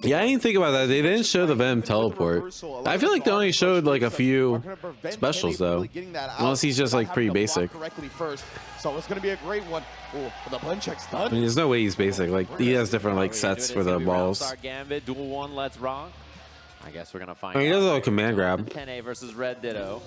Yeah, I didn't think about that. They didn't show the Venom teleport. I feel like they only showed like a few specials though. Unless he's just like pretty basic. So it's gonna be a great one. Oh, the blend check's done. I mean, there's no way he's basic. Like he has different like sets for the balls. Gambit, duel one, let's rock. I guess we're gonna find. I mean, he does a little command grab. 10A versus Red Ditto.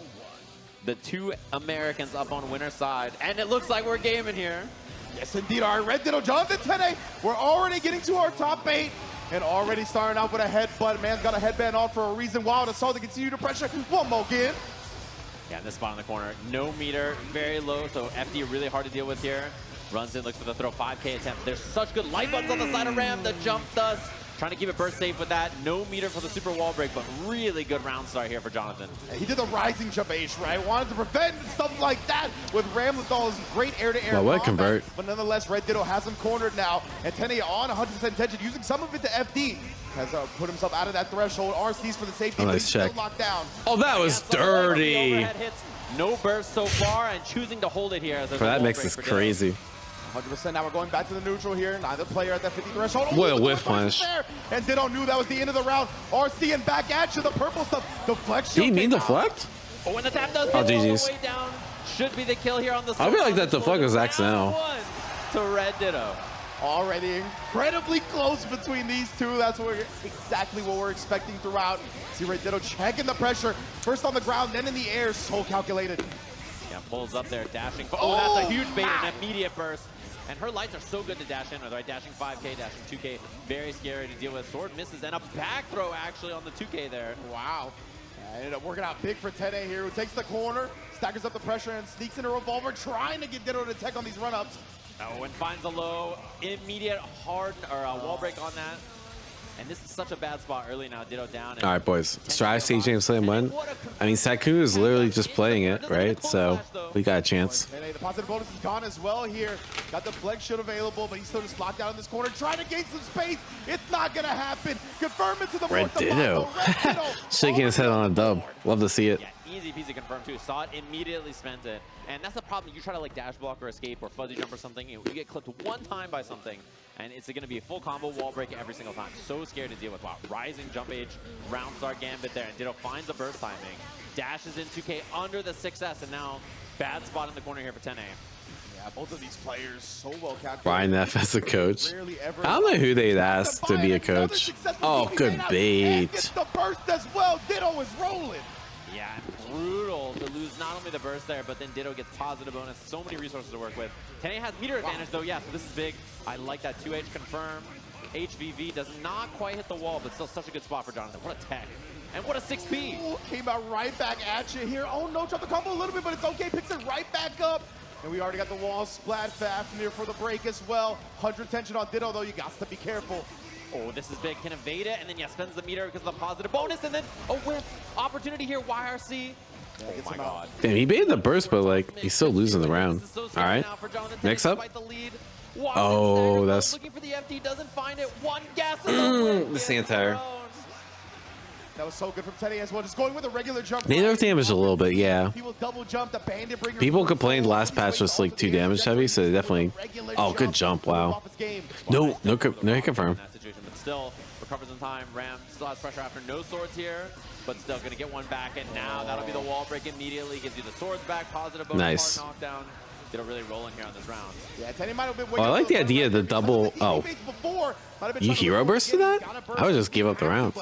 The two Americans up on winner's side, and it looks like we're gaming here. Yes, indeed. All right, Red Ditto, Jonathan 10A. We're already getting to our top 8. And already starting out with a headbutt. Man's got a headband on for a reason. Wild Assault to continue to pressure. One more again. Yeah, in this spot in the corner. No meter, very low, so FD really hard to deal with here. Runs in, looks for the throw, 5K attempt. There's such good light buttons on the side of Ram. The jump does. Trying to keep it burst safe with that. No meter for the super wall break, but really good round start here for Jonathan. He did the rising jump H, right? Wanted to prevent stuff like that with Ram with all his great air-to-air. Well, what convert? But nonetheless, Red Ditto has him cornered now. And 10A on 100% tension, using some of it to FD. Has put himself out of that threshold. RC's for the safety. Oh, nice check. Still locked down. Oh, that was dirty. No burst so far, and choosing to hold it here. For that mix is crazy. 100%. Now we're going back to the neutral here. Neither player at that 50 threshold. What a whiff punish. And Ditto knew that was the end of the round. RC and back at you. The purple stuff. Deflection. Did he mean deflect? Oh, when the tap does oh, hit all GG's. the way down, should be the kill here on the I feel like that deflect was accidental. One to Red Ditto. Already incredibly close between these two. That's exactly what we're expecting throughout. See Red Ditto checking the pressure. First on the ground, then in the air. So calculated. Yeah, pulls up there, dashing. Oh, that's a huge bait, an immediate burst. And her lights are so good to dash in with, right? Dashing 5K, dashing 2K. Very scary to deal with. Sword misses, and a back throw actually on the 2K there. Wow. Ended up working out big for 10A here, who takes the corner, staggers up the pressure, and sneaks in a revolver, trying to get Ditto to tech on these run-ups. Oh, and finds a low, immediate hard, or wall break on that. And this is such a bad spot early now. Ditto down. All right, boys. Strat stage James Slam win. I mean, Saku is literally just playing it, right? So we got a chance. The positive bonus is gone as well here. Got the flex shield available, but he's still just locked down in this corner, trying to gain some space. It's not gonna happen. Confirm it to the Red Ditto. Shaking his head on a dub. Love to see it. Yeah, easy peasy confirmed too. Saw it, immediately spent it. And that's the problem. You try to like dash block or escape or fuzzy jump or something, you get clipped one time by something, and it's gonna be a full combo wall break every single time. So scared to deal with. Wow, rising jump age, round start gambit there, and Ditto finds a burst timing. Dashes in 2K under the 6S, and now bad spot in the corner here for 10A. Yeah, both of these players so well calculated. Ryan F as a coach. I don't know who they'd ask to be a coach. Oh, good bait. Gets the burst as well. Ditto is rolling. Yeah, brutal to lose not only the burst there, but then Ditto gets positive bonus. So many resources to work with. 10A has meter advantage though, yeah, so this is big. I like that 2H confirm. HVV does not quite hit the wall, but still such a good spot for Jonathan. What a tech. And what a 6P. Ooh, came out right back at you here. Oh no, dropped the combo a little bit, but it's okay. Picks it right back up. And we already got the wall splat fast near for the break as well. 100 tension on Ditto though, you got to be careful. Oh, this is big. Can evade it, and then yeah, spends the meter because of the positive bonus, and then a whiff. Opportunity here, YRC. Yeah, oh my god. Damn, he baited the burst, but like he's still losing the round. All right, next up. Oh, that's looking for the FD, doesn't find it. One gas in the Santire. That was so good from 10A as well. Just going with a regular jump. They nerf damage a little bit, yeah. He will double jump the bandit bringer. People complained last patch was like too damage heavy, so they definitely. Oh, good jump! Wow. No hit confirm. But still recovers in time. Ram still has pressure after no swords here, but still gonna get one back, and now that'll be the wall break immediately. Gives you the swords back. Positive bonus. Nice. Hard knockdown. Ditto really rolling here on this round. Yeah, 10A might have been. Oh, I like the idea of the double. Oh, you hero bursted that? I would just give up the round.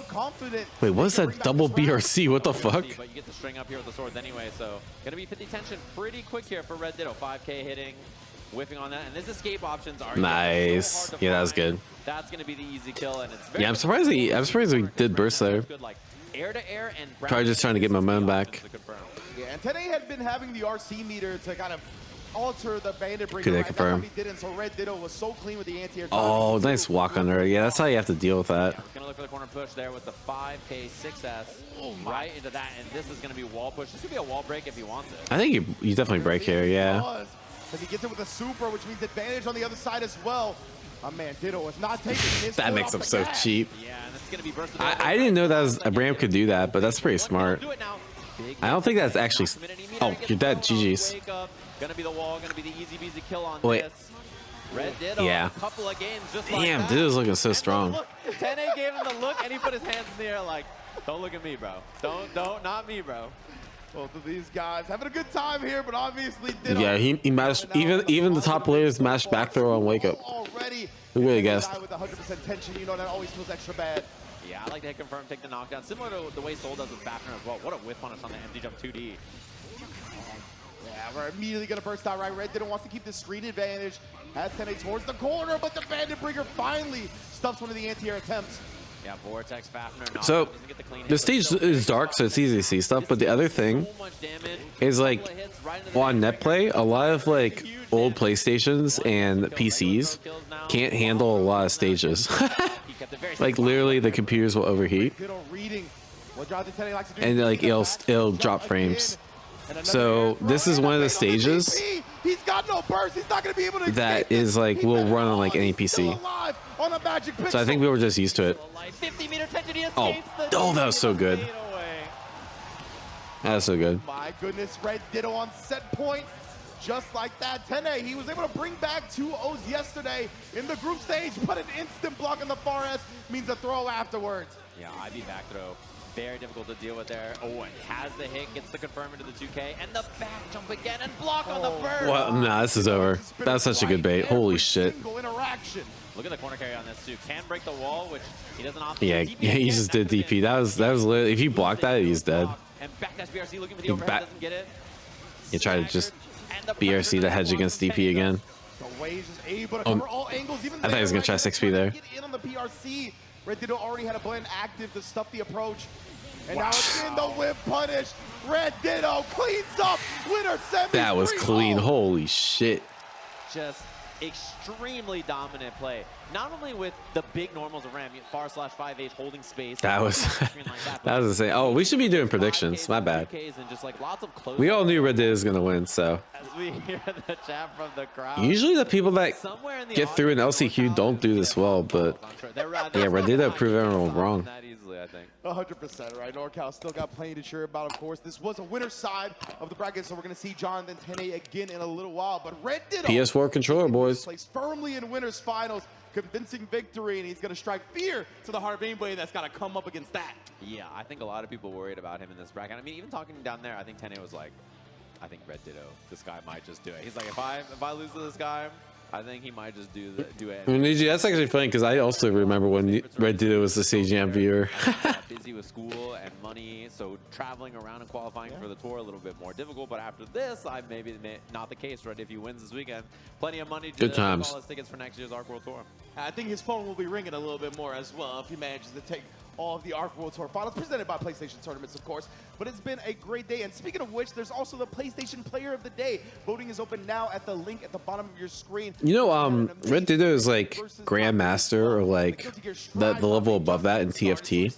Confident. Wait, what's that double BRC? What the fuck? But you get the string up here with the swords anyway, so gonna be 50 tension pretty quick here for Red Ditto. 5K hitting, whiffing on that, and this escape options are nice. So yeah, that was good. That's gonna be the easy kill, and it's very yeah. I'm surprised we did burst there. Good, like air to air and probably just trying to get momentum back. Yeah, and 10A had been having the RC meter to kind of alter the bandit bringer. Could they confirm? He didn't, so Red Ditto was so clean with the anti-air. Oh, nice walk on her. Yeah, that's how you have to deal with that. Yeah, gonna look for the corner push there with the 5K 6S right into that, and this is gonna be wall push. This could be a wall break if he wants it. I think you definitely break here. Yeah. Because he gets it with a super, which means advantage on the other side as well. My man Ditto is not taking his that makes him so cheap. Yeah, and this is gonna be bursted. I didn't know that was a Bram could do that, but that's pretty smart. I don't think that's actually. Oh, you're dead. GG's. Gonna be the wall, gonna be the easy peasy kill on Wait. this. Red did Yeah. a couple of games just Damn, like that. dude is looking so And the strong. look, 10A gave him the look, and he put his hands in the air like, don't look at me, bro. Don't, not me, bro. Both of these guys having a good time here, but obviously Ditto. Yeah, he mashed, even the top players mashed back throw on wake up. Already. Who really guessed? With 100% tension, you know that always feels extra bad. Yeah, I like to hit confirm, take the knockdown. Similar to the way Soul does with Fafner as well. What a whiff punish on the empty jump 2D. Yeah, we're immediately going to burst out right. Red Ditto wants to keep the screen advantage. Has 10A towards the corner, but the Bandit Bringer finally stuffs one of the anti-air attempts. Yeah, Vortex, Fafner, So doesn't get the clean the hit, but stage still is dark, so it's easy to see stuff. But the other thing so much damage, is like couple of hits right into the on neck net play, a lot of like old PlayStations and PCs can't handle a lot of stages. He kept it very Like literally, the computers will overheat, Ditto reading what Jonathan 10A likes to do. and like it'll drop frames. So this is one of the stages He's got no burst. He's not going to be able to that escape is this. like He will better run on not. like any He's still PC. alive on a magic So I think we were just used to it. Like 50-meter tension, he Oh, escapes the oh, that was so good. fade away. That's so good. My goodness, Red Ditto on set point. Just like that, 10A, he was able to bring back 2 O's yesterday in the group stage, but an instant block on the far S means a throw afterwards. Yeah, IB back throw. Very difficult to deal with there. Oh, and has the hit, gets the confirm into the 2K, and the back jump again, and block on the bird. Well, nah, this is over. That's such a good bait. Holy shit. Single interaction. Look at the corner carry on this too. Can break the wall, which he doesn't opt to Yeah, DP he again. just did DP. That was literally, if you block that, he's dead. And backdash BRC looking for the He overhead, doesn't get it. You try to just And the BRC pressure the hedge against DP again. The way he's just able to cover all angles. Even I thought he was gonna try 6P there. Get in on the PRC. Red Ditto already had a blend active to stuff the approach. And now it's in the whip punish. Red Ditto cleans up. Winner semi. That was clean. Holy shit. Just extremely dominant play. Not only with the big normals of Ram, far slash 5H holding space. That was that was insane. Oh, we should be doing predictions. My bad. And just like lots of close We all knew Red Dead was gonna win, so. as we hear the chat from the crowd. Usually the people that Somewhere in the get through an LCQ don't do this well, but yeah, Red Dead proved everyone wrong. That easily, I think. 100% right. NorCal still got plenty to cheer about, of course. This was a winner's side of the bracket, so we're going to see Jonathan 10A again in a little while. But Red Ditto PS4 controller, boys. placed firmly in winners finals, convincing victory, and he's going to strike fear to the heart of anybody that's got to come up against that. Yeah, I think a lot of people worried about him in this bracket. I mean, even talking down there, I think 10A was like, I think Red Ditto, this guy might just do it. He's like, if I lose to this guy, I think he might just do it. I mean, that's actually funny because I also remember when Red Dead was the CGM viewer. Busy with school and money, so traveling around and qualifying for the tour a little bit more difficult. But after this, maybe not the case, right? If he wins this weekend, plenty of money to Good times. call his tickets for next year's Arc World Tour. I think his phone will be ringing a little bit more as well if he manages to take all of the Arc World Tour finals, presented by PlayStation Tournaments, of course. But it's been a great day. And speaking of which, there's also the PlayStation Player of the Day. Voting is open now at the link at the bottom of your screen. You know, Red Dead is like Grandmaster or like the level above that in TFT.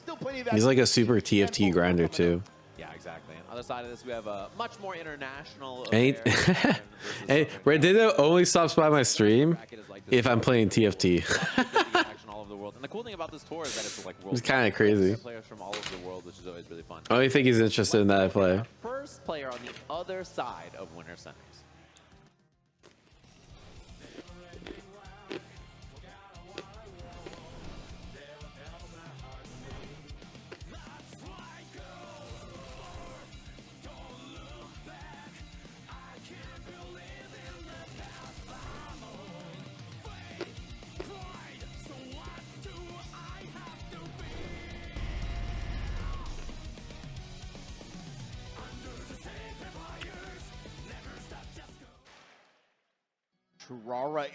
He's like a super TFT grinder too. Yeah, exactly. On the other side of this, we have a much more international. And hey, Red Dead only stops by my stream if I'm playing TFT. all over the world. And the cool thing about this tour is that it's like world. It's kind of crazy. Players from all over the world, which is always really fun. I only think he's interested in that I play. First player on the other side of Winter Centers.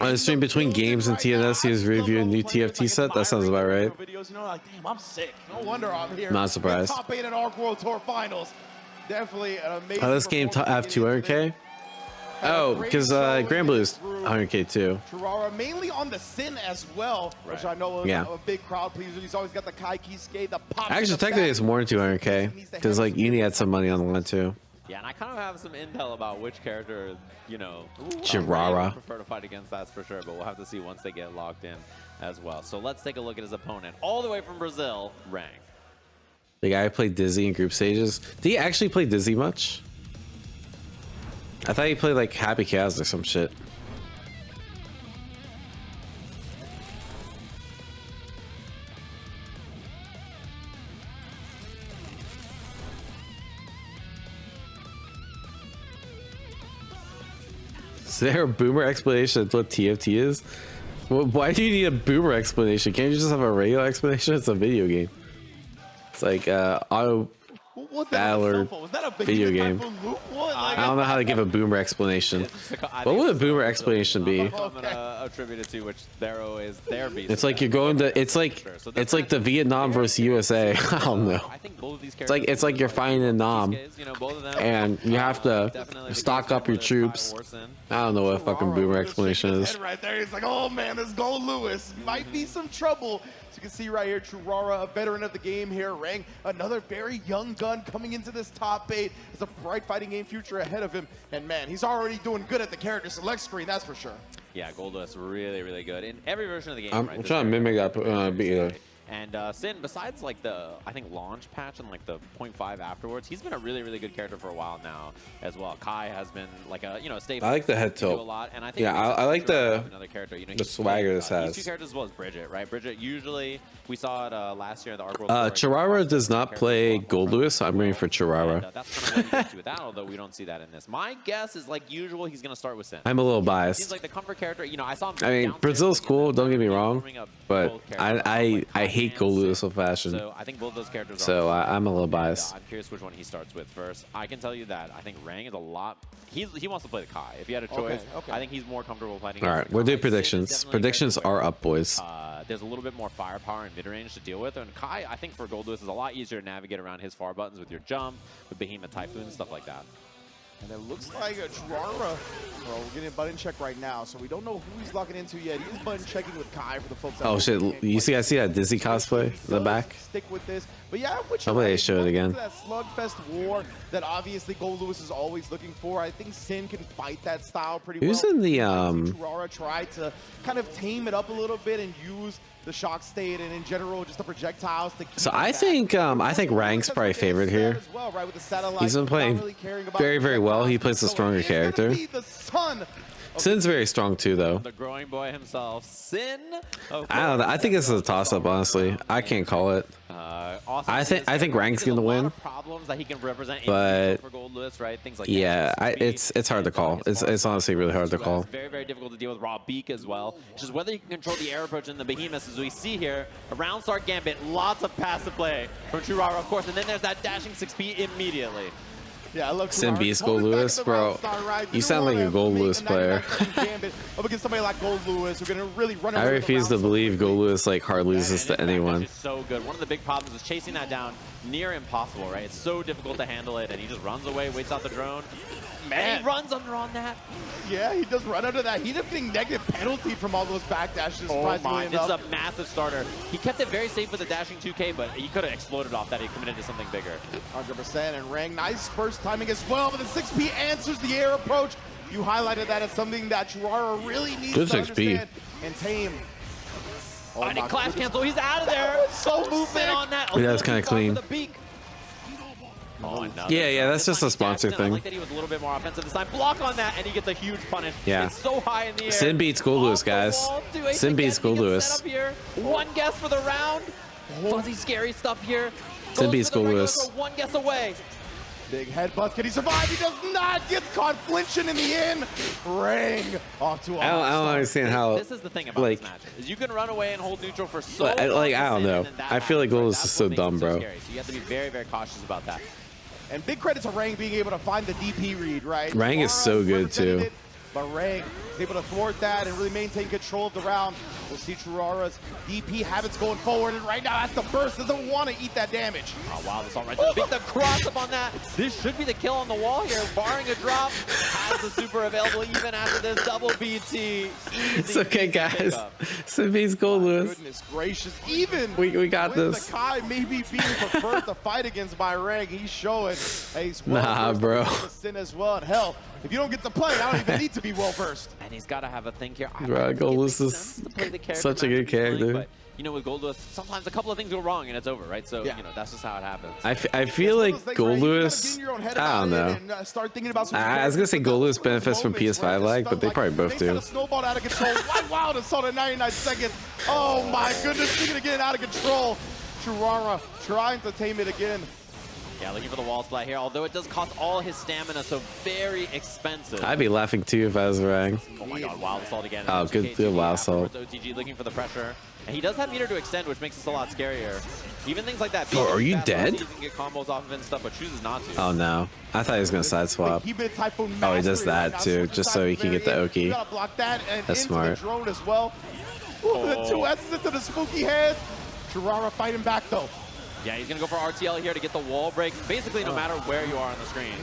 On the stream between games and TNS, he was reviewing new TFT set. That sounds about right. Videos, you know, like, damn, I'm sick. No wonder I'm here. Not surprised. Top 8 at Arc World Tour Finals. Definitely an amazing. Oh, this game have 200k? Oh, because Grand Blue's 100k too. Chirara mainly on the Sin as well, which I know is a big crowd pleaser. He's always got the Kaiki skate, the pop. Actually, technically it's more than 200k because like Uni had some money on the line too. Yeah, and I kind of have some intel about which character, you know, Chirara. prefer to fight against, that's for sure, but we'll have to see once they get locked in as well. So let's take a look at his opponent, all the way from Brazil, Rang. The guy who played Dizzy in group stages. Did he actually play Dizzy much? I thought he played like Happy Cows or some shit. Is there a boomer explanation of what TFT is? Well, why do you need a boomer explanation? Can't you just have a regular explanation? It's a video game. It's like auto battle or video game. I don't know how to give a boomer explanation. What would a boomer explanation be? I'm gonna attribute it to which they're always their beast. It's like you're going to. It's like the Vietnam versus USA. I don't know. I think both of these It's like you're fighting in Nam, you know, both of them and you have to stock up your troops. I don't know what a fucking boomer explanation is. Right there, he's like, oh man, this Gold Lewis might be some trouble. As you can see right here, Churara, a veteran of the game here. Rang, another very young gun coming into this top 8. There's a bright fighting game future ahead of him. And man, he's already doing good at the character select screen, that's for sure. Yeah, Goldust really, really good in every version of the game. I'm right? trying to mimic that beat. And Sin, besides like the, I think, launch patch and like the 0.5 afterwards, he's been a really, really good character for a while now as well. Kai has been like a, you know, staple. I like the head tilt. Do a lot, and I think yeah, I like the another character. You know, the swagger this These has. two characters as well as Bridget, right? Bridget usually we saw it last year in the Arc World. Churara does not play Gold Lewis, so I'm rooting for Churara. And, that's kind of what he gets to with that, although we don't see that in this. My guess is like usual, he's gonna start with Sin. I'm a little Seems biased. like the comfort character. You know, I saw him. I mean, Brazil's cool. Don't get me wrong, but I hate Gold Lewis with fashion. So I think both those characters. So I'm a little biased. I'm curious which one he starts with first. I can tell you that I think Rang is a lot. He wants to play the Kai. If he had a choice, Okay. I think he's more comfortable playing. All right, we'll do predictions. Predictions are up, boys. There's a little bit more firepower in mid-range to deal with, and Kai, I think for Gold Lewis is a lot easier to navigate around his far buttons with your jump, with Behemoth Typhoon and stuff like that. And it looks like Churara, well, we're getting a button check right now, so we don't know who he's locking into yet. He's button checking with Kai for the folks. Oh shit! You see, I see that Dizzy cosplay in the back. Stick with this, but yeah, which Hopefully they show it again. That slugfest war that obviously Gold Lewis is always looking for. I think Sin can fight that style pretty well. Who's in the Churara tried to kind of tame it up a little bit and use the shock state and in general just the projectiles to keep So I think Rang's probably favored here. well, right, with the satellite, He's been playing very well. He plays the stronger character. Sin's very strong too, though. The growing boy himself, Sin. I don't know. I think this is a toss-up, honestly. I can't call it. I think Rang's gonna win. Problems that he can represent but for Gold Lewis, right? Things like yeah, it's hard to call. It's honestly really hard to call. It's very, very difficult to deal with Raw Beak as well. It's just whether you can control the air approach and the Behemoths, as we see here. Around start Gambit, lots of passive play from Churara, of course, and then there's that dashing 6P immediately. Yeah, I love Sin Beast Gold Lewis, bro. You sound like a Gold Lewis player. Up against somebody like Gold Lewis, who are gonna really run. I refuse to believe Gold Lewis like hard loses to anyone. It's so good. One of the big problems is chasing that down, near impossible, right? It's so difficult to handle it, and he just runs away, waits out the drone. Man, and he runs under on that. Yeah, he does run under that. He ended up getting negative penalty from all those back dashes. Oh my, this is a massive starter. He kept it very safe with the dashing 2K, but he could have exploded off that. He committed to something bigger. 100%, and Rang, nice burst timing as well, but the 6P answers the air approach. You highlighted that as something that Churara really needs to understand and tame. Oh, and he clash cancel. He's out of there. So movement on that. Yeah, that's kind of clean. Oh, yeah, that's just a sponsor thing. I like that he was a little bit more offensive this time. Block on that, and he gets a huge punish. Yeah. It's so high in the air. Sin beats Gold Lewis, guys. Sin beats Gold Lewis. One guess for the round. Fuzzy, scary stuff here. Sin beats Gold Lewis. One guess away. Big headbutt. Can he survive? He does not. Gets caught flinching in the end. Rang off to a I don't understand how. This is the thing about this match. Is you can run away and hold neutral for so long. I don't know. I feel like Gold Lewis is so dumb, bro. So you have to be very, very cautious about that. And big credit to Rang being able to find the DP read, right? Rang is so good, too. But Rang is able to thwart that and really maintain control of the round. We'll see Churara's DP habits going forward, and right now that's the burst. Doesn't want to eat that damage. Oh, wow, this all right. Beat the cross up on that. This should be the kill on the wall here, barring a drop. Has the super available even after this double BT. Easy, it's okay, guys. Sin beats Gold Lewis. Goodness gracious. Even we got with this. The Kai maybe being preferred to fight against by Rang, he's showing he's nah, bro. Sin as well. And hell, if you don't get to play, I don't even need to be well versed. And he's got to have a thing here. Bro, Gold Lewis is such a good character. But, you know, with Gold Lewis, sometimes a couple of things go wrong and it's over, right? So, you know, that's just how it happens. I feel like Gold Lewis, I don't know. I was going to say Gold Lewis benefits from PS5 lag, but they probably both do. Snowballed out of control. Wow, assault at 99 seconds. Oh my goodness, speaking of getting out of control. Churara trying to tame it again. Yeah, looking for the wall splat here, although it does cost all his stamina, so very expensive. I'd be laughing too if I was Rang. Oh my god, wild assault again. Oh, good wild assault. OTG looking for the pressure. And he does have meter to extend, which makes this a lot scarier. Even things like that. Oh, are you dead? You can get combos off of it and stuff, but chooses not to. Oh no. I thought he was going to side swap. Oh, he does that too, just so he can get the Oki. That's smart. The drone as well. Ooh, the 2 S's into the spooky hands. Churara fighting back though. Yeah, he's going to go for RTL here to get the wall break, basically no matter where you are on the screen.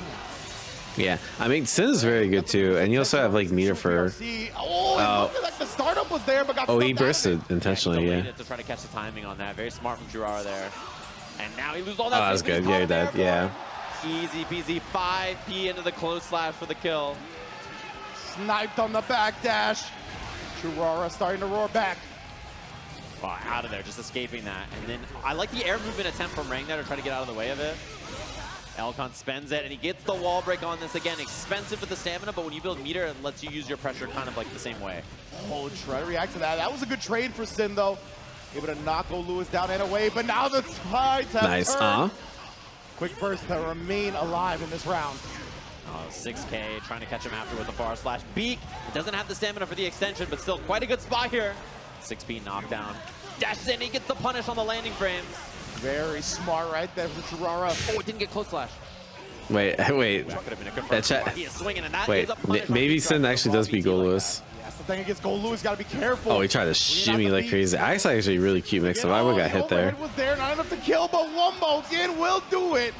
Yeah, I mean, Sin is very good too, and you also have like meter for. Oh, like the startup was there, but got he bursted intentionally. Yeah. To try to catch the timing on that. Very smart from Churara there. And now he loses all that. Oh, that's good. Yeah, he did. Yeah. Easy peasy. 5P into the close slash for the kill. Sniped on the backdash. Churara starting to roar back. Oh, out of there, just escaping that. And then I like the air movement attempt from Rang there to try to get out of the way of it. Elcon spends it, and he gets the wall break on this again. Expensive with the stamina, but when you build meter, it lets you use your pressure kind of like the same way. Oh, try to react to that. That was a good trade for Sin, though. Able to knock Lewis down and away, but now the tides have nice, turned. Quick burst to remain alive in this round. Oh, 6K, trying to catch him after with the far slash. Beak doesn't have the stamina for the extension, but still quite a good spot here. 6P knockdown. Dashes in, he gets the punish on the landing frames. Very smart right there for Churara. Oh, it didn't get close slash. Wait. That could have been a good first. He is swinging, and that is a punish. Maybe Sin actually does beat Lewis. That's the thing against Lewis, gotta be careful. Oh, he tried to shimmy like crazy. I actually really cute mix up. I would have got hit there. Was there, not enough to kill, but Wumbo again will do it.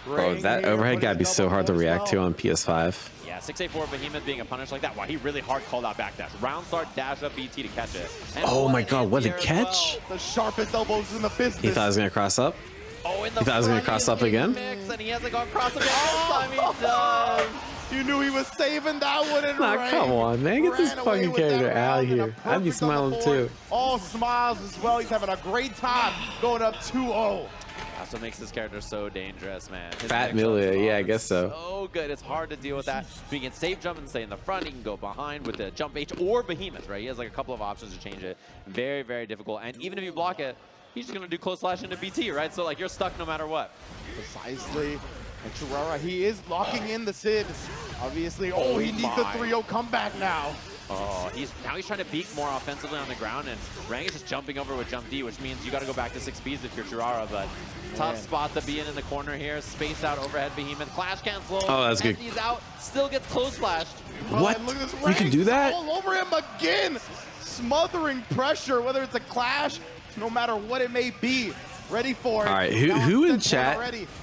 Bro, that overhead gotta be so hard to react to on PS5. Yeah, 684 Behemoth being a punish like that. Wow, he really hard called out backdash. Round start, dash up BT to catch it. And oh my god, what a catch! Well. The sharpest elbows in the business. He thought he was gonna cross up? Oh, in the he thought he was gonna cross up again? And he hasn't gone cross up again. He does. You knew he was saving that one in Nah, come on, man. Get this fucking character out of here. I'd be smiling too. All smiles as well. He's having a great time going up 2-0. That's what makes this character so dangerous, man. His Fat Milia, yeah, I guess so. So good. It's hard to deal with that. He can safe jump and stay in the front. He can go behind with the jump H or Behemoth, right? He has like a couple of options to change it. Very, very difficult. And even if you block it, he's just going to do close slash into BT, right? So like you're stuck no matter what. Precisely. And Churara, he is locking in the Sid. Obviously, oh, he needs the 3-0 comeback now. Oh, he's trying to beak more offensively on the ground, and Rang is just jumping over with jump D, which means you got to go back to 6Ps if you're Churara, but tough spot to be in the corner here. Spaced out overhead Behemoth. Clash cancel. Oh, that's good. He's out. Still gets close flashed. What? Oh, look at this you can do that? All over him again. Smothering pressure, whether it's a clash, no matter what it may be. Ready for it. All right, who in chat?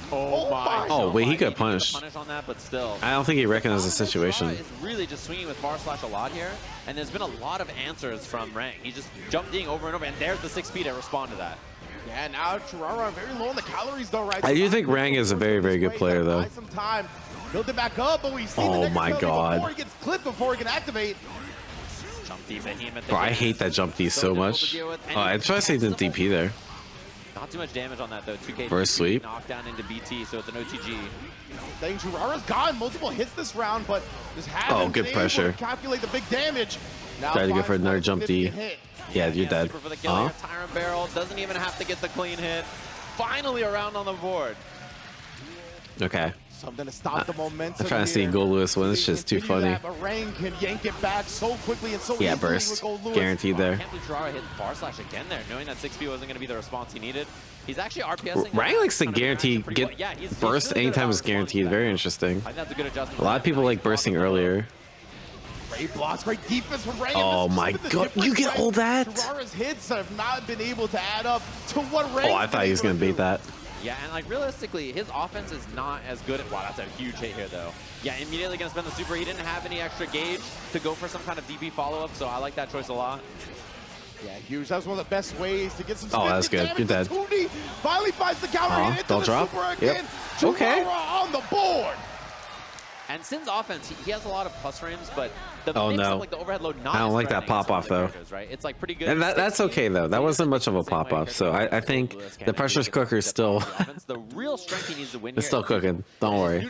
Oh my. Oh wait, he got punished. Punish on that, but still. I don't think he recognized the situation. Is really just swinging with far slash a lot here, and there's been a lot of answers from Rang. He just jumped ding over and over, and there's the 6P to respond to that. Yeah, now Churara very low on the calories though, right? I do think Rang is a very, very good player though. Some time. Build it back up, but we see oh my god. Before he gets clipped before he can activate. Jump D Behemoth. Bro, I hate that jump D so much. Oh, I try to say the DP there. Not too much damage on that though. 2K first sweep. Knockdown into BT, so it's an OTG. Dang, Churara's gotten multiple hits this round, but just hasn't good been pressure. able to calculate the big damage. Try to go for another jump D. Yeah, you're dead. For the kill Tyrant Barrel doesn't even have to get the clean hit. Finally around on the board. Okay. Something to stop the momentum. I'm trying to see Lewis win. It's just too funny. That, but Rang can yank it back so quickly and so yeah, burst. Guaranteed there. I can't believe Churara hit far slash again there, knowing that 6P wasn't going to be the response he needed. He's actually RPSing. Rang likes to guarantee get burst anytime it's guaranteed. Very interesting. I think that's a good adjustment. A lot of people like bursting earlier. Great blocks, great defense from Rang. Oh my god, you get all that? Churara's hits have not been able to add up to what Rang. Oh, I thought he was going to beat that. Yeah, and like realistically, his offense is not as good at. Wow, that's a huge hit here though. Yeah, immediately gonna spend the super. He didn't have any extra gauge to go for some kind of DP follow-up, so I like that choice a lot. Yeah, huge. That was one of the best ways to get some. Oh, that's good. You're dead. Finally finds the counter hit. Don't drop. Yep. Okay. On the board. And Sin's offense, he has a lot of plus frames, but the mix no. of like the overhead load not. I don't like that pop off though. Right? It's like pretty good. And that's okay though. That wasn't much of a pop off. So I think the pressure's cooker still. The real strength he needs to win. It's still cooking. Don't worry.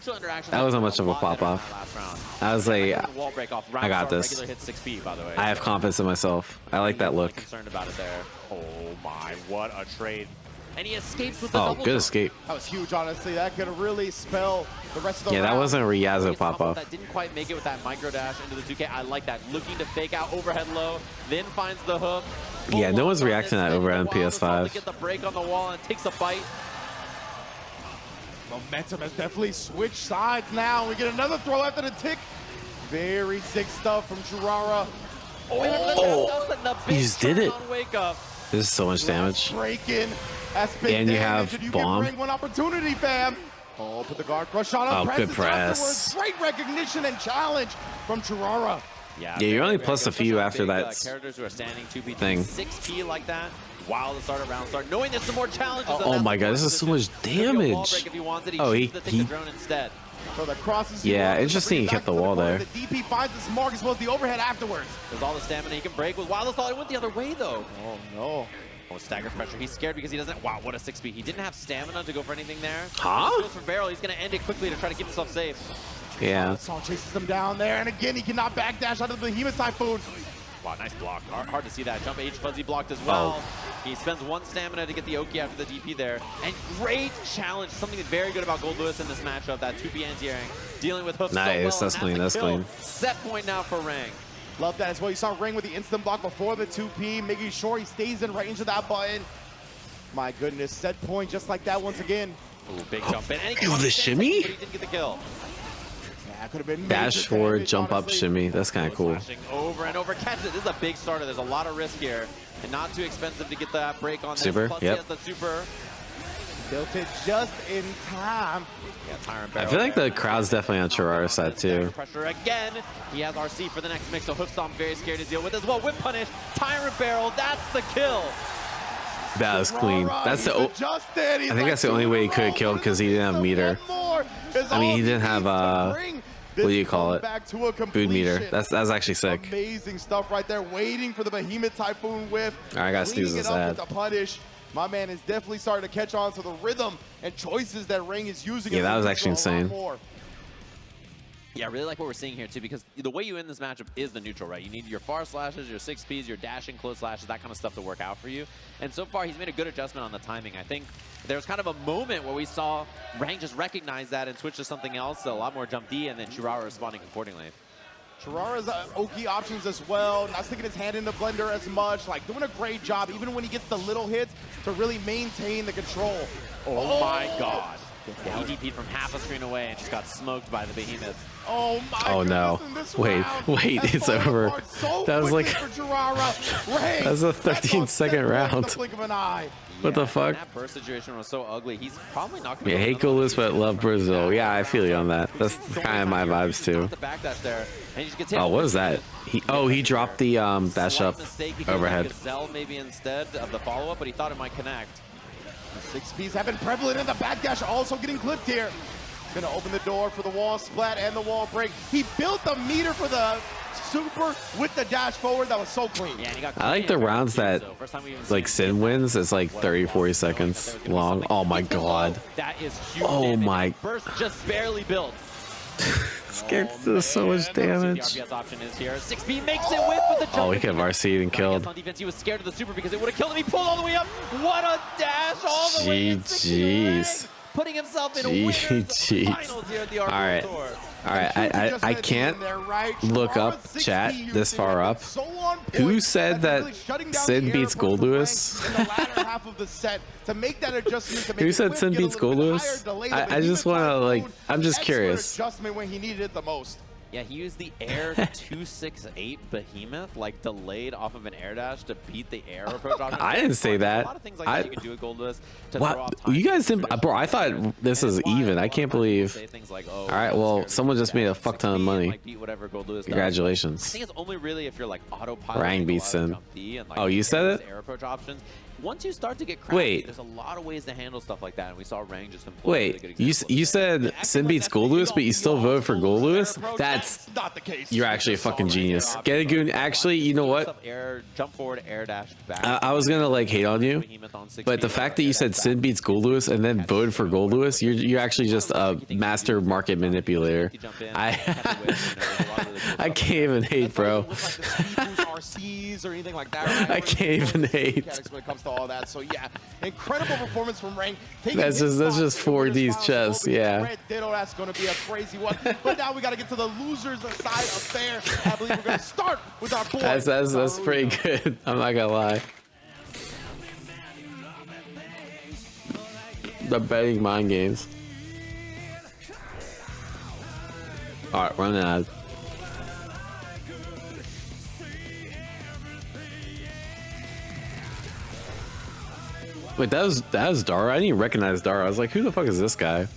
That wasn't much of a pop off. I was like, I got this. I have confidence in myself. I like that look. Concerned about it there. Oh my, what a trade. and he escapes with the Oh, double good jump. escape. That was huge, honestly. That could really spell the rest of the Yeah, round. that wasn't a Riazo Gets pop off. That didn't quite make it with that micro dash into the 2K. I like that. Looking to fake out overhead low, then finds the hook. Yeah, no one's reacting to that over on Wild is able PS5. to get the break on the wall and takes a bite. Momentum has definitely switched sides now. We get another throw after the tick. Very sick stuff from Churara. He just did it. Wake up. This is so much damage. Breaking. That's big And you damage, have and you bomb. Give Ring one opportunity, fam. Oh, put the guard crush on him. Oh, good Presses press. afterwards. Great recognition and challenge from Churara. Yeah, you're only very plus good. a few Especially after big, that characters who are standing 2v2 thing. 6P like that. While the start of round start, knowing there's some more challenges. Oh my god, this is so much damage. Oh, he drone instead. So the crosses. Yeah, interesting he kept the wall there. The DP finds the mark as well as the overhead afterwards. There's all the stamina he can break with Wild Assault. It went the other way though. Oh no. Oh, stagger pressure. He's scared because he doesn't. Wow, what a 6P. He didn't have stamina to go for anything there. Huh? He goes for barrel. He's gonna end it quickly to try to keep himself safe. Yeah. Assault chases him down there, and again he cannot backdash out of the Behemoth Typhoon. Wow, nice block. Hard to see that. Jump H fuzzy blocked as well. He spends one stamina to get the Oki after the DP there. And great challenge. Something very good about Gold Lewis in this matchup. That 2P anti-airing. Dealing with hooks Nice, so well. that's clean, that's clean. Set point now for Rang. Love that as well. You saw Ring with the instant block before the 2P, making sure he stays in range of that button. My goodness, set point just like that once again. Ooh, big jump in. And he Ooh, the shimmy? but he didn't get the kill. Yeah, could have been Dash major forward, damage, jump up, honestly. shimmy. That's kind of cool. Slashing over and over. Catch it. This is a big starter. There's a lot of risk here. And not too expensive to get that break on this. Super, Plus yep. he has the super. Built it just in time. Yeah, Tyrant I barrel feel like there. the crowd's definitely on Churara's side too. Pressure again. He has RC for the next mix, so Hoof Stomp very scared to deal with as well. Whip punish, Tyrant barrel, that's the kill. That was clean. That's the. I think that's the only way he could have killed because he didn't have meter. I mean, he didn't have what do you call it? Food meter. That's actually sick. Amazing stuff right there, waiting for the Behemoth Typhoon whiff. All right, I gotta snooze Cleaning this it up ad. with the punish. My man is definitely starting to catch on to the rhythm and choices that Ring is using. Yeah, in that the was neutral actually a lot insane. more. Yeah, I really like what we're seeing here too, because the way you end this matchup is the neutral, right? You need your far slashes, your 6Ps, your dashing close slashes, that kind of stuff to work out for you. And so far, he's made a good adjustment on the timing. I think there was kind of a moment where we saw Rang just recognize that and switch to something else, so a lot more jump D, and then Churara responding accordingly. Churara's Oki options as well, not sticking his hand in the blender as much, like doing a great job, even when he gets the little hits, to really maintain the control. Oh my god. Yeah, he DP'd from half a screen away and just got smoked by the Behemoth. Oh my Oh no. goodness, in this Wait, round, wait, that's it's falling over. apart so That was quickly like- for Churara. Ring, That was a that's 13-second on set round. in the blink of an eye. What the Yeah, fuck? That burst situation was so ugly. He's probably not going Yeah, to hate Goalless but love Brazil. Yeah, I feel you on that. That's kind of my vibes too. The backdash there, and he just gets hit Oh, what with is that? He dropped the dash slight up mistake because overhead. Gazelle maybe instead of the follow-up, but he thought it might connect. 6Ps have been prevalent in the backdash, also getting clipped here. Gonna open the door for the wall splat and the wall break. He built the meter for the super with the dash forward. That was so clean. Yeah, and he got I like the clean rounds there, that so first time we even like seen Sin wins. It's like 30-40 seconds long. Oh my god. that is huge. Oh damage. my- Burst just barely built. Scared to do so much damage. RPS option is here. 6P makes it with the jump. Oh, he could have RC'd and killed. On defense, he was scared of the super because it would have killed him. He pulled all the way up. What a dash all the way. in 60 GG's. rank, putting himself in winners GG's. finals here at the All right. Tour. All right, I can't look up chat this far up. Who said that Sin beats Gold Lewis? Who said Sin beats Gold Lewis? I just want to like, I'm just curious. Adjustment when he needed it the most. Yeah, he used the air 268 Behemoth, like delayed off of an air dash to beat the air approach option. I didn't say that. A lot of things like that you can do with Gold Lewis to throw What? off time. You guys didn't, bro? I thought this is even. I can't believe. Say things like, oh, All right, well, someone just made a fuck ton of money. like, beat whatever Gold Lewis does. I Congratulations. think it's only really if you're like autopilot. Rang beats Sin. Oh, you said it? Air approach options. Once you start to get crafty, Wait. there's a lot of ways to handle stuff like that, and we saw Rang just employ a really good Wait, example you of that. said Sin beats Gold Lewis, but you still voted for Gold Lewis? That's not the case. you're actually a fucking genius. Get a goon. Actually, you know what? Air, jump forward, air dash back. I was gonna like hate on you, Behemoth on 6 but the feet, fact that you said Sin beats Gold Lewis and then voted for Gold Lewis, you're actually just a master market manipulator. I can't even hate, bro. RCs or anything like that. Right? I can't even hate. When it comes to all that. So yeah, incredible performance from Rank. That's just 4D's chess. Yeah. Red Ditto, that's going to be a crazy one. But now we got to get to the losers side affair. I believe we're going to start with our boy. That's pretty good. I'm not gonna lie. The betting mind games. All right, run ad. Wait, that was Dara. I didn't even recognize Dara. I was like, who the fuck is this guy?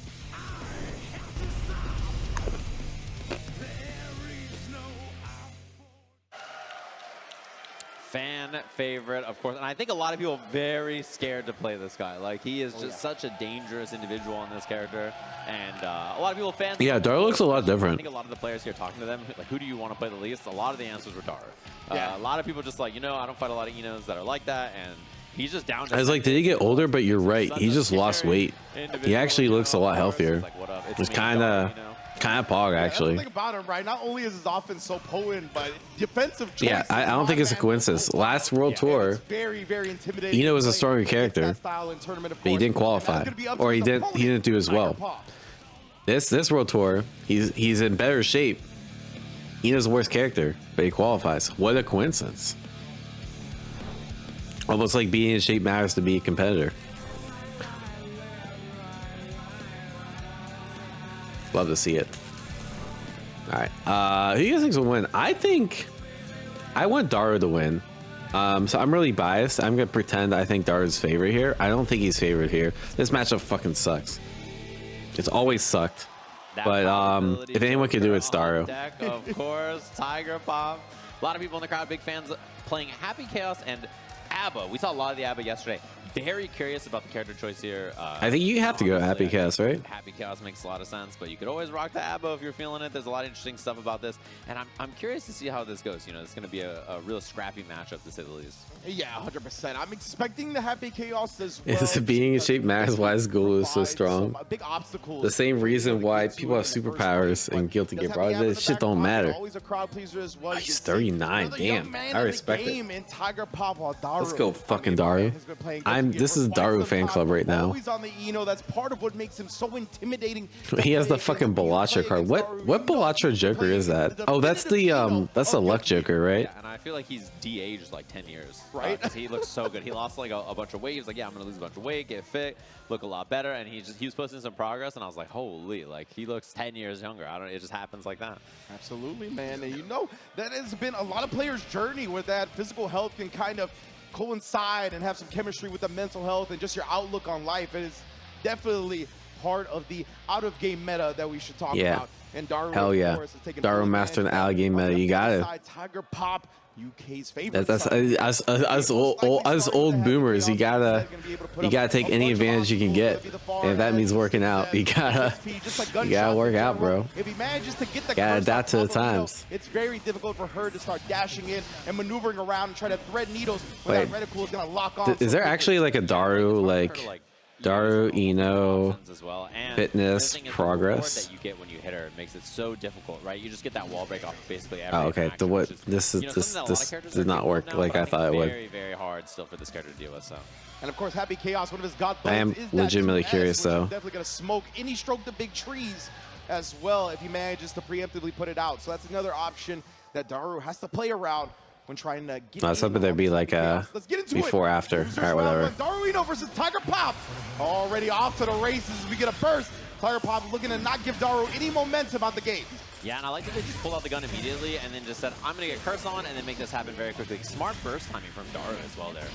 Fan favorite, of course, and I think a lot of people are very scared to play this guy. Like, he is just such a dangerous individual on this character, and a lot of people fans. Yeah, Dara looks a lot different. I think a lot of the players here talking to them, like, who do you want to play the least? A lot of the answers were Dara. A lot of people just like, you know, I don't fight a lot of Enos that are like that, and he's just down to. I was like, did he get older? But you're right, he just lost weight. He actually looks a lot healthier. It's kind of pog, actually. That's the thing about him, right? Not only is his offense so potent, but defensive choice. Yeah, I don't think it's a coincidence. Last World Tour, very, very intimidating. Eno was a stronger character, but he didn't qualify, or he didn't do as well. This World Tour, he's in better shape. Eno's the worst character, but he qualifies. What a coincidence! Almost like being in shape matters to be a competitor. Love to see it. All right, who do you guys think will win? I want Daru to win. So I'm really biased. I'm gonna pretend I think Daru's favorite here. I don't think he's favorite here. This matchup fucking sucks. It's always sucked. But if anyone can do it, it's Daru. Deck, of course, Tiger Pop. A lot of people in the crowd, big fans playing Happy Chaos and ABBA. We saw a lot of the ABBA yesterday. Very curious about the character choice here. I think you have to go Happy Chaos, right? Happy Chaos makes a lot of sense, but you could always rock the ABBA if you're feeling it. There's a lot of interesting stuff about this, and I'm curious to see how this goes. You know, it's going to be a real scrappy matchup, to say the least. Yeah, 100%. I'm expecting the Happy Chaos as well. Is being in shape matters why his goal is so strong? Big obstacles. The same reason why people have superpowers in Guilty Gear, bro. This shit don't matter. Oh, he's 39. Damn, I respect it. Let's go, fucking Daru. This is Daru fan club right now. Always on the Eno. That's part of what makes him so intimidating. He has the fucking Balacha card. What Balacha Joker is that? Oh, that's the Luck Joker, right? Yeah, and I feel like he's de-aged like 10 years. Right? He looks so good. He lost like a bunch of weight. He was like, yeah, I'm gonna lose a bunch of weight, get fit, look a lot better, and he was posting some progress, and I was like, holy, like he looks 10 years younger. It just happens like that. Absolutely, man. And you know, that has been a lot of players' journey where that physical health can kind of coincide and have some chemistry with the mental health and just your outlook on life. It is definitely part of the out-of-game meta that we should talk about. And Daru, hell yeah, Daru master an out-of-game meta. You got it. Tiger Pop, UK's favorite. That's us old boomers. You gotta take any advantage you can get, and if that means working out, you gotta work out, bro. If he manages to get the gotta adapt to the times. It's very difficult for her to start dashing in and maneuvering around and try to thread needles when that reticle is gonna lock on. Is there actually like a Daru Daru, Eno, fitness, progress? That you get when you hit her makes it so difficult, right? You just get that wall break off basically every okay. action, This did not work like I thought it would. Very, very hard still for this character to deal with. So. And of course, Happy Chaos, one of his god I am legitimately curious though. Definitely gonna smoke any stroke the big trees as well if he manages to preemptively put it out. So that's another option that Daru has to play around when trying to get. I was hoping there'd be like a before after. All right, whatever. Daru Eno versus Tiger Pop. Already off to the races. We get a burst. Tiger Pop looking to not give Daru any momentum out the gate. Yeah, and I like that they just pulled out the gun immediately and then just said, I'm going to get Curse on and then make this happen very quickly. Smart burst timing from Daru as well there.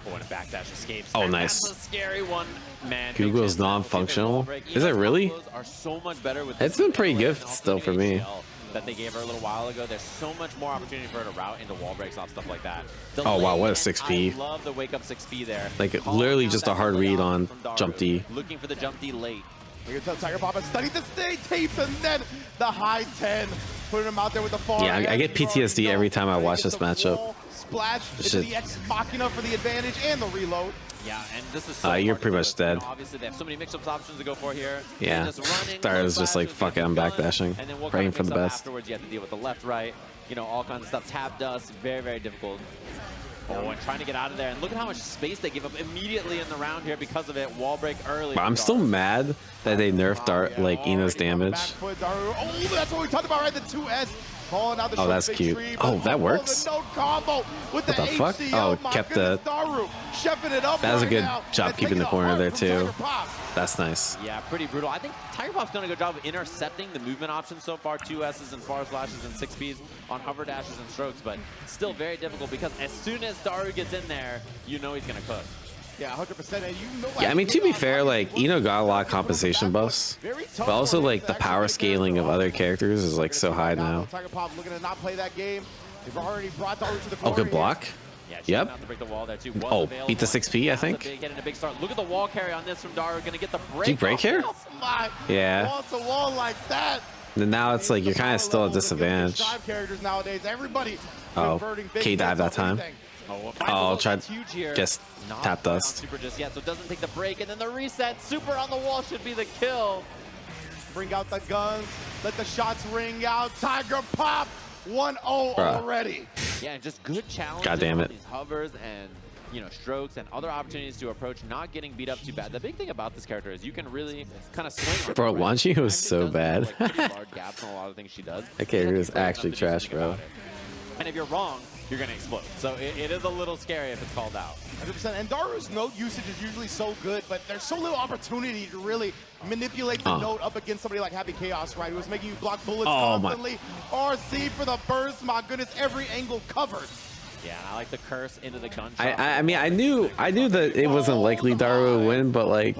Oh, and a backdash escapes. Oh, nice. That's a scary one, man. Google's non-functional. Is it really? Are so much better with it's been pretty good still for me. That they gave her a little while ago. There's so much more opportunity for her to route into wall breaks off stuff like that. Oh wow, what a 6P. I love the wake up 6P there. Like literally just a hard read on jump D. Looking for the jump D late. You can tell Tiger Pop has studied the state tapes and then the high 10. Putting him out there with the far. Yeah, I get PTSD every time I watch this matchup. Splash into the X Machina for the advantage and the reload. Yeah, and this is so you're pretty much dead. Obviously, they have so many mix-ups options to go for here. Yeah, Daru's just like, fuck it, I'm backdashing, praying for the best. Afterwards, you have to deal with the left, right. you know, all kinds of stuff. Tap dust, very, very difficult. Oh, and trying to get out of there. And look at how much space they give up immediately in the round here because of it. Wall break early. I'm still mad that they nerfed like Ino's damage. Oh, that's what we talked about, right? The 2S. Out the that's cute. Oh, that works. What the fuck? Oh, kept the. That was a good job keeping the corner there too. That's nice. Yeah, pretty brutal. I think Tiger Pop's done a good job of intercepting the movement options so far. 2S's and forward slashes and 6Bs on hover dashes and strokes, but still very difficult because as soon as Daru gets in there, you know he's gonna cook. Yeah, 100%. And you know, like, yeah, I mean, to be fair, like, Ino got a lot of compensation buffs, but also, like, the power scaling of other characters is, like, so high now. Tiger Pop looking to not play that game. They've already brought Daru to the Oh, good block. Yeah, yep. To break the wall there too. Oh, beat the 6P, I think. Getting a big start. Look at the wall carry on this from Daru. Gonna get the break. Did you break here? Yeah. Wall to wall like that. And now it's like you're kind of still at disadvantage. Characters nowadays. Everybody. Oh, K-dive that time. Oh, tried just tap dust. Super just yet, so it doesn't take the break, and then the reset. Super on the wall should be the kill. Bring out the guns. Let the shots ring out. Tiger Pop 1-0 already. Yeah, and just good challenge. God damn it. These hovers and, you know, strokes and other opportunities to approach, not getting beat up too bad. The big thing about this character is you can really kind of swing. Bro, Wanji was so bad. Like, large gaps in a lot of things she does. That character is actually trash, bro. And if you're wrong, you're going to explode. So it is a little scary if it's called out. 100%. And Daru's note usage is usually so good, but there's so little opportunity to really manipulate the note up against somebody like Happy Chaos, right? Who was making you block bullets constantly. RC for the burst. My goodness, every angle covered. Yeah, and I like the curse into the gunshot. I mean, I knew that it wasn't likely Daru would win, but like,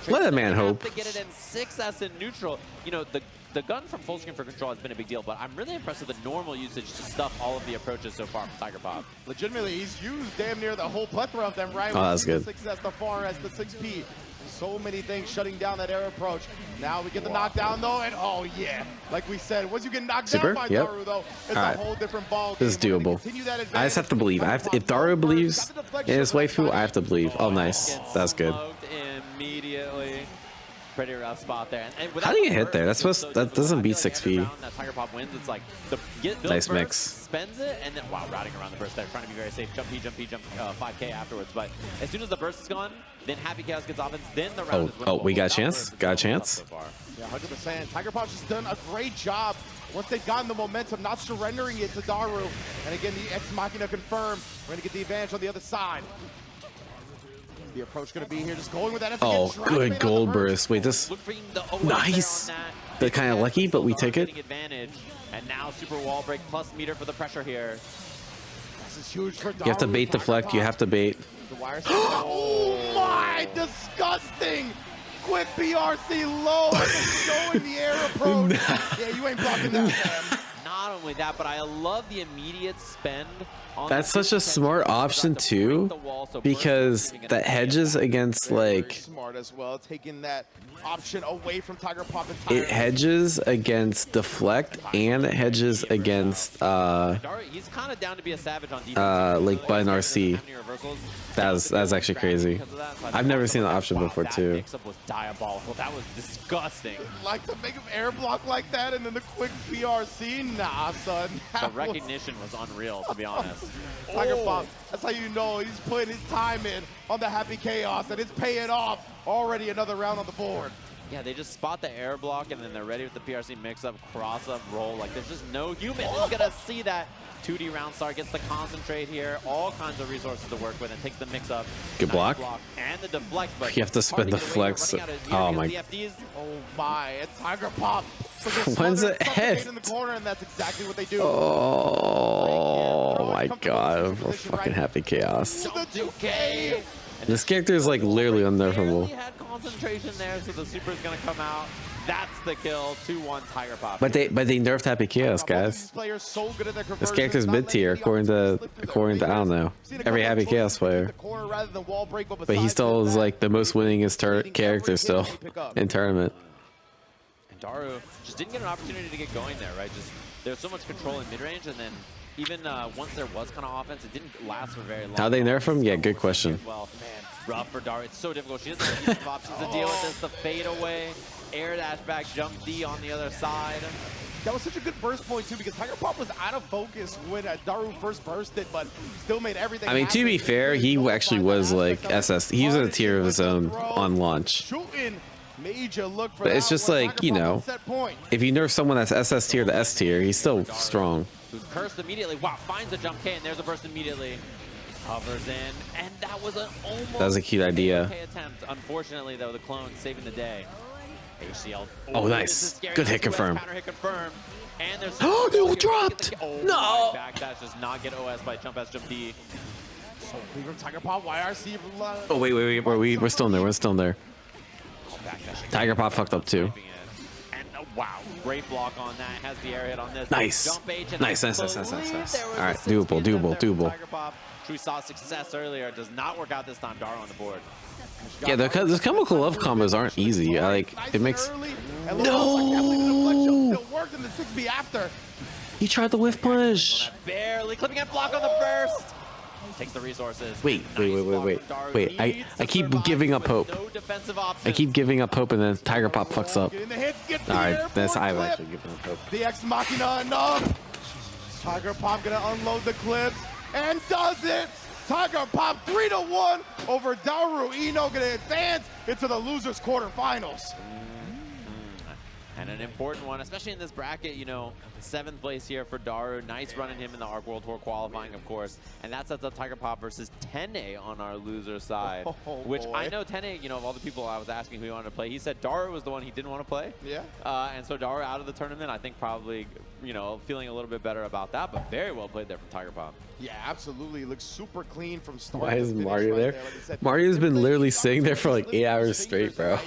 let a man hope. To get it in 6S in neutral. You know, the gun from full screen for control has been a big deal, but I'm really impressed with the normal usage to stuff all of the approaches so far from Tiger Pop. Legitimately, he's used damn near the whole plethora of them, right? Oh, that's good. The 6S, the far as the 6P. So many things shutting down that air approach. Now we get the knockdown though, and oh yeah, like we said, once you get knocked down by Daru though, it's a whole different ball game. This is doable. I just have to believe. If Daru believes in his waifu, I have to believe. Oh, nice. That's good. Immediately. Pretty rough spot there. And how do you hit there? That's supposed, that doesn't beat 6P. That Tiger Pop wins. It's like the nice mix. Spends it, and then wow, routing around the burst there, trying to be very safe. Jump P, 5K afterwards. But as soon as the burst is gone, then Happy Chaos gets offense. Then the round is winnable. Oh, we got a chance. Got a chance. Yeah, 100%. Tiger Pop's just done a great job. Once they've gotten the momentum, not surrendering it to Daru. And again, the Ex Machina confirmed. We're going to get the advantage on the other side. The approach going to be here, just going with that. Oh, good gold burst. Wait, this nice. They're kind of lucky, but we take it. Advantage, and now super wall break plus meter for the pressure here. This is huge for Daru. You have to bait deflect. You have to bait. Oh my, disgusting! Quick BRC low, showing the air approach. Yeah, you ain't blocking that, man. Not only that, but I love the immediate spend. That's such a smart option too, because that hedges against like. Smart as well, taking that option away from Tiger Pop. It hedges against deflect and it hedges against he's kind of down to be a savage on defense. like button RC. That's actually crazy. I've never seen the option before too. Mix-up was diabolical. That was disgusting. Like to make him air block like that and then the quick BRC? Nah, son. The recognition was unreal, to be honest. Tiger Pop, that's how you know he's putting his time in on the Happy Chaos and it's paying off. Already another round on the board. Yeah, they just spot the air block and then they're ready with the PRC mix-up, cross-up, roll. Like, there's just no human who's going to see that. 2D round start, gets the concentrate here, all kinds of resources to work with, and takes the mix-up. Good block. And the deflect, but you have to spend the flex. Oh my. Oh my, it's Tiger Pop. When's it head? In the corner, and that's exactly what they do. Oh my god, we're fucking Happy Chaos. This character is like literally unnervable. Had concentration there, so the super is gonna come out. That's the kill. 2-1 Tiger Pop. But they nerfed Happy Chaos, guys. This character's mid tier according to I don't know every Happy Chaos player. But he still is like the most winningest character still in tournament. And Daru just didn't get an opportunity to get going there, right? Just there's so much control in mid range, and then even once there was kind of offense, it didn't last for very long. How they nerf him? Yeah, good question. Well, man, rough for Daru. It's so difficult. She doesn't have enough options to deal with this. The fade away, air dash back, jump D on the other side. That was such a good burst point too, because Tiger Pop was out of focus when Daru first bursted, but still made everything. I mean, to be fair, he actually was like SS. He was in a tier of his own on launch. But it's just like, you know, if you nerf someone that's SS tier to S tier, he's still strong. Who's cursed immediately. Wow, finds a jump K, and there's a burst immediately. Hovers in, and that was an almost That was a cute idea. Attempt. Unfortunately, though, the clone saving the day. ACL. Oh, nice. Good hit confirm. Counter hit confirm. And there's oh, no, dropped. Oh, no. Backdash does not get OS by jump S jump D. So Tiger Pop, YRC. Oh, wait. We're still in there. We're still in there. Tiger Pop fucked up too. And wow, great block on that. Has the air hit on this. Nice. Nice. All right, doable. Tiger Pop. We saw success earlier. It does not work out this time. Daru on the board. Yeah, the chemical love combos aren't easy. It makes. No. He tried the whiff punish. Barely clipping and block on the burst. Takes the resources. Wait. I keep giving up hope. No defensive option. I keep giving up hope, and then Tiger Pop fucks up. All right, I've actually given up hope. The Ex Machina enough. Tiger Pop gonna unload the clips and does it. Tiger Pop 3-1 over Daru. Ino gonna advance into the losers quarterfinals. And an important one, especially in this bracket, you know, 7th place here for Daru. Nice running him in the ARC World Tour qualifying, of course. And that sets up Tiger Pop versus Tene on our loser side. Which boy. I know Tene, you know, of all the people I was asking who he wanted to play, he said Daru was the one he didn't want to play. Yeah. And so Daru out of the tournament, I think probably, you know, feeling a little bit better about that, but very well played there from Tiger Pop. Yeah, absolutely. Looks super clean from start. Why is Mario right there? Like Mario's been literally sitting there for like 8 hours straight, bro.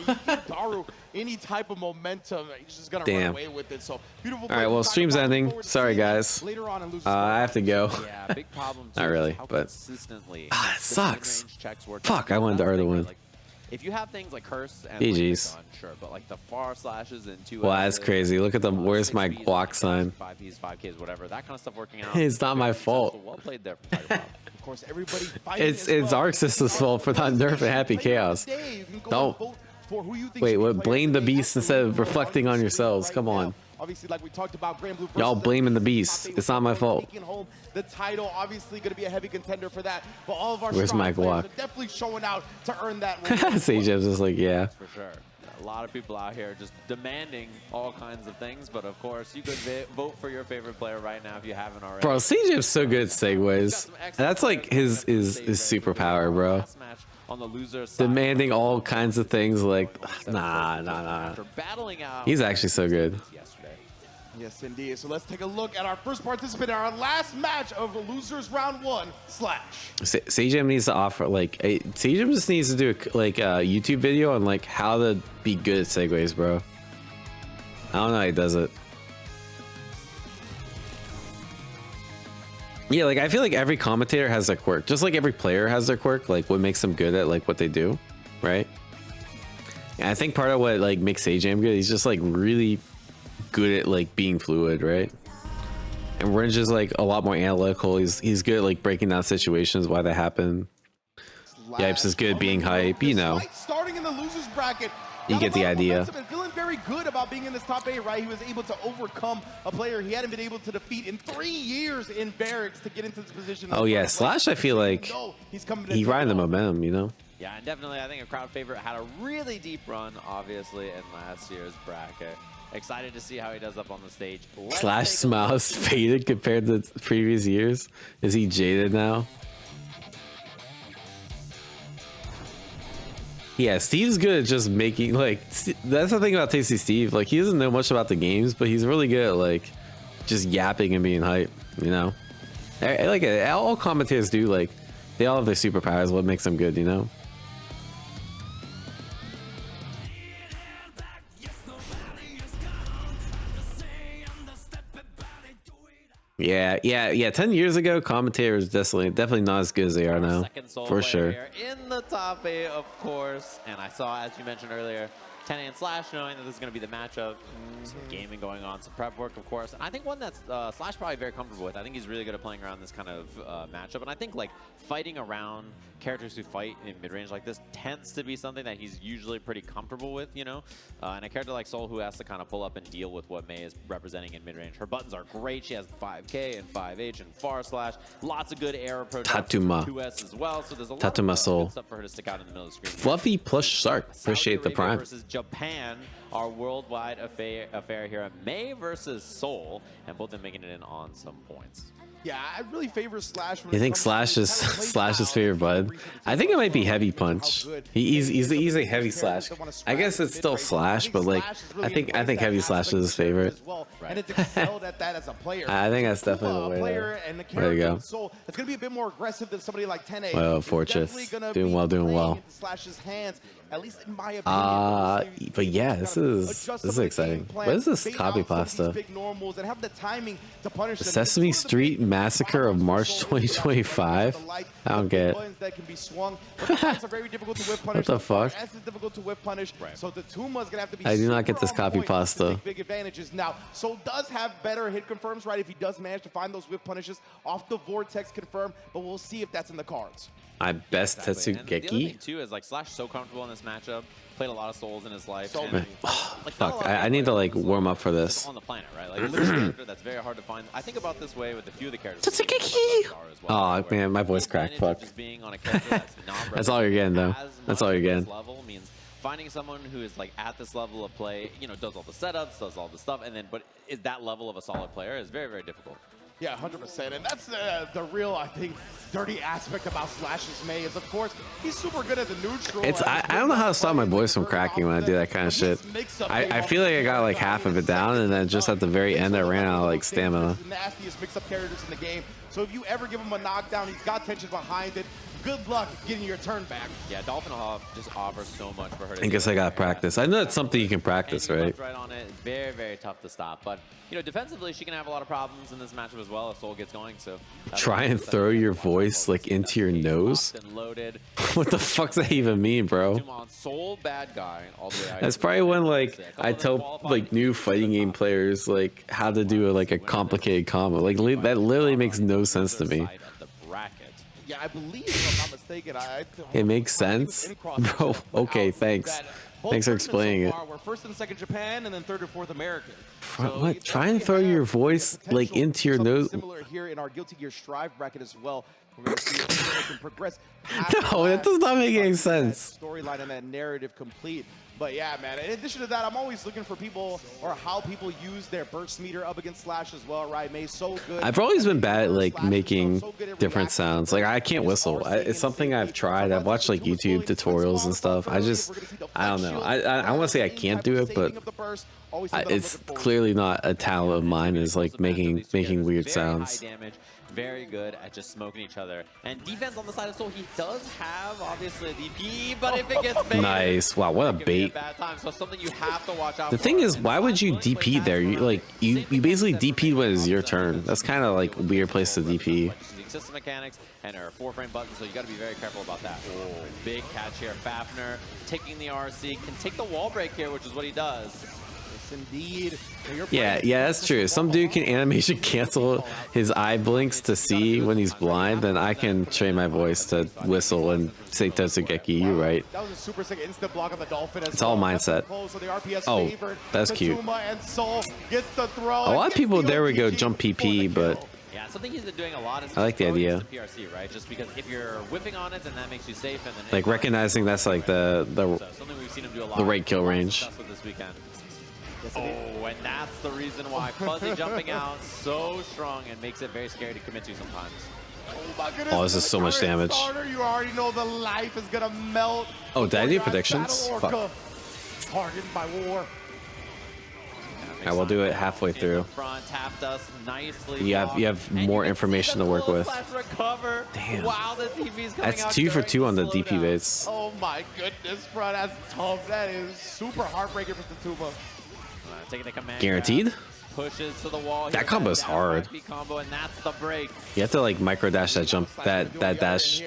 Daru, any type of momentum, he's just gonna Damn. run away with it. So beautiful. All right, well, stream's ending. Sorry, guys. Later on in losers I have to go. Yeah, big problem too. Not really, how but consistently it the sucks. mid-range checks work. Fuck, I wanted Daru to win. Like, if you have things like Curse and GG's. Like, sure, but like the far slashes and 2 Well, that's crazy. Look at the where's my guac sign? 5Ps, 5Ks, whatever. That kind of stuff working out. It's not my fault. Well played there from Tiger Pop. Of course, everybody It's Arc System's fault for not nerfing Happy Chaos. Don't. Wait, what? Blame the beast instead of reflecting on yourselves. Come on. Obviously, like we talked about, Grand Blue Y'all blaming the beast. It's not my fault. The title obviously going to be a heavy contender for that, but all of our Where's my players guac? are definitely showing out to earn that. Sage is just like, yeah. For sure. A lot of people out here just demanding all kinds of things, but of course, you could vote for your favorite player right now if you haven't already. Bro, CJ's so good at segues. That's like his superpower, bro. On the loser side, Demanding all kinds of things like, nah. after battling out. He's actually so good. Yesterday. Yes, indeed. So let's take a look at our first participant in our last match of the losers round 1 Slash. CJ needs to offer like CJ just needs to do like a YouTube video on like how to be good at segues, bro. I don't know how he does it. Yeah, like I feel like every commentator has their quirk, just like every player has their quirk, like what makes them good at like what they do, right? And I think part of what like makes AJM good, he's just like really good at like being fluid, right? And Wrench is like a lot more analytical. He's good at like breaking down situations, why they happen. Yipes is good at being hype, you know. Starting in the losers bracket. You get the idea. Feeling very good about being in this top 8, right? He was able to overcome a player he hadn't been able to defeat in 3 years in Barracks to get into this position. Oh yeah, Slash I feel like he's riding the momentum, you know? Yeah, and definitely I think a crowd favorite had a really deep run, obviously, in last year's bracket. Excited to see how he does up on the stage. Slash smiles faded compared to previous years. Is he jaded now? Yeah, Steve's good at just making like that's the thing about Tasty Steve. Like he doesn't know much about the games, but he's really good at like just yapping and being hype. You know, like all commentators do. Like they all have their superpowers. What makes them good, you know? Yeah. 10 years ago, commentators definitely not as good as they are now, for sure. In the top 8, of course, and I saw, as you mentioned earlier, 10 and Slash knowing that this is going to be the matchup. Some gaming going on, some prep work, of course. I think one that's Slash probably very comfortable with. I think he's really good at playing around this kind of matchup. And I think like fighting around characters who fight in mid-range like this tends to be something that he's usually pretty comfortable with, you know? And a character like Soul who has to kind of pull up and deal with what Mei is representing in mid-range. Her buttons are great. She has 5K and 5H and far slash. Lots of good air approach. Tatuma. 2S as well. So there's a lot Tatuma of Soul. good stuff for her to stick out in the middle of the screen. Fluffy plush shark. Appreciate the prime. Versus Japan, our worldwide affair here. Mei versus Soul, and both of them making it in on some points. Yeah, I really favor Slash. You think Slash is Slash's favorite bud? I think it might be Heavy Punch. He's a heavy Slash. I guess it's still Slash, but like I think Heavy Slash is his favorite. And it's excelled at that as a player. I think that's definitely the way to go. Soul, it's going to be a bit more aggressive than somebody like 10A. Well, Fortress doing well. Slash's hands, at least in my opinion. But yeah, this is exciting. What is this copy pasta? Big normals and have the timing to punish them. Sesame Street Massacre of March 2025. I don't get it. That can be swung. But very difficult to whip punish. What the fuck? That's difficult to whip punish. So the Tuma is gonna have to be. I do not get this copy pasta. Big advantages now. Soul does have better hit confirms, right? If he does manage to find those whip punishes off the vortex confirm, but we'll see if that's in the cards. My best Exactly. And the other thing Tetsugeki. too is like Slash so comfortable in this matchup. Played a lot of Souls in his life. So and, many. like, Fuck, I need to like warm up for this. On the planet, right? Like literally a character that's very hard to find. I think about this way with a few of the characters. Tetsugeki! Oh man, my voice cracked. Fuck. Just being on a character that's not That's all you're getting though. That's all you're getting. Level means finding someone who is like at this level of play, you know, does all the setups, does all the stuff, and then but is that level of a solid player is very, very difficult. Yeah, 100%. And that's the real, I think, dirty aspect about Slash's Mei is, of course, he's super good at the neutral. I don't know how to stop my voice from cracking when I do that kind of shit. I feel like I got like half of it down, and then just at the very end I ran out of like stamina. The nastiest mix-up characters in the game. So if you ever give him a knockdown, he's got tension behind it. Good luck getting your turn back. Yeah, Dolphin just offers so much for her to I guess I got practice. I know it's something you can practice, right? Right on it. Very, very tough to stop. But, you know, defensively, she can have a lot of problems in this matchup as well if Soul gets going. So Try and throw your voice like into your nose. Loaded. What the fuck does that even mean, bro? Soul bad guy all the way out. That's probably when like I tell like new fighting game players like how to do like a complicated combo. Like that literally makes no sense to me. Yeah, I believe, if I'm not mistaken, It makes sense, bro. Okay, thanks. Thanks for explaining it. We're first and second Japan, and then third or fourth American. What? Try and throw your voice like into your nose. Similar here in our Guilty Gear Strive bracket as well. We're going to see if they can progress. No, that does not make any sense. Storyline and that narrative complete. But yeah, man, in addition to that, I'm always looking for people or how people use their burst meter up against Slash as well, right? Mei's so good. I've always been bad at like making different sounds. Like I can't whistle. It's something I've tried. I've watched like YouTube tutorials and stuff. I don't know. I want to say I can't do it, but it's clearly not a talent of mine. Is like making weird sounds. Very good at just smoking each other. And defense on the side of Soul, he does have obviously a DP, but if it gets baited, nice. Wow, what a bait. Bad time. So something you have to watch out the thing is, why would you DP there? You basically DP'd when it's your turn. That's kind of like a weird place to DP. System mechanics and her 4-frame button, so you got to be very careful about that. Oh, big catch here. Fafner taking the RC, can take the wall break here, which is what he does. Indeed. Yeah, that's true. Some dude can animation cancel his eye blinks to see when he's blind, then I can train my voice to whistle and say Tetsugeki. You're right. That was a super sick instant block on the Dolphin. It's all mindset. Oh, that's cute. A lot of people, there we go, jump PP, but yeah, something he's been doing a lot is I like the idea. PRC, right? Just because if you're whiffing on it, then that makes you safe, and then like recognizing that's like the something we've seen him do a lot. The right kill range. With this weekend. Oh, and that's the reason why Fuzzy jumping out so strong and makes it very scary to commit to sometimes. Oh my goodness. Oh, this is so much damage. You already know the life is gonna melt. Oh, did I do predictions? Fuck. Hardened by war. I will do it halfway through. Front tapped us nicely. You have more information to work with. Damn. Wow, the DP's that's 2 for 2 on the DP baits. Oh my goodness, bro, that's tough. That is super heartbreaking for Tatuma. Taking the command. Guaranteed? Pushes to the wall. That combo is hard. Combo, and that's the break. You have to like micro dash that jump, that dash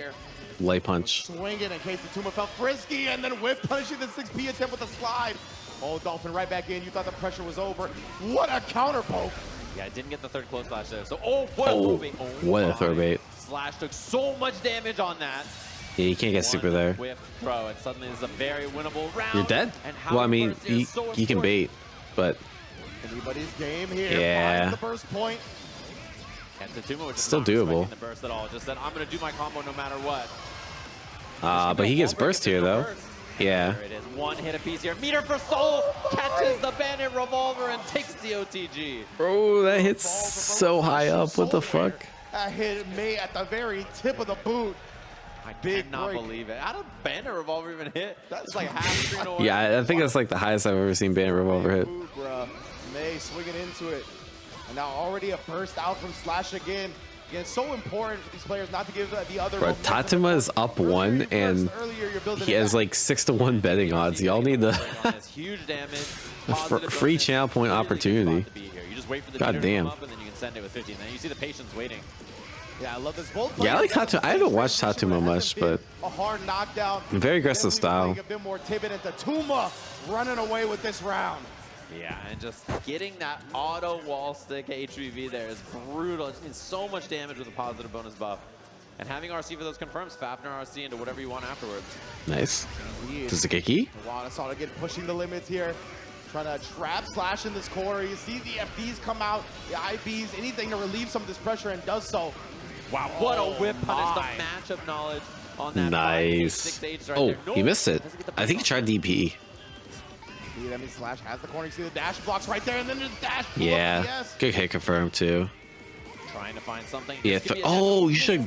light punch. Swinging in case the Tuma felt frisky, and then whiff punishing the 6P attempt with a slide. Oh, Dolphin right back in. You thought the pressure was over. What a counter poke. Yeah, I didn't get the third close slash there. So, what a throw bait. What a throw bait. Slash took so much damage on that. Yeah, you can't get super there. Whiff throw, and suddenly it's a very winnable round. You're dead? Well, I mean, you can bait, but... Anybody's game here. Yeah. Finds the burst point. And Tatuma, which is still not doable. expecting the burst at all. Just said, I'm going to do my combo no matter what. But he gets burst here, though. Yeah. There it is. One hit apiece here. Meter for soul. Catches the bandit revolver and takes the OTG. Bro, that hits so high up. What the fuck? That hit me at the very tip of the boot. I cannot believe it. How did bandit revolver even hit? That's like half screen away. Yeah, I think that's like the highest I've ever seen bandit revolver hit. May swinging into it. And now already a burst out from Slash again. Again, it's so important for these players not to give the other. Bro, Tatuma is up 1 and he has like 6-1 betting odds. Y'all need the huge damage. free channel point opportunity. You just wait for the God damn. up and then you can send it with 50. And then you see the patience waiting. Yeah, I love this. Both yeah, I like Tatuma. I haven't watched Tatuma much, but a hard knockdown. Very aggressive style. A bit more Tibet and Tatuma running away with this round. Yeah, and just getting that auto wall stick HVV there is brutal. It means so much damage with a positive bonus buff. And having RC for those confirms, Fafnir RC into whatever you want afterwards. Nice. Tazukiki? Wadasaw again pushing the limits here. Trying to trap Slash in this corner. You see the FDs come out, the IBs, anything to relieve some of this pressure, and does so. Wow, what a whip punish. The matchup knowledge on that. Nice. Oh, he missed it. I think he tried DP. That means Slash has the corner. You see the dash blocks right there, and then the dash. Yeah, good hit confirmed too. Trying to find something. Yeah. Oh, you should.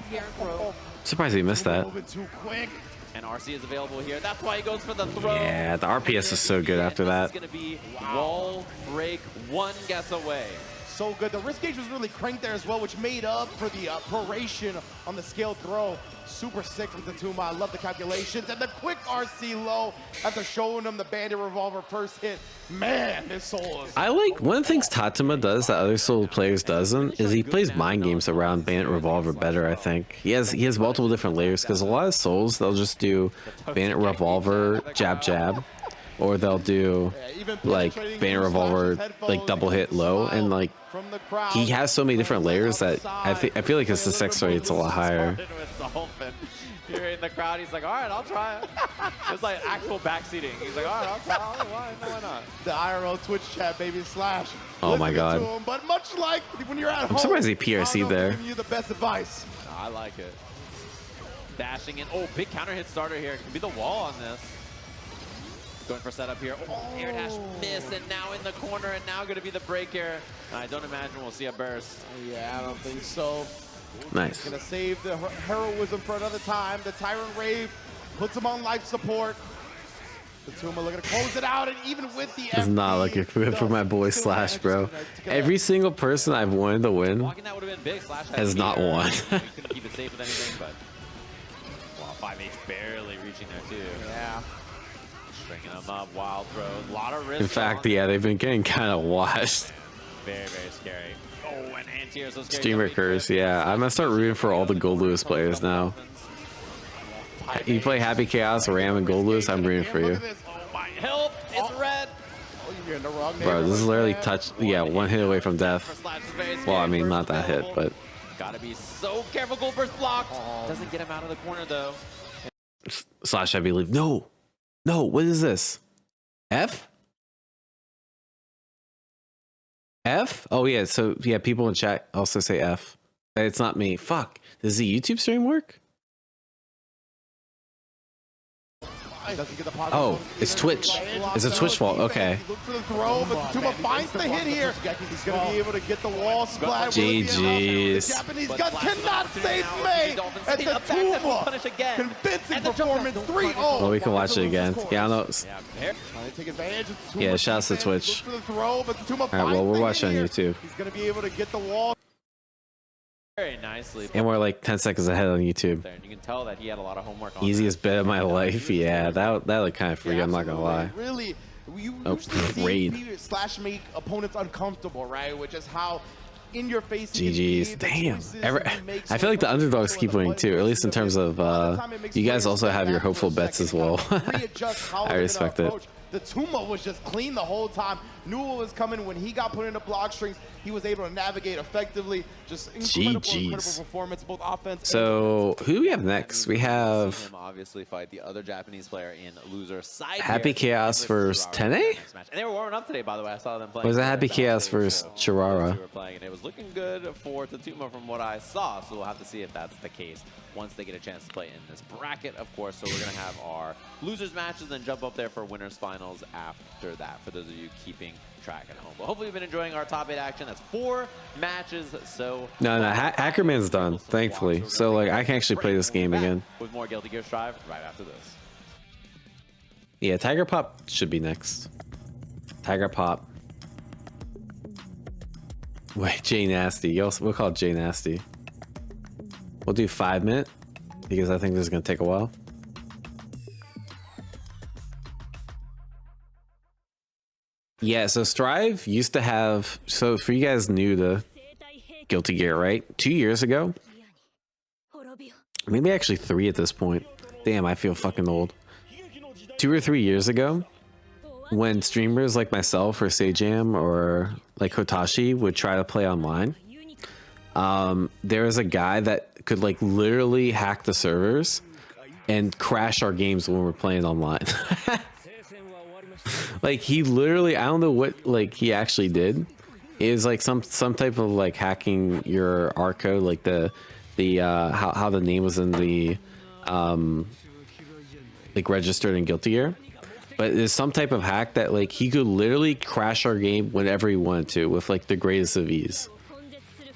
Surprised he missed that. Moving too quick. And RC is available here. That's why he goes for the throw. Yeah, the RPS is so good after that. It's going to be wall break, one guess away. So good. The risk gauge was really cranked there as well, which made up for the proration on the scaled throw. Super sick from Tatuma. I love the calculations. And the quick RC low after showing him the bandit revolver first hit. Man, this soul is... I like, one of the things Tatuma does that other soul players doesn't is he plays mind games around bandit revolver better, I think. He has multiple different layers because a lot of souls, they'll just do bandit revolver, jab, jab. Or they'll do like bandit revolver, like double hit low, and like he has so many different layers that I feel like his success rate is a lot higher. You're in the crowd. He's like, all right, I'll try it. It's like actual backseating. He's like, all right, I'll try it. Why not? The IRL Twitch chat, baby, Slash. Oh my God. Him, but much like when you're at home, I'm surprised he PRC'd there. Giving you the best advice. I like it. Dashing in. Oh, big counter hit starter here. It can be the wall on this. Going for setup here. Oh, air dash miss, and now in the corner, and now going to be the break here. I don't imagine we'll see a burst. Yeah, I don't think so. Nice. Gonna save the heroism for another time. The Tyrant Rave puts him on life support. Tatuma looking to close it out, and even with the It's not looking good for my boy Slash, bro. Every single person I've wanted to win That would have been big. Slash has not won. Couldn't keep it safe with anything, but wow, 5H barely reaching there too. Yeah. Stringing them up, wild throws, a lot of risk. In fact, yeah, they've been getting kind of washed. Very, very scary. Oh, and anti-air so scary. Streamer curse, yeah. I'm gonna start rooting for all the Gold Lewis players now. You play Happy Chaos, Ram, and Gold Lewis, I'm rooting for you. Oh my, help! It's red. Oh, you're in the wrong Bro, this is literally yeah, one hit away from death. Well, I mean, not that hit, but gotta be so careful. Gold burst blocked. Doesn't get him out of the corner though. Slash, I believe. No, what is this? F? F? Oh yeah, so yeah, people in chat also say F. It's not me. Fuck. Does the YouTube stream work? Oh, it's Twitch. It's a Twitch fault. Okay. Look for the throw, but Tatuma finds the hit here. He's going to be able to get the wall splat. GG's. The Japanese gun cannot save May. And Tatuma, convincing performance, 3-0. Well, we can watch it again. Yeah, I know. Take advantage of Tatuma. Yeah, shouts to Twitch. Look for the throw, but Tatuma All right, well, we're watching on YouTube. He's going to be able to get the wall. Very nicely. And we're like 10 seconds ahead on YouTube. There, and you can tell that he had a lot of homework on Easiest bet of my life. Yeah, that looked kind of free. I'm not gonna lie. Really, you Oh, usually raid. see Slash make opponents uncomfortable, right? Which is how in your face. GG's. Damn. I feel like the underdogs keep winning too, or at least in terms of you guys also have your hopeful bets as well. I respect it. The Tuma was just clean the whole time. Knew what was coming. When he got put into block strings, he was able to navigate effectively. Just incredible performance, both offense. So who do we have next? We have him obviously fight the other Japanese player in loser side. Happy Chaos versus Tene. And they were warming up today, by the way. I saw them playing. Was it Happy Chaos versus Chirara? And it was looking good for Tatuma from what I saw. So we'll have to see if that's the case once they get a chance to play in this bracket, of course. So we're gonna have our losers matches and jump up there for winners finals after that, for those of you keeping track at home. But hopefully you've been enjoying our top 8 action. That's 4 matches. So no, Hackerman's done, thankfully. So like I can actually play this game again. With more Guilty Gear Strive right after this. Yeah, Tiger Pop should be next. Tiger Pop. Wait, J Nasty. We'll call it J Nasty. We'll do 5 minute because I think this is gonna take a while. Yeah, so Strive used to have, so for you guys new to Guilty Gear, right? 2 years ago, maybe actually 3 at this point. Damn, I feel fucking old. 2 or 3 years ago, when streamers like myself or Sejam or like Hotashi would try to play online, there was a guy that could like literally hack the servers and crash our games when we're playing online. Like he literally, I don't know what like he actually did. It was like some type of like hacking your R code, like the how the name was in the like registered in Guilty Gear. But it's some type of hack that like he could literally crash our game whenever he wanted to with like the greatest of ease.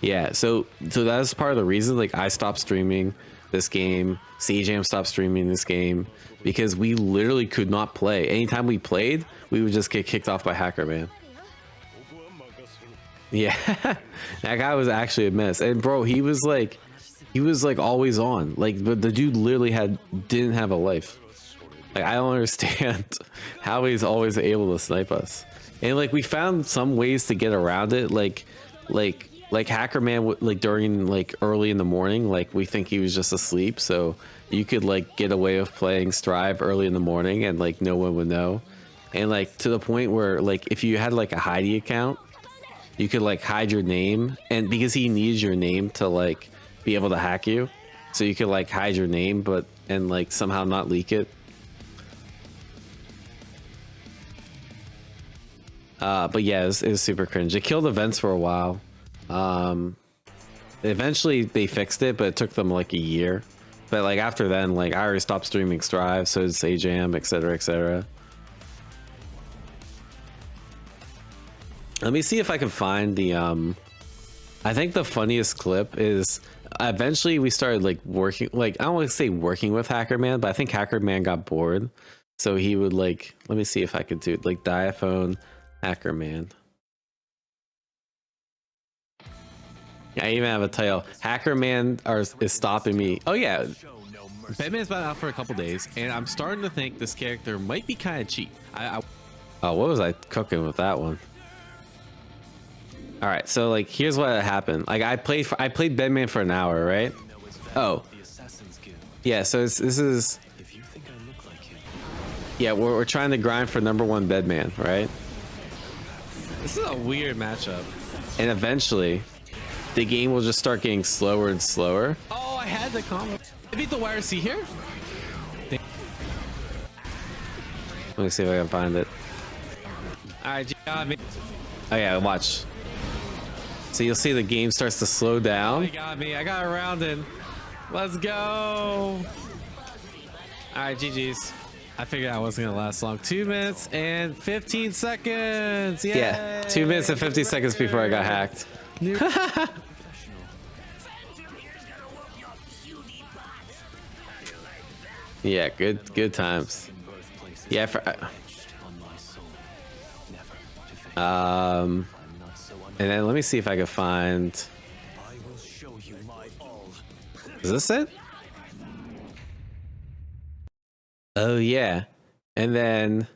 Yeah, so that's part of the reason like I stopped streaming this game, Sejam stopped streaming this game, because we literally could not play. Anytime we played, we would just get kicked off by Hacker Man. Yeah, that guy was actually a mess. And bro, he was like always on. Like the dude literally didn't have a life. Like I don't understand how he's always able to snipe us. And like we found some ways to get around it, like Hacker Man like during like early in the morning, like we think he was just asleep, so you could like get away with playing Strive early in the morning and like no one would know. And like to the point where like if you had like a hidey account, you could like hide your name, and because he needs your name to like be able to hack you, so you could like hide your name and like somehow not leak it. But yeah, it was super cringe. It killed events for a while. Eventually they fixed it, but it took them like a year. But like after then, like I already stopped streaming Strive, so did Sejam, etc, etc. Let me see if I can find the I think the funniest clip is eventually we started like working, like I don't want to say working with Hacker Man, but I think Hacker Man got bored, so he would like, let me see if I could do like Diaphone Hacker Man. I even have a title. Hacker Man is stopping me. Oh yeah, Batman's been out for a couple days, and I'm starting to think this character might be kind of cheap. Oh, what was I cooking with that one? All right, so like here's what happened. Like I played Batman for an hour, right? Oh, yeah. So this is, yeah, we're trying to grind for #1 Bedman, right? This is a weird matchup, and eventually the game will just start getting slower and slower. Oh, I had the combo. I beat the YRC here. Let me see if I can find it. All right, you got me. Oh yeah, watch. So you'll see the game starts to slow down. Oh, you got me. I got a round in. Let's go. All right, GG's. I figured I wasn't gonna last long. 2 minutes and 15 seconds. Yay. Yeah, 2 minutes and 50 seconds before I got hacked. Yeah, good times. Yeah, and then let me see if I can find. Is this it? Oh yeah, and then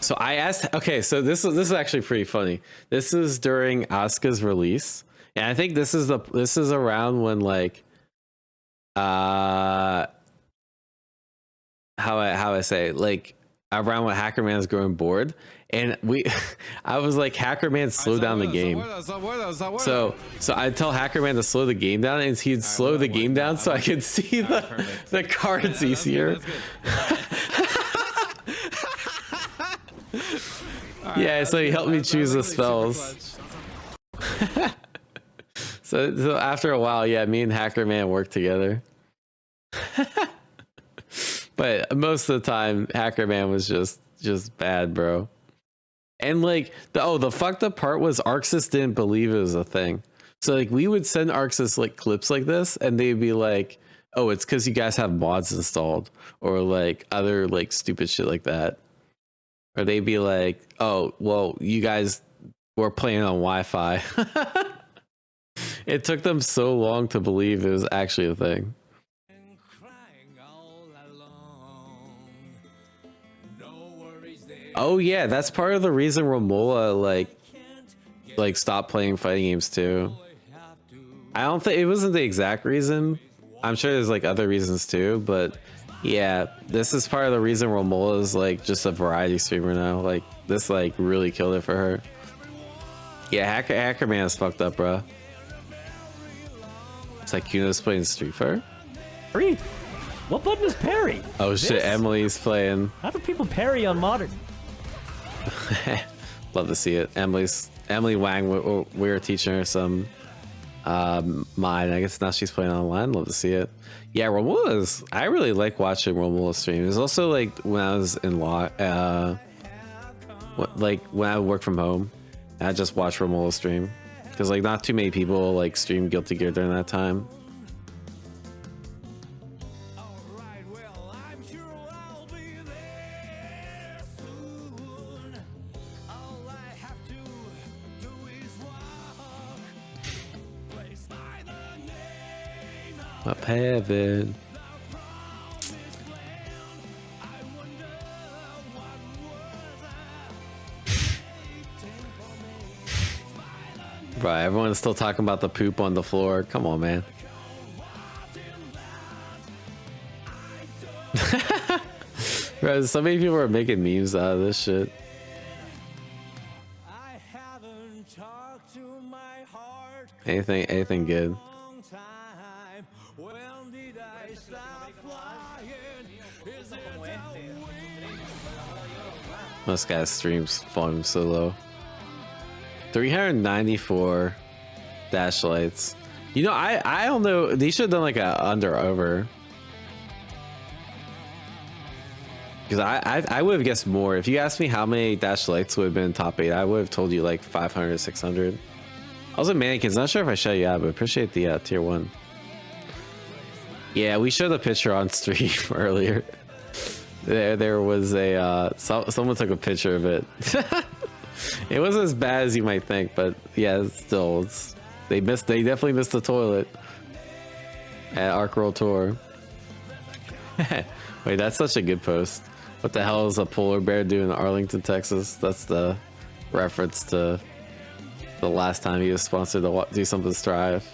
So I asked, okay, so this is actually pretty funny. This is during Asuka's release, and I think this is around when like how I say, like around when Hacker Man's growing bored, and I was like, Hacker Man, slow down the game. So I tell Hacker Man to slow the game down, and he'd slow the game down so I could see the cards easier. Yeah, so he helped me choose the spells. So after a while, yeah, me and Hacker Man worked together. But most of the time, Hacker Man was just bad, bro. And like the fucked up part was Arxis didn't believe it was a thing. So like we would send Arxis like clips like this, and they'd be like, "Oh, it's because you guys have mods installed," or like other like stupid shit like that. Or they'd be like, "Oh, well, you guys were playing on Wi-Fi." It took them so long to believe it was actually a thing. Oh yeah, that's part of the reason Romola like stopped playing fighting games too. I don't think it wasn't the exact reason. I'm sure there's like other reasons too, but yeah, this is part of the reason Romola is like just a variety streamer now. Like this like really killed it for her. Yeah, Hacker Man is fucked up, bro. It's like Kuno's playing Street Fighter. Parry? What button is parry? Oh shit, This? Emily's playing. How do people parry on modern? Love to see it. Emily Wang, we were teaching her some mine. I guess now she's playing online. Love to see it. Yeah, Romola I really like watching Romola stream. It's also like when I was in law, like when I work from home, I just watch Romola stream because like not too many people like stream Guilty Gear during that time. Up heaven. Bro, everyone's still talking about the poop on the floor. Come on, man. Bro, so many people are making memes out of this shit. Anything good? Most guys' streams volume so low. 394 dash lights. You know, I don't know. They should have done like a under over. Because I would have guessed more. If you asked me how many dash lights would have been in top 8, I would have told you like 500, 600. I was in mannequins. Not sure if I shut you out, but appreciate the tier 1. Yeah, we showed a picture on stream earlier. There was a someone took a picture of it. It wasn't as bad as you might think, but yeah, still, they definitely missed the toilet at Arc World Tour. Wait, that's such a good post. What the hell is a polar bear doing in Arlington, Texas? That's the reference to the last time he was sponsored to do something Strive.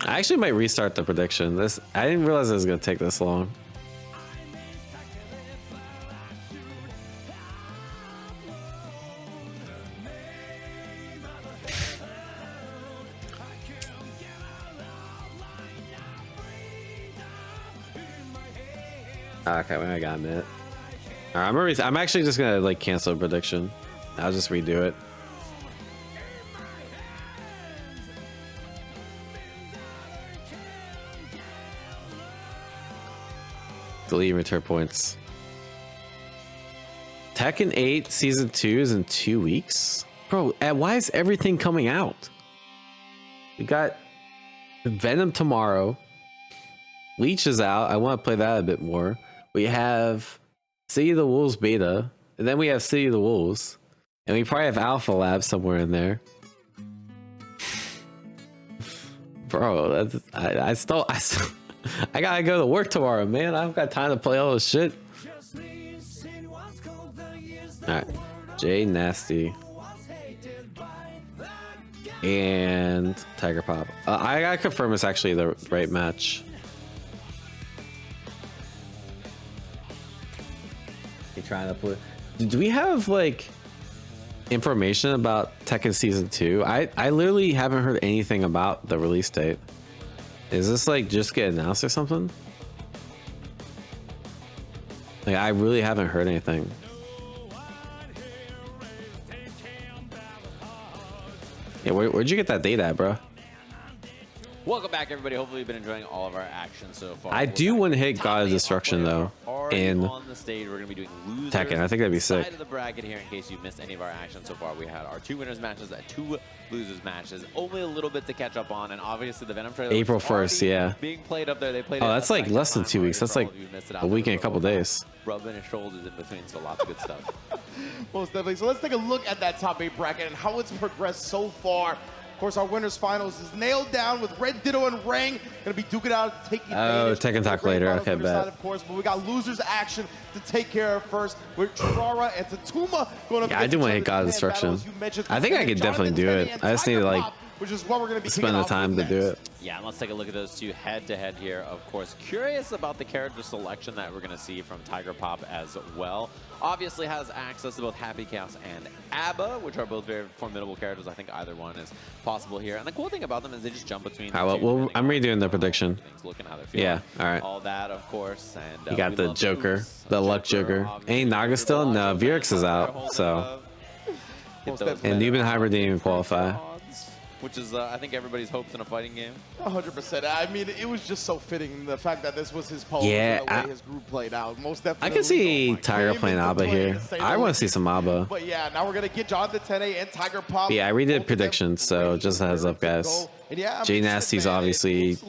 I actually might restart the prediction. I didn't realize it was gonna take this long. Okay, I got a minute. All right, I'm actually just gonna like cancel a prediction. I'll just redo it. Delete return points. Tekken 8 Season 2 is in 2 weeks? Bro, why is everything coming out? We got Venom tomorrow. Leech is out. I want to play that a bit more. We have City of the Wolves beta. And then we have City of the Wolves. And we probably have Alpha Lab somewhere in there. Bro, I gotta go to work tomorrow, man. I don't got time to play all this shit. All right, Jay Nasty and Tiger Pop. I gotta confirm it's actually the right match. You trying to put? Do we have like information about Tekken Season 2? I literally haven't heard anything about the release date. Is this like just get announced or something? Like I really haven't heard anything. Yeah, where'd you get that date at, bro? Welcome back, everybody. Hopefully you've been enjoying all of our action so far. I do want to hit God of Destruction though in on the stage. We're gonna be doing losers Tekken. I think that'd be sick. Side of the bracket here, in case you missed any of our action so far. We had our 2 winners matches and 2 losers matches. Only a little bit to catch up on, and obviously the Venom trailer. April 1st, yeah. Being played up there. They played. Oh, that's like less than 2 weeks. That's like a week and a couple days. Rubbing his shoulders in between, so lots of good stuff. Most definitely. So let's take a look at that top 8 bracket and how it's progressed so far. Of course, our winners finals is nailed down with Red Ditto and Rang gonna be duking out to take advantage. Tekken talk later. Okay, bet. Side, of course, but we got losers action to take care of first with Trara and Tatuma going up. Yeah, I do want to hit God of Destruction. I think I could definitely do it. I just need to like which is what we're going to be spend the time to do it. Yeah, and let's take a look at those 2 head-to-head here. Of course, curious about the character selection that we're going to see from Tiger Pop as well. Obviously has access to both Happy Chaos and ABBA, which are both very formidable characters. I think either one is possible here. And the cool thing about them is they just jump between. Well, I'm redoing the prediction. Looking how they're feeling. Yeah, all right. All that, of course. And you got the Joker, the Luck Joker. Ain't Naga still? No, Virix is out. So, and Newman Hybrid didn't even qualify. Which is, I think, everybody's hopes in a fighting game. 100%. I mean, it was just so fitting, the fact that this was his pole. Yeah, the way his group played out. Most definitely. I can see Tiger playing ABBA here. I want to see some ABBA. But yeah, now we're going to get Jonathan Tene and Tiger Pop. Yeah, I redid predictions, so just a heads up, guys. Jay Nasty's obviously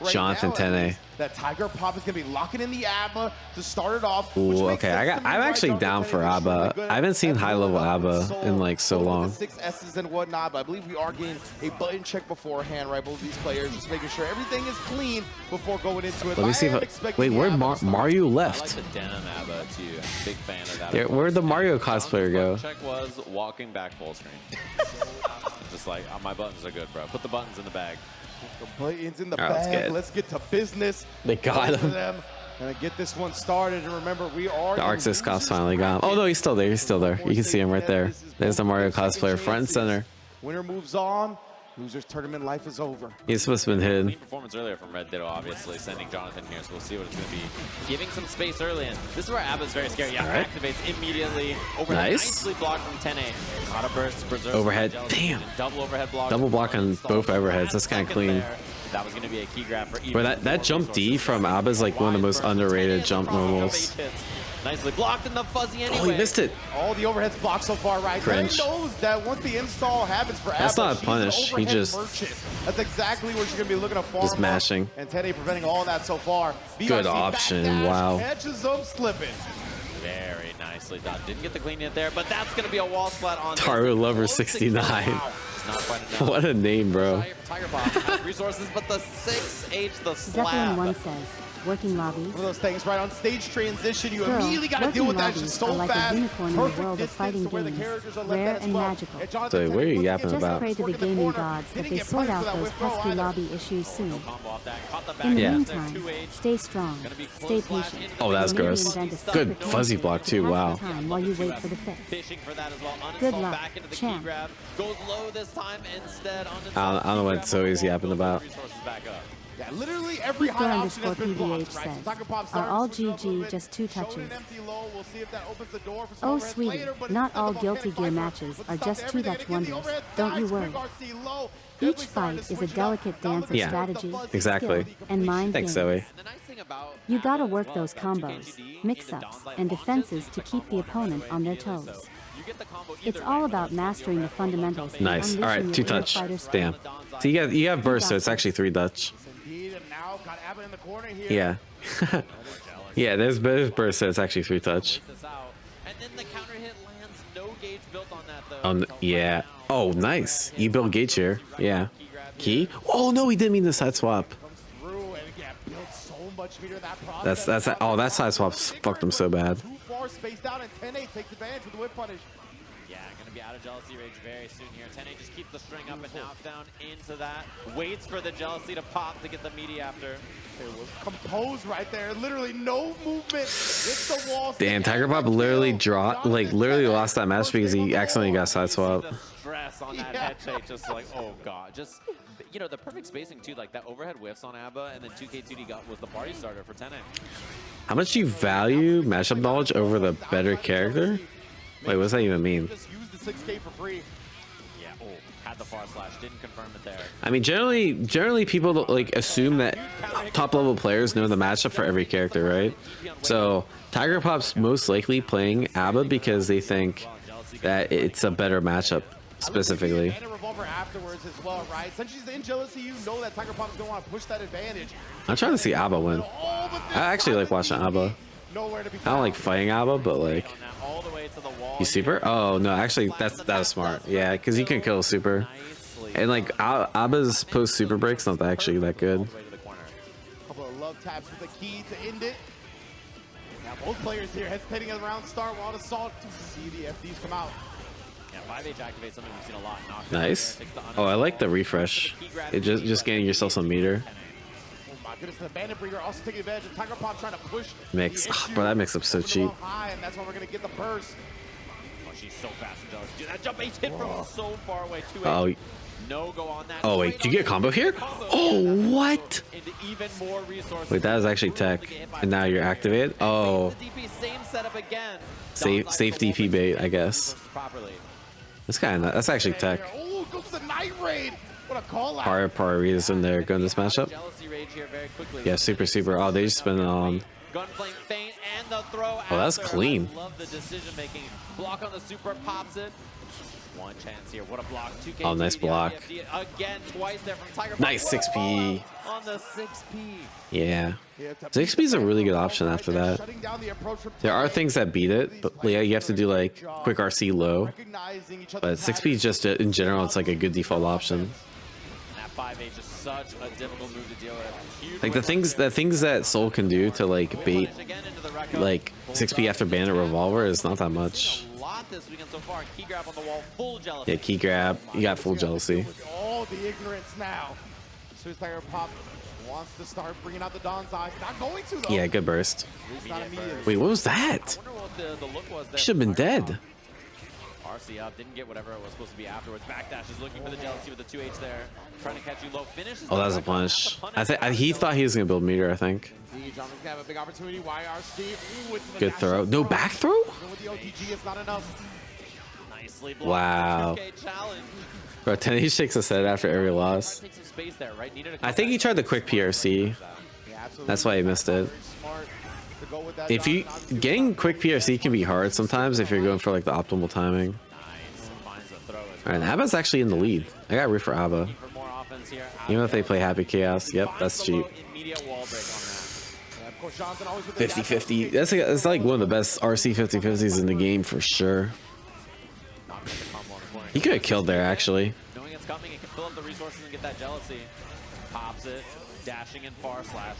Jonathan Tene. That Tiger Pop is going to be locking in the ABBA to start it off. Ooh, okay, I'm actually down for ABBA. I haven't seen high-level ABBA in like so long. 6 S's and whatnot, but I believe we are getting a button check beforehand, right? Both these players just making sure everything is clean before going into it. Let me see if wait, where Mario left? I like the denim ABBA too. I'm a big fan of that. Yeah, where'd the Mario cosplayer go? Check was walking back full screen. Just like, oh, my buttons are good, bro. Put the buttons in the bag. The buttons in the bag. Let's get to business. They got him. Gonna get this one started, and remember, we are. The Arxis cos finally got him. Oh no, he's still there. He's still there. You can see him right there. There's the Mario cosplayer, front and center. Winner moves on. Losers tournament life is over. He's supposed to have been hidden. Clean performance earlier from Red Ditto, obviously, sending Jonathan here, so we'll see what it's going to be. Giving some space early, and this is where ABBA's very scary. Yeah, activates immediately. Overhead, nicely blocked from Tene. Caught a burst, preserves. Overhead, damn. Double overhead block. Double block on both overheads. That's kind of clean. That was going to be a key grab for But that jump D from ABBA is like one of the most underrated jump normals. Nicely blocked in the fuzzy anyway. Oh, he missed it. All the overheads blocked so far, right? Cringe. He knows that once the install happens for ABBA, that's not a punish. He just merchant. That's exactly what you're gonna be looking to farm. Just mashing. And Teddy preventing all that so far. Good option. Wow. Catches him slipping. Very nicely done. Didn't get the clean hit there, but that's gonna be a wall splat on Taru Lover 69. Wow. What a name, bro. Tiger Pop has resources, but the 6H, the slap. Zeppelin 1 says, working lobbies. One of those things, right? On stage transition, you immediately got to deal with that just so like fast. A unicorn in the world of fighting games, rare and magical. So what are you yapping Just about? pray to the gaming gods that they sort out those pesky lobby issues soon. In the meantime, stay strong, stay patient. Oh, that's gross. Good fuzzy block too. Wow. While you wait for the fix. Good luck, champ. Goes low this time instead on the I don't know what Zoe's yapping about. Yeah, literally every high option has been blocked, says, right? are all GG just 2 touches? Oh, sweetie, not all Guilty Gear matches are just 2-touch wonders. Don't you worry. Each fight is a delicate dance of strategy, exactly. skill, and mind games. Zoe. You gotta work those combos, mix-ups, and defenses to keep the opponent on their toes. It's all about mastering the fundamentals. Nice. All right, 2 touch. Damn. So you have burst, so it's actually 3 touch. Yeah. Yeah, there's burst, so it's actually 3 touch. Yeah. Oh, nice. You build gauge here. Yeah. Key? Oh no, he didn't mean the side swap. That's oh, that side swap fucked him so bad. more spaced out, and 10-8 takes advantage with the whip punish. Yeah, gonna be out of Jealousy Rage very soon here. 10-8 just keeps the string up and now down into that. Waits for the Jealousy to pop to get the meaty after. It was composed right there. Literally no movement. It's the wall. Damn, Tiger Pop literally dropped, like literally lost that match because he accidentally got sideswapped. The stress on that head shake, just like, oh god. Just, you know, the perfect spacing too, like that overhead whiffs on ABBA, and then 2K2D was the party starter for 10-8. How much do you value matchup knowledge over the better character? Wait, what does that even mean? Just use the 6K for free. Yeah, oh, had the far slash, didn't confirm it there. I mean, generally people like assume that top level players know the matchup for every character, right? So Tiger Pop's most likely playing ABBA because they think that it's a better matchup specifically. And a revolver afterwards as well, right? Since she's in Jealousy, you know that Tiger Pop's gonna want to push that advantage. I'm trying to see ABBA win. I actually like watching ABBA. Nowhere to be I don't like fighting ABBA, but like, All the way to the wall. you super? Oh no, actually that's smart. Yeah, because you can kill super. And like ABBA's post super break's not actually that good. Couple of love taps with the key to end it. Now both players here hesitating around start while assault to see the FDs come out. Yeah, 5H activates something we've seen a lot. Nice. Oh, I like the refresh. It just getting yourself some meter. Oh my goodness, the Bandit Breeder also taking advantage of Tiger Pop trying to push. Mix. Bro, that mix up's so cheap. High, and that's why we're gonna get the burst. Oh, she's so fast and jealous. Dude, that jump H hit from so far away. 2H. Oh, No go on that. oh wait, did you get a combo here? Oh, what? Into even more resources. Wait, that was actually tech. And now you're activated? Oh, The DP, same setup again. safe DP bait, I guess. Properly. That's actually tech. Oh, goes to the Night Raid. What a call out. Paritas in there going this matchup. Jealousy Rage here very quickly. Yeah, super. Oh, they just spent it on. Gunflame feint and the throw. Oh, that's after. clean. I love the decision making. Block on the super, pops it. One chance here. What a block. 2K. Oh, nice block. Again, twice there from Tiger. Nice 6P. On the 6P. Yeah. 6P is a really good option after that. There are things that beat it, but yeah, you have to do like quick RC low. But 6P just in general, it's like a good default option. That 5H is such a difficult move to deal with. Huge Like the things that Soul can do to like bait like 6P after Bandit Revolver is not that much. A lot this weekend so far. Key grab on the wall, full jealousy. Yeah, key grab. You got full jealousy. All the ignorance now. So Tiger Pop wants to start bringing out the Dawn's Eyes. Not going to though. Yeah, good burst. It's not immediate. Wait, what was that? I wonder what the look was there. Should have been dead. RC up, didn't get whatever it was supposed to be afterwards. Backdash is looking for the jealousy with the 2H there. Trying to catch you low. Finishes. Oh, that was a punish. He thought he was gonna build meter, I think. John's gonna have a big opportunity. YRC. Ooh, it's the Good throw. No back throw? With the OTG, it's not enough. Nicely blocked. Wow. 2K challenge. Bro, 10 he shakes his head after every loss. Take some space there, right? Needed a I think he tried the quick PRC. That's why he missed it. Smart to go with that. If you getting quick PRC can be hard sometimes if you're going for like the optimal timing. Nice. Finds the throw as All right, Abba's actually in the lead. I got root for Abba. for more offense here. Even if they play Happy Chaos, yep, that's cheap. Immediate wall break on that. Yeah, of course, Johnson always with the 50-50. That's like one of the best RC 50-50s in the game for sure. Not gonna get the combo on the corner. He could have killed there actually. Knowing it's coming, it can fill up the resources and get that jealousy. Pops it, dashing in far slash.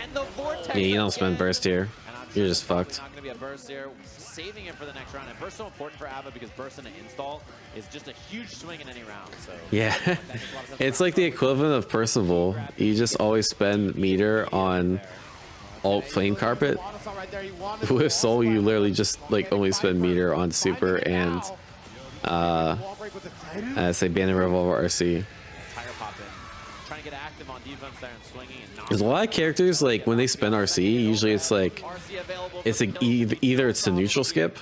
And the vortex. Yeah, you don't spend again. burst here. And I'm You're sure just it's probably fucked. Not gonna be a burst here. Saving it for the next round. And burst so important for ABBA because burst in an install is just a huge swing in any round. So Yeah, it's like the equivalent of Percival. You just always spend meter on alt flame carpet. With Soul, you literally just like only spend meter on super and say Bandit Revolver RC. Tiger pop in. Trying to get active on defense there and swinging and not. There's a lot of characters like when they spend RC, usually it's like RC available. it's either it's to neutral skip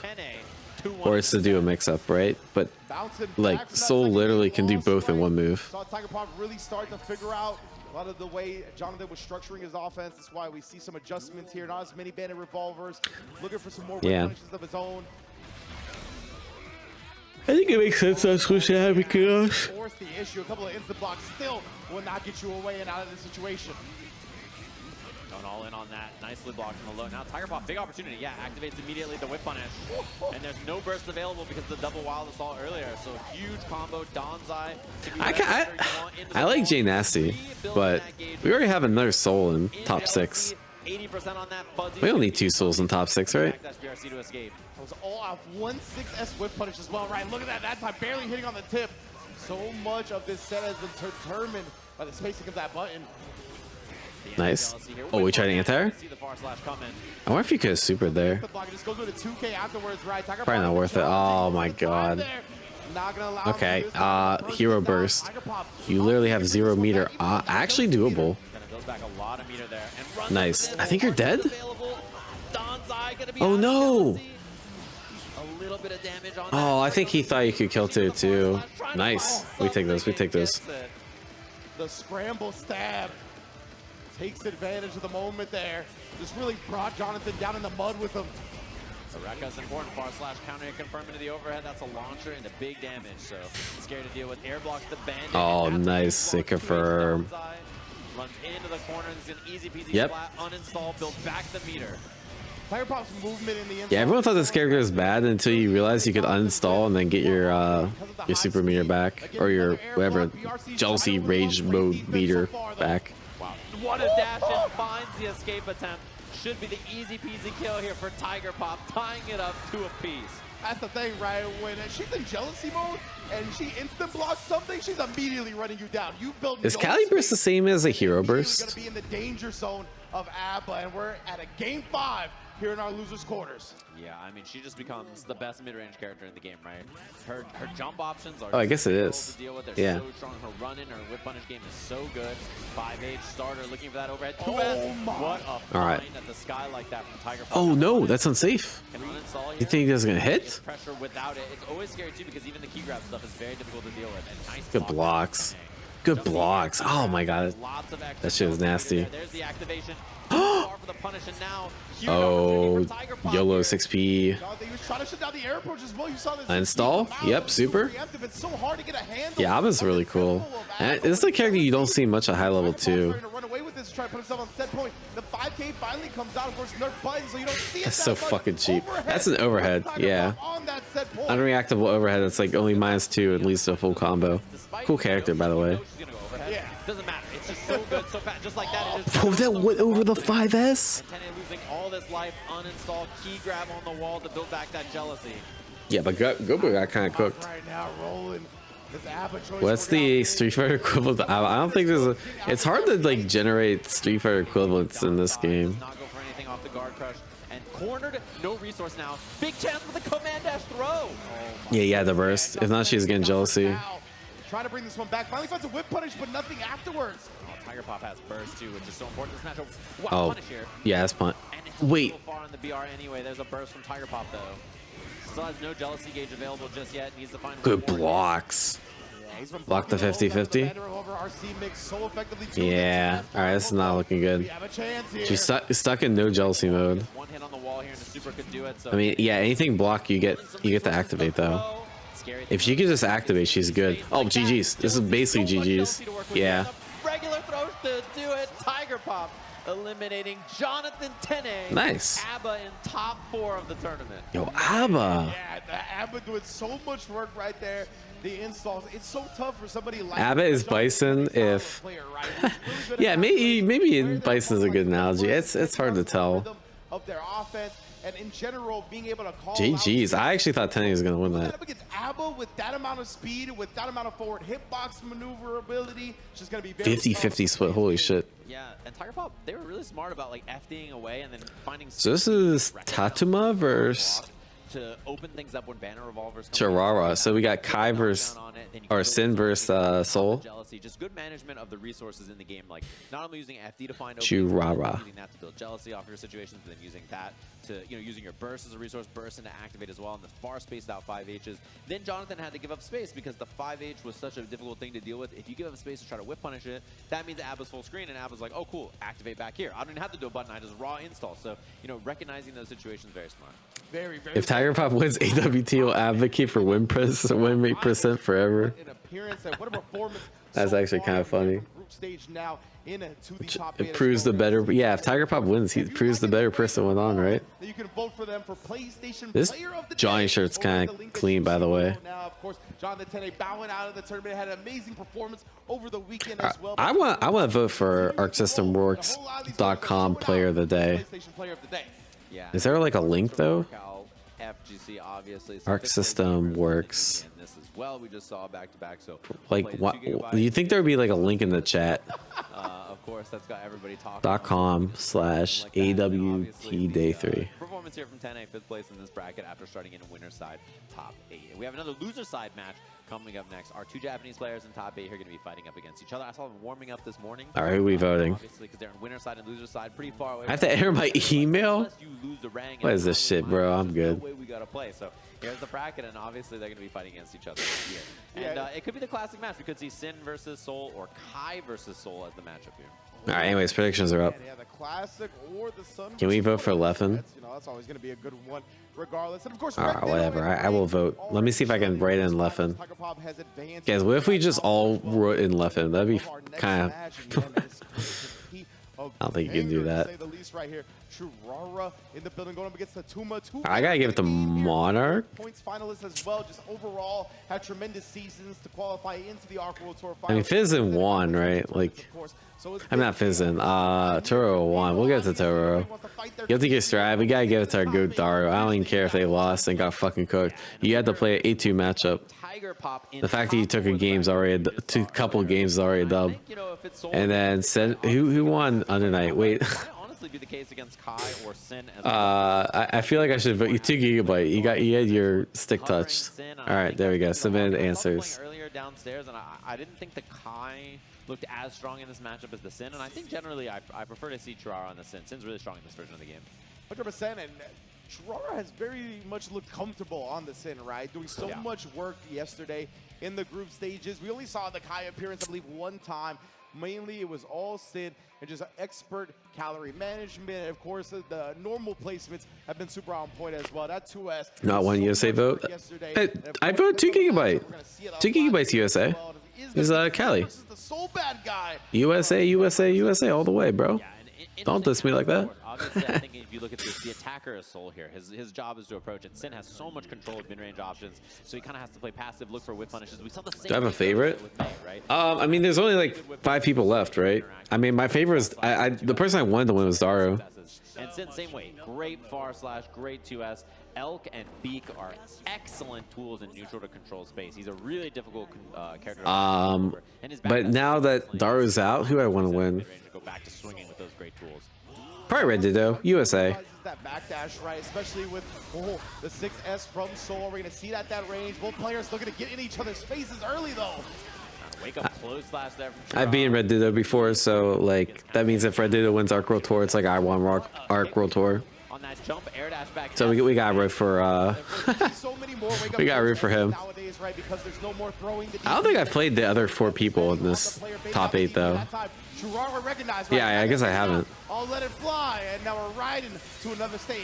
or it's to do a mix up, right? But like Soul literally can do both in one move. Saw Tiger Pop really start to figure out a lot of the way Jonathan was structuring his offense. That's why we see some adjustments here. Not as many Bandit Revolvers. Looking for some more punishes of his own. I think it makes sense to switch to Happy Chaos. Force the issue. A couple of instant blocks still will not get you away and out of the situation. Going all in on that. Nicely blocked from the low. Now Tiger Pop, big opportunity. Yeah, activates immediately the whip punish. And there's no burst available because of the double wild assault earlier. So huge combo. Dawn's Eye. I like Jay Nasty, but we already have another Soul in top 6. 80% on that. Fuzzy. We don't need 2 souls in top 6, right? BRC to escape. It was all off 1-6S whip punish as well, right? Look at that. That time barely hitting on the tip. So much of this set has been determined by the spacing of that button. Nice. Oh, we tried to anti-air? I wonder if you could have supered there. Probably not worth it. Oh my god. Okay, hero burst. You literally have 0 meter. Actually doable. Nice. I think you're dead? Oh no! Oh, I think he thought you could kill too. Nice. We take those. We take those. The scramble stab takes advantage of the moment there. Just really brought Jonathan down in the mud with him. Rekka's important. Far slash counter confirm into the overhead. That's a launcher into big damage. So scary to deal with. Air blocks the bandit. Oh, nice. Sick confirm. Runs into the corner. This is an easy peasy flat. Uninstall. Build back the meter. Tiger Pop's movement in the inside. Yeah, everyone thought this character was bad until you realized you could uninstall and then get your super meter back, or your whatever jealousy rage mode meter back. Wow. What a dash in, finds the escape attempt. Should be the easy peasy kill here for Tiger Pop, tying it up to a piece. That's the thing, right? When she's in jealousy mode and she instant blocks something, she's immediately running you down. You build. Is Cali Burst the same as a hero burst? Gonna be in the danger zone of ABBA, and we're at a game 5 here in our losers' quarters. Yeah, I mean, she just becomes the best mid-range character in the game, right? Her jump options are. Oh, I guess it is. To deal with. They're yeah. So strong. Her run in, her whip punish game is so good. 5H starter looking for that overhead. Oh my! What a find at the sky like that from Tiger. Oh no, that's unsafe. You think that's gonna hit? Pressure without it. It's always scary too because even the key grab stuff is very difficult to deal with. And nice good blocks. Good blocks. Oh my god. That shit was nasty. There's the activation. Oh, YOLO 6P. Install? Yep, super. Yeah, Abba's really cool. And this is a character you don't see much at high level too. That's so fucking cheap. That's an overhead, yeah. Unreactable overhead, it's like only -2 and leads to a full combo. Cool character, by the way. Yeah, doesn't matter. It's just so good, so fast, just like that. It is oh, that went over the 5S. Tene losing all this life, uninstall, key grab on the wall to build back that jealousy. Yeah, but Gobo got kind of cooked. Right now, rolling. What's the Street Fighter equivalent to ABBA? I don't think there's a. It's hard to like generate Street Fighter equivalents in this game. Not go for anything off the guard crush and cornered. No resource now. Big chance with the command dash throw. Oh yeah, the burst. If not, she's getting jealousy. Trying to bring this one back. Finally finds a whip punish, but nothing afterwards. Oh, Tiger Pop has burst too, which is so important. This matchup. Wow, oh, punish here. Yeah, that's punt. Wait. So far in the BR anyway. There's a burst from Tiger Pop though. Still has no jealousy gauge available just yet. Needs to find good blocks. Yeah, block the 50-50. Yeah. All right, this is not looking good. She's stuck in no jealousy mode. One hit on the wall here, and the super could do it. So I mean, yeah, anything block you get to activate though. If she could just activate, she's good. Oh, GG's. This is basically GG's. Yeah. Regular throws to do it. Tiger Pop eliminating Jonathan Tene. Nice. ABBA in top 4 of the tournament. Yo, ABBA. Yeah, ABBA doing so much work right there. The installs. It's so tough for somebody like ABBA is Bison if. Yeah, maybe Bison's a good analogy. It's hard to tell. Of their offense. And in general, being able to call GG's. I actually thought Tene was going to win that. Up against ABBA with that amount of speed, with that amount of forward hitbox maneuverability, it's just going to be 50-50 split. Holy shit. Yeah, and Tiger Pop, they were really smart about like FDing away and then finding. So this is Tatuma versus to open things up when banner revolvers. Chirara. So we got Kai versus or Sin versus Soul. Jealousy, just good management of the resources in the game. Like not only using FD to find Chirara. Using that to build jealousy off your situations, but then using that to using your burst as a resource, burst into activate as well, and the far spaced out 5Hs. Then Jonathan had to give up space because the 5H was such a difficult thing to deal with. If you give up space to try to whip punish it, that means ABBA's full screen, and ABBA's like, oh cool, activate back here. I don't even have to do a button, I just raw install. So recognizing those situations very smart. Very, very. If Tiger Pop wins, AWT will advocate for win rate percent forever. That's actually kind of funny. It proves the better. Yeah, if Tiger Pop wins, he proves the better person went on, right? You can vote for them for PlayStation This Player of the Johnny Day. shirt's kind of clean, by the way. Now, of course, John the 10 bowing out of the tournament, had an amazing performance over the weekend as well. I want to vote for ArcsystemWorks.com Player of the Day. PlayStation Player of the Day. Yeah. Is there like a link though? FGC obviously. Arc System Works. And this as well. We just saw back to back. So Like, what? Do you think there would be like a link in the chat? Of course, that's got everybody talking. .com/AWT Day 3. Performance here from 10A, 5th place in this bracket after starting in a winner's side top 8. And we have another loser side match coming up next. Our two Japanese players in top 8 here are going to be fighting up against each other. I saw them warming up this morning. All right, who are we voting? Obviously, because they're in winner side and loser side, pretty far away. I have to enter my email? Unless you lose the rank. What is this shit, bro? I'm good. No way we got to play. So here's the bracket, and obviously they're going to be fighting against each other here. And it could be the classic match. We could see Sin versus Soul or Kai versus Soul as the matchup here. All right, anyways, predictions are up. Yeah, the classic or the Sun. Can we vote for Leffen? You know, that's always going to be a good one, regardless. And of course, All right, whatever. I will vote. Let me see if I can write in Leffen. Guys, what if we just all wrote in Leffen? That'd be kind of... I don't think you can do that. I gotta give it to Monarch. Points finalists as well. Just overall had tremendous seasons to qualify into the Arc World Tour I mean, Fizzin won, right? Like, I'm not Fizzin. Toro won. We'll get to Toro. Guilty Gear Strive. We gotta give it to our goat Daru. I don't even care if they lost and got fucking cooked. You had to play an 8-2 matchup. The fact that you took a game's already a couple games is already a dub. And then said who won Under Night? Wait. Be the case against Kai or Sin as I feel like I should vote you 2 GB. You had your stick touched. All right, there we go. Submitted answers. Earlier downstairs, and I didn't think the Kai looked as strong in this matchup as the Sin, and I think generally I prefer to see Churara on the Sin. Sin's really strong in this version of the game. 100%, and Churara has very much looked comfortable on the Sin, right? Doing so much work yesterday in the group stages. We only saw the Kai appearance, I believe, one time. Mainly, it was all Sin and just expert calorie management. And of course, the normal placements have been super on point as well. That 2S. Not one USA vote. Hey, I vote 2 GB. 2 GB USA. Is Cali. USA all the way, bro. Don't diss me like that. Obviously, I think if you look at this, the attacker is Soul here. His job is to approach it. Sin has so much control of mid-range options, so he kind of has to play passive, look for whip punishes. We saw the same. Do I have a favorite? With May, right? I mean, there's only like 5 people left, right? I mean, my favorite is the person I wanted to win was Daru. And Sin, same way. Great far slash, great 2S. Elk and Beak are excellent tools in neutral to control space. He's a really difficult character. But now that Daru's out, who I want to win? Go back to swinging with those great tools. Probably Red Ditto, USA. That backdash, right? Especially with the 6S from Soul. We're going to see that range. Both players looking to get in each other's faces early, though. Wake up close slash there from I've been Red Ditto before, so like that means if Red Ditto wins Arc World Tour, it's like I won Arc World Tour. On that jump, air dash back. So we got root for we got root for him. I don't think I've played the other 4 people in this top 8 though. Yeah, I guess I haven't. I'll let it fly, and now we're riding to another stage.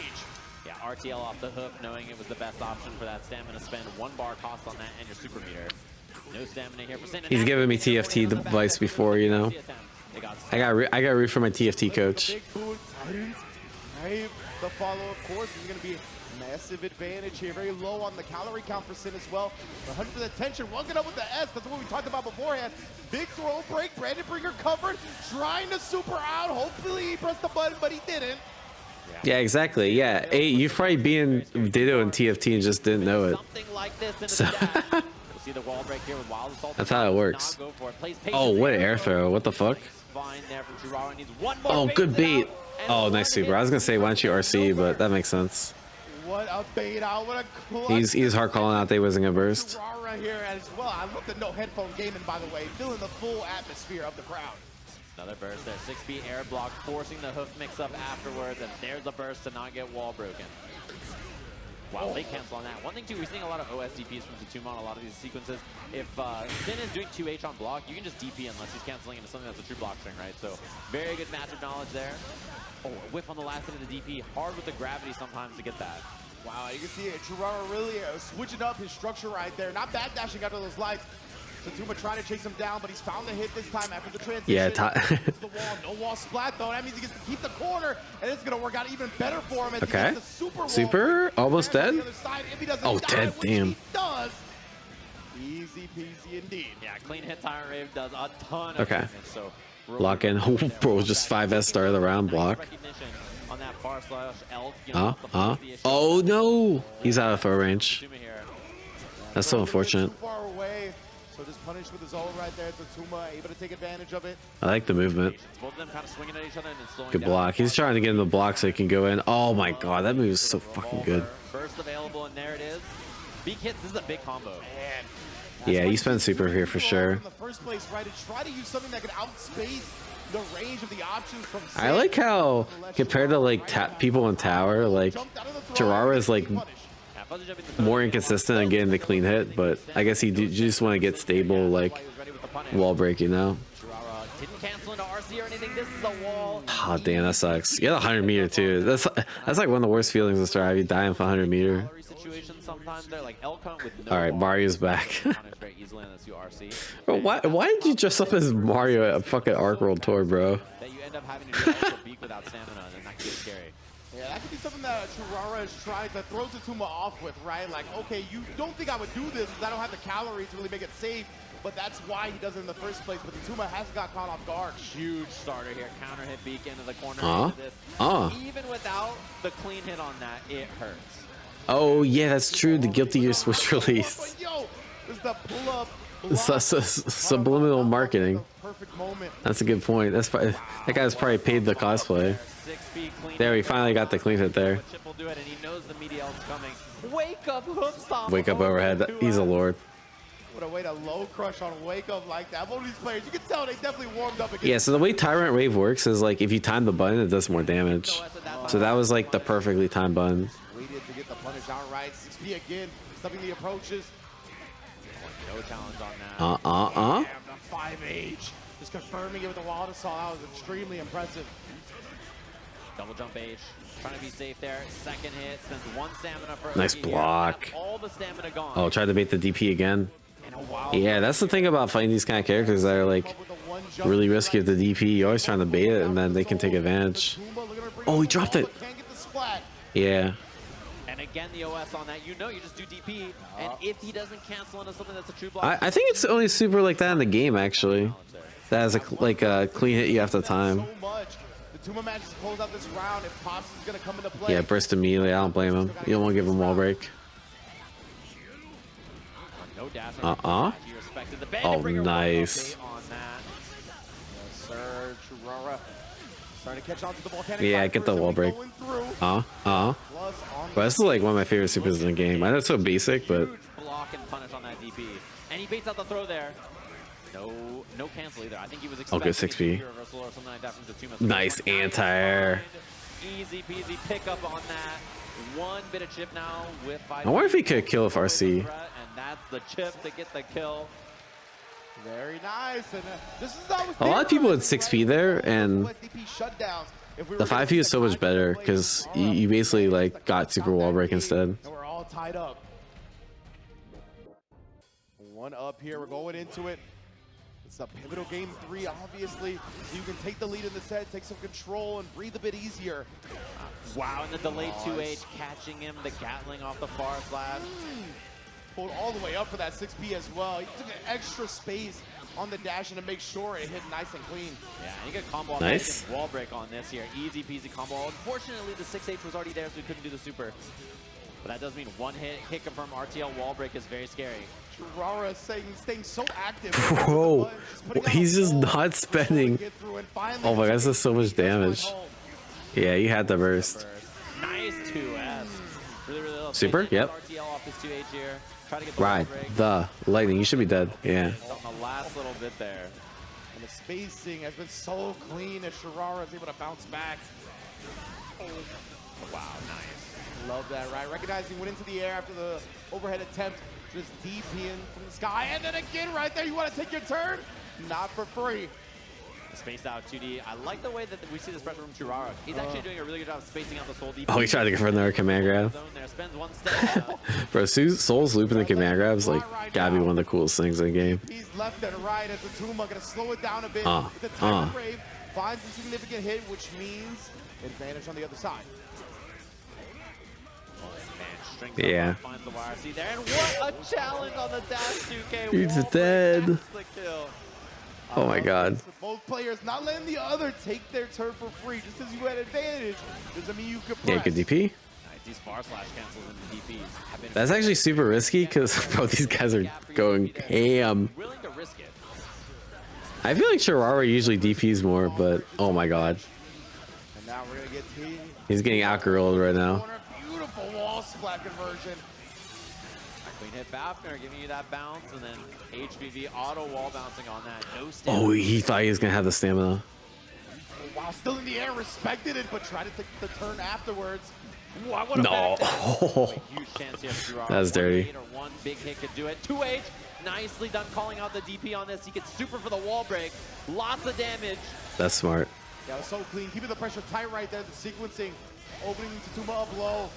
Yeah, RTL off the hoof, knowing it was the best option for that stamina spend. 1 bar cost on that and your super meter. No stamina here for Sin. He's given me TFT device before, you know. I got root for my TFT coach. Big boot, right? The follow, of course, is going to be a massive advantage here. Very low on the calorie count for Sin as well. 100% tension. Walking up with the S. That's what we talked about beforehand. Big throw break. Brandon Bringer covered. Trying to super out. Hopefully he pressed the button, but he didn't. Yeah, exactly. Yeah, you've probably been Ditto and TFT and just didn't know it. Something like this in So see the wall break here with Wild Assault. that's how it works. Oh, what an air throw. What the fuck? Oh, good bait. Oh, nice super. I was going to say, why don't you RC, but that makes sense. What a bait out. What a clutch. He's hard calling out they wasn't a burst. Here as well. I looked at no headphone gaming, by the way, feeling the full atmosphere of the crowd. Another burst there. 6B air block, forcing the hoof mix up afterwards, and there's a burst to not get wall broken. Wow, they cancel on that. One thing too, we're seeing a lot of OSDPs from Tatsuma on a lot of these sequences. If Sin is doing 2H on block, you can just DP unless he's canceling into something that's a true block string, right? So very good matchup knowledge there. Oh, a whiff on the last hit of the DP. Hard with the gravity sometimes to get that. Wow, you can see it. Churara really switching up his structure right there. Not backdashing out of those lights. So Tuma trying to chase him down, but he's found the hit this time after the transition. Yeah, to the wall. No wall splat, though. That means he gets to keep the corner, and it's going to work out even better for him. As okay. He gets the super almost dead. Oh, dead. Damn. He does. Easy peasy indeed. Yeah, clean hit Tyrant Rave does a ton of damage. So block in. Oh, bro, just 5S start of the round block. On that far slash elk, you know, Oh no, he's out of throw range. That's so unfortunate. Too far away. So just punished with his ult right there. So Tuma able to take advantage of it. I like the movement. Both of them kind of swinging at each other and then slowing Good down. block. He's trying to get in the block so he can go in. Oh my god, that move is so fucking good. Burst available, and there it is. Big hits. This is a big combo. Yeah, you spend super here for sure. In the first place, right, to try to use something that could outspace the range of the options from I like how compared to like people in tower, like Churara is like more inconsistent and getting the clean hit, but I guess he just want to get stable like wall break, you know. Didn't cancel into RC or anything. This is a wall. Oh damn, that sucks. You got 100 meter too. That's like one of the worst feelings to start. You dying for 100 meter. Sometimes they're like elk hunt with no. All right, Mario's back. Very easily on this URC. Bro, why did you dress up as Mario at a fucking Arc World tour, bro? That you end up having to do also beak without stamina, and that could get scary. Yeah, that could be something that Churara has tried to throw Tuma off with, right? Like, okay, you don't think I would do this because I don't have the calories to really make it safe, but that's why he does it in the first place. But Tuma has got caught off guard. Huge starter here, counter hit beak into the corner. Even without the clean hit on that, it hurts. Oh yeah, that's true. The Guilty Gear Switch release. Yo, this is the pull-up. Subliminal marketing. Perfect moment. That's a good point. That's probably, that guy's probably paid the cosplay. There, we finally got the clean hit there. Wake up overhead. He's a lord. What a way to low crush on wake up like that. Both of these players, you can tell they definitely warmed up again. Yeah, so the way Tyrant Rave works is like if you time the button, it does more damage. So that was like the perfectly timed button. Waited to get the punish outright. 6P again, stopping the approaches. No challenge on that. Damn, the 5H. Just confirming it with the wall assault. That was extremely impressive. Double jump H. Trying to be safe there. Second hit. Spends one stamina for nice block. All the stamina gone. Oh, tried to bait the DP again. Yeah, that's the thing about fighting these kind of characters that are like really risky with the DP. You're always trying to bait it and then they can take advantage. Oh, he dropped it. Yeah. And again, the OS on that, you know, you just do DP, and if he doesn't cancel into something that's a true block, I think it's only super like that in the game actually. That has a clean hit you have to time. The Tuma manages to close out this round. If Pops is gonna come into play. Yeah, burst immediately. I don't blame him. You don't want to give him wall break. No dash. Oh, nice. Trying to catch on to the volcanic. Yeah, get the wall break. But this is like one of my favorite supers in the game. I know it's so basic, but block and punish on that DP, and he baits out the throw there. No cancel either. I think he was expecting 6P. or something like that from the Nice anti-air. Easy peasy pickup on that. One bit of chip now with 5. I wonder if he could kill with RC. And that's the chip to get the kill. Very nice. And this is always a lot of people at 6P there, and the 5P is so much better because you basically like got super wall break instead. And we're all tied up. One up here. We're going into it. It's a pivotal game 3, obviously. You can take the lead in the set, take some control, and breathe a bit easier. Wow, and the delayed 2H catching him, the Gatling off the far slash. Pulled all the way up for that 6P as well. He took an extra space on the dash and to make sure it hit nice and clean. Yeah, he got combo nice. Wall break on this here. Easy peasy combo. Unfortunately, the 6H was already there, so we couldn't do the super. But that does mean one hit confirm RTL wall break is very scary. Churara staying so active. Bro, he's just not spending. Oh my god, this is so much damage. Yeah, you had the burst. Nice 2S. Really super, yep. RTL off this 2H here. Try to get Ride the lightning. You should be dead. Yeah. On the last little bit there. And the spacing has been so clean as Churara is able to bounce back. Wow, nice. Love that, right? Recognizing went into the air after the overhead attempt, just DPing from the sky, and then again right there, you want to take your turn? Not for free. Spaced out 2D. I like the way that we see this pressure from Churara. He's actually doing a really good job of spacing out this whole DP. Oh, he tried to get from there, command grab. spends one step. Bro, Soul's looping the command grabs like gotta be one of the coolest things in the game. He's left and right as the Tuma gonna slow it down a bit. The Tiger Brave finds a significant hit, which means advantage on the other side. Yeah. Finds the YRC there, and what a challenge on the dash 2K. He's dead. Oh my god. Both players not letting the other take their turn for free. Just because you had advantage doesn't mean you could press. Yeah, good DP. Nice, these far slash cancels in the DPs have been That's actually super risky because bro, these guys are going ham. willing to risk it. I feel like Chirara usually DPs more, but oh my god. And now we're gonna get T. He's getting outgirled right now. Beautiful wall splat conversion. Clean hit Fafner giving you that bounce, and then HVV auto wall bouncing on that. No Oh, stamina. he thought he was gonna have the stamina. Wow, still in the air, respected it, but tried to take the turn afterwards. Wow, what a No. huge chance here for Gerard. That's dirty. 1-8 or one big hit could do it. 2H, nicely done calling out the DP on this. He gets super for the wall break. Lots of damage. That's smart. Yeah, it was so clean. Keeping the pressure tight right there. The sequencing, opening Tatuma up low.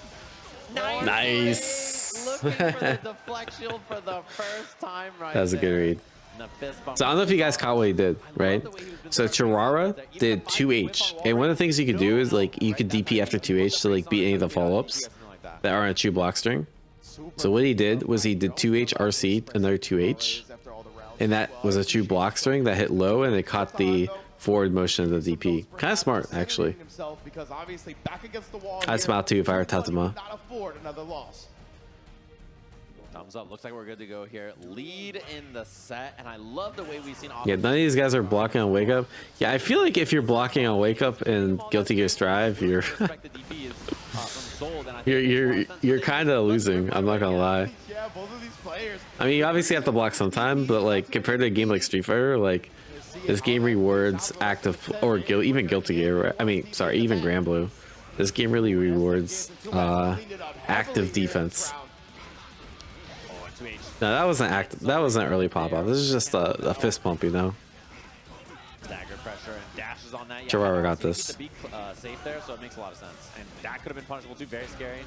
Nice. Looking for the deflect shield for the first time right That was a good there. read. And the fist bump. So I don't know if you guys caught what he did, right? So Chirara did 2H, and one of the things you could do is like you could DP after 2H to like beat any of the follow-ups that are on a true block string. So what he did was he did 2H RC, another 2H, and that was a true block string that hit low and it caught the forward motion of the DP. Kind of smart, actually. I'd smile too if I were Tatuma. Not afford another loss. Thumbs up. Looks like we're good to go here. Lead in the set, and I love the way we've seen. Yeah, none of these guys are blocking on Wake Up. Yeah, I feel like if you're blocking on Wake Up and Guilty Gear Strive, you're you're kind of losing. I'm not gonna lie. Yeah, both of these players. I mean, you obviously have to block sometime, but like compared to a game like Street Fighter, like this game rewards active or even Guilty Gear. I mean, sorry, even Grand Blue. This game really rewards active defense. No, that wasn't that wasn't early pop off. This is just a fist pump, you know. Dagger pressure and dashes on that. Chirara got this. Be safe there, so it makes a lot of sense. And that could have been punishable too. Very scary.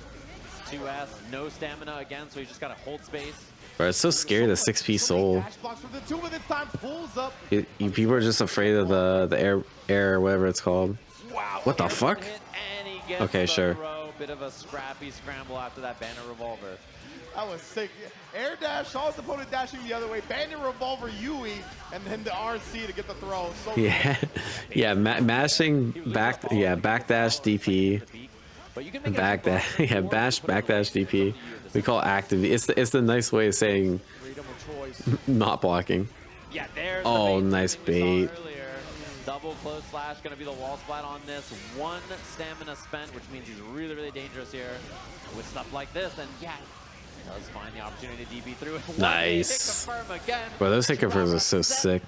2S, no stamina again, so you just gotta hold space. Bro, it's so scary, the 6-piece soul. You people are just afraid of the air or whatever it's called. Wow, What the fuck? Okay, sure. Bit of a scrappy scramble after that Bandit Revolver. That was sick. Air dash, saw his opponent dashing the other way. Bandit Revolver Yui, and then the RC to get the throw. So Yeah, yeah, mashing back, yeah, backdash DP, and backdash, yeah, backdash DP. We call active. It's the nice way of saying freedom of choice. not blocking. Yeah, there's Oh, the nice bait. bait. Double close slash gonna be the wall splat on this. One stamina spent, which means he's really, really dangerous here with stuff like this. And yeah, he does find the opportunity to DB through. Nice. Again. Bro, those hit confirms are so sick.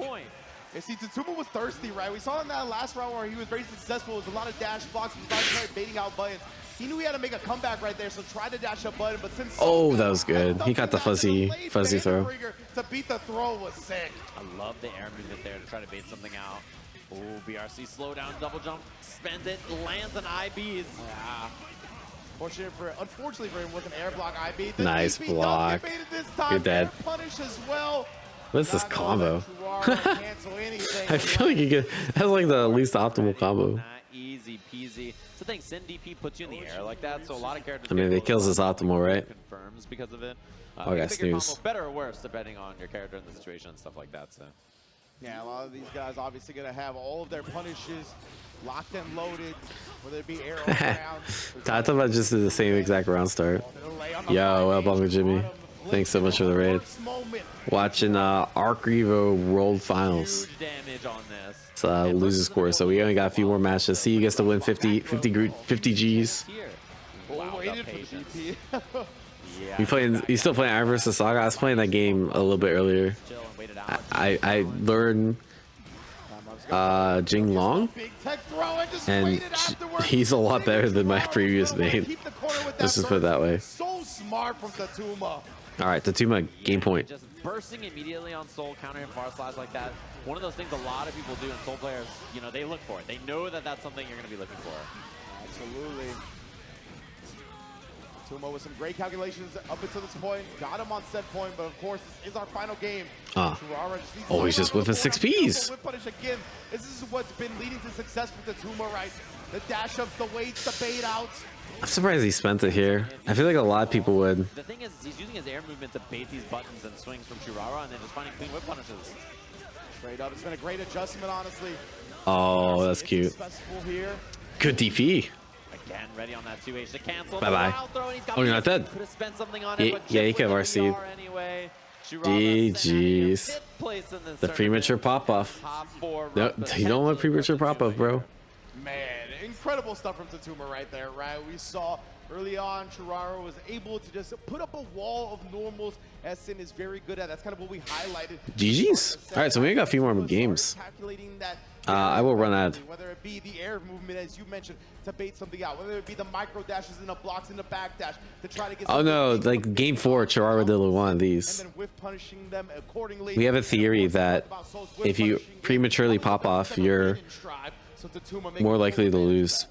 You see, Tatuma was thirsty, right? We saw in that last round where he was very successful. It was a lot of dash blocks. He was baiting out buttons. He knew he had to make a comeback right there, so tried to dash a button, but since Oh, that was good. He got the fuzzy throw. To beat the throw was sick. I love the air movement there to try to bait something out. Oh, BRC slow down, double jump, spends it, lands an IBs. Yeah. Unfortunately for him with an air block IB. The Nice DP block. don't get baited this time. You're dead. Air punish as well. What's this Not combo? knowing that Chirara cancel anything. I feel like you get that's like the least optimal combo. Not easy peasy. It's the thing, Sin DP puts you in the air like that, so a lot of characters. I mean, get it kills his optimal, right? Confirms because of it. Oh, you yeah, can pick your snooze. combo better or worse depending on your character and the situation and stuff like that. So. Yeah, a lot of these guys obviously going to have all of their punishes locked and loaded, whether it be arrow rounds. I thought I just did the same exact round start. Yo, what up, Uncle Jimmy? Thanks so much for the raid. Watching Arc Revo World Finals. Huge damage on this. It's loser score, so we only got a few more matches. See, you gets to win 50 Gs. Here. Wow, the waited for the patience. DP. Yeah. You still playing Iron vs Saga? I was playing that game a little bit earlier. Chill and wait it out. I learned Jing Long, Big tech throw and just and waited afterwards. he's a lot better than my previous main. Keep the corner with that Let's just put it that way. So smart from Tatuma. All right, Tatuma, game point. Just bursting immediately on Soul, countering far slash like that. One of those things a lot of people do, and Soul players, you know, they look for it. They know that that's something you're going to be looking for. Absolutely. Tumo with some great calculations up until this point. Got him on set point, but of course, this is our final game. Churara just needs to Oh, he's just whipping 6 Ps. Whip punish again. This is what's been leading to success for the Tumo, right? The dash ups, the waits, the bait outs. I'm surprised he spent it here. I feel like a lot of people would. The thing is, he's using his air movement to bait these buttons and swings from Churara, and then just finding clean whip punishes. Straight up, it's been a great adjustment, honestly. Oh, that's cute. Here. Good DP. Again, ready on that 2H to cancel. Bye-bye. Oh, you're not dead. Could have spent something on Yeah, it, but yeah, you just could have with the RC'd. VR anyway. Churara GG's. fifth place in this The premature tournament. pop-off. Top 4 No, run, but you don't want premature potentially pop-off, bro. Man, incredible stuff from Tatuma right there, right? We saw early on, Churara was able to just put up a wall of normals, as Sin is very good at. That's kind of what we highlighted. GG's. All right, so we got a few more games. Calculating that I will run ad. whether it be the air movement, as you mentioned, to bait something out, whether it be the micro dashes and the blocks in the back dash to try to get. Oh no, like game 4, Churara did one of and these. then whiff punishing them accordingly. We have a theory that if you prematurely pop off, you're more likely to lose.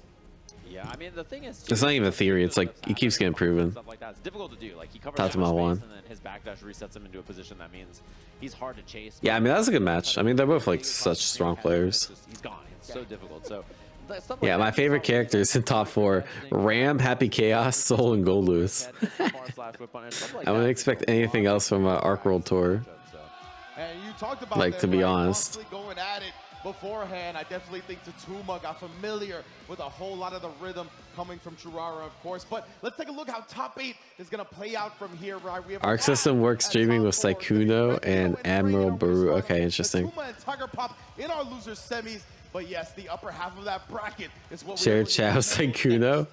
Yeah, I mean the thing is, It's not even a theory. It's like it keeps getting proven. Stuff like that. It's difficult to do. Like he covers Tatuma that much won. space, and then his backdash resets him into a position that means he's hard to chase. Yeah, I mean that's a good match. I mean they're both like such strong players. He's gone. It's so difficult. So stuff like Yeah, my that, favorite characters in top 4: Ram, Happy Chaos, Soul, and Gold Lewis. I wouldn't expect anything else from an Arc World Tour. And you talked about Like, them, to be right? honest. Constantly going at it beforehand. I definitely think Tatuma got familiar with a whole lot of the rhythm coming from Churara, of course. But let's take a look how top 8 is going to play out from here, right? We have Arc System works streaming with Saikuno and Admiral Baru. Okay, interesting. Tatuma and Tiger Pop in our losers semis. But yes, the upper half of that bracket is what Share we're Chao Saikuno.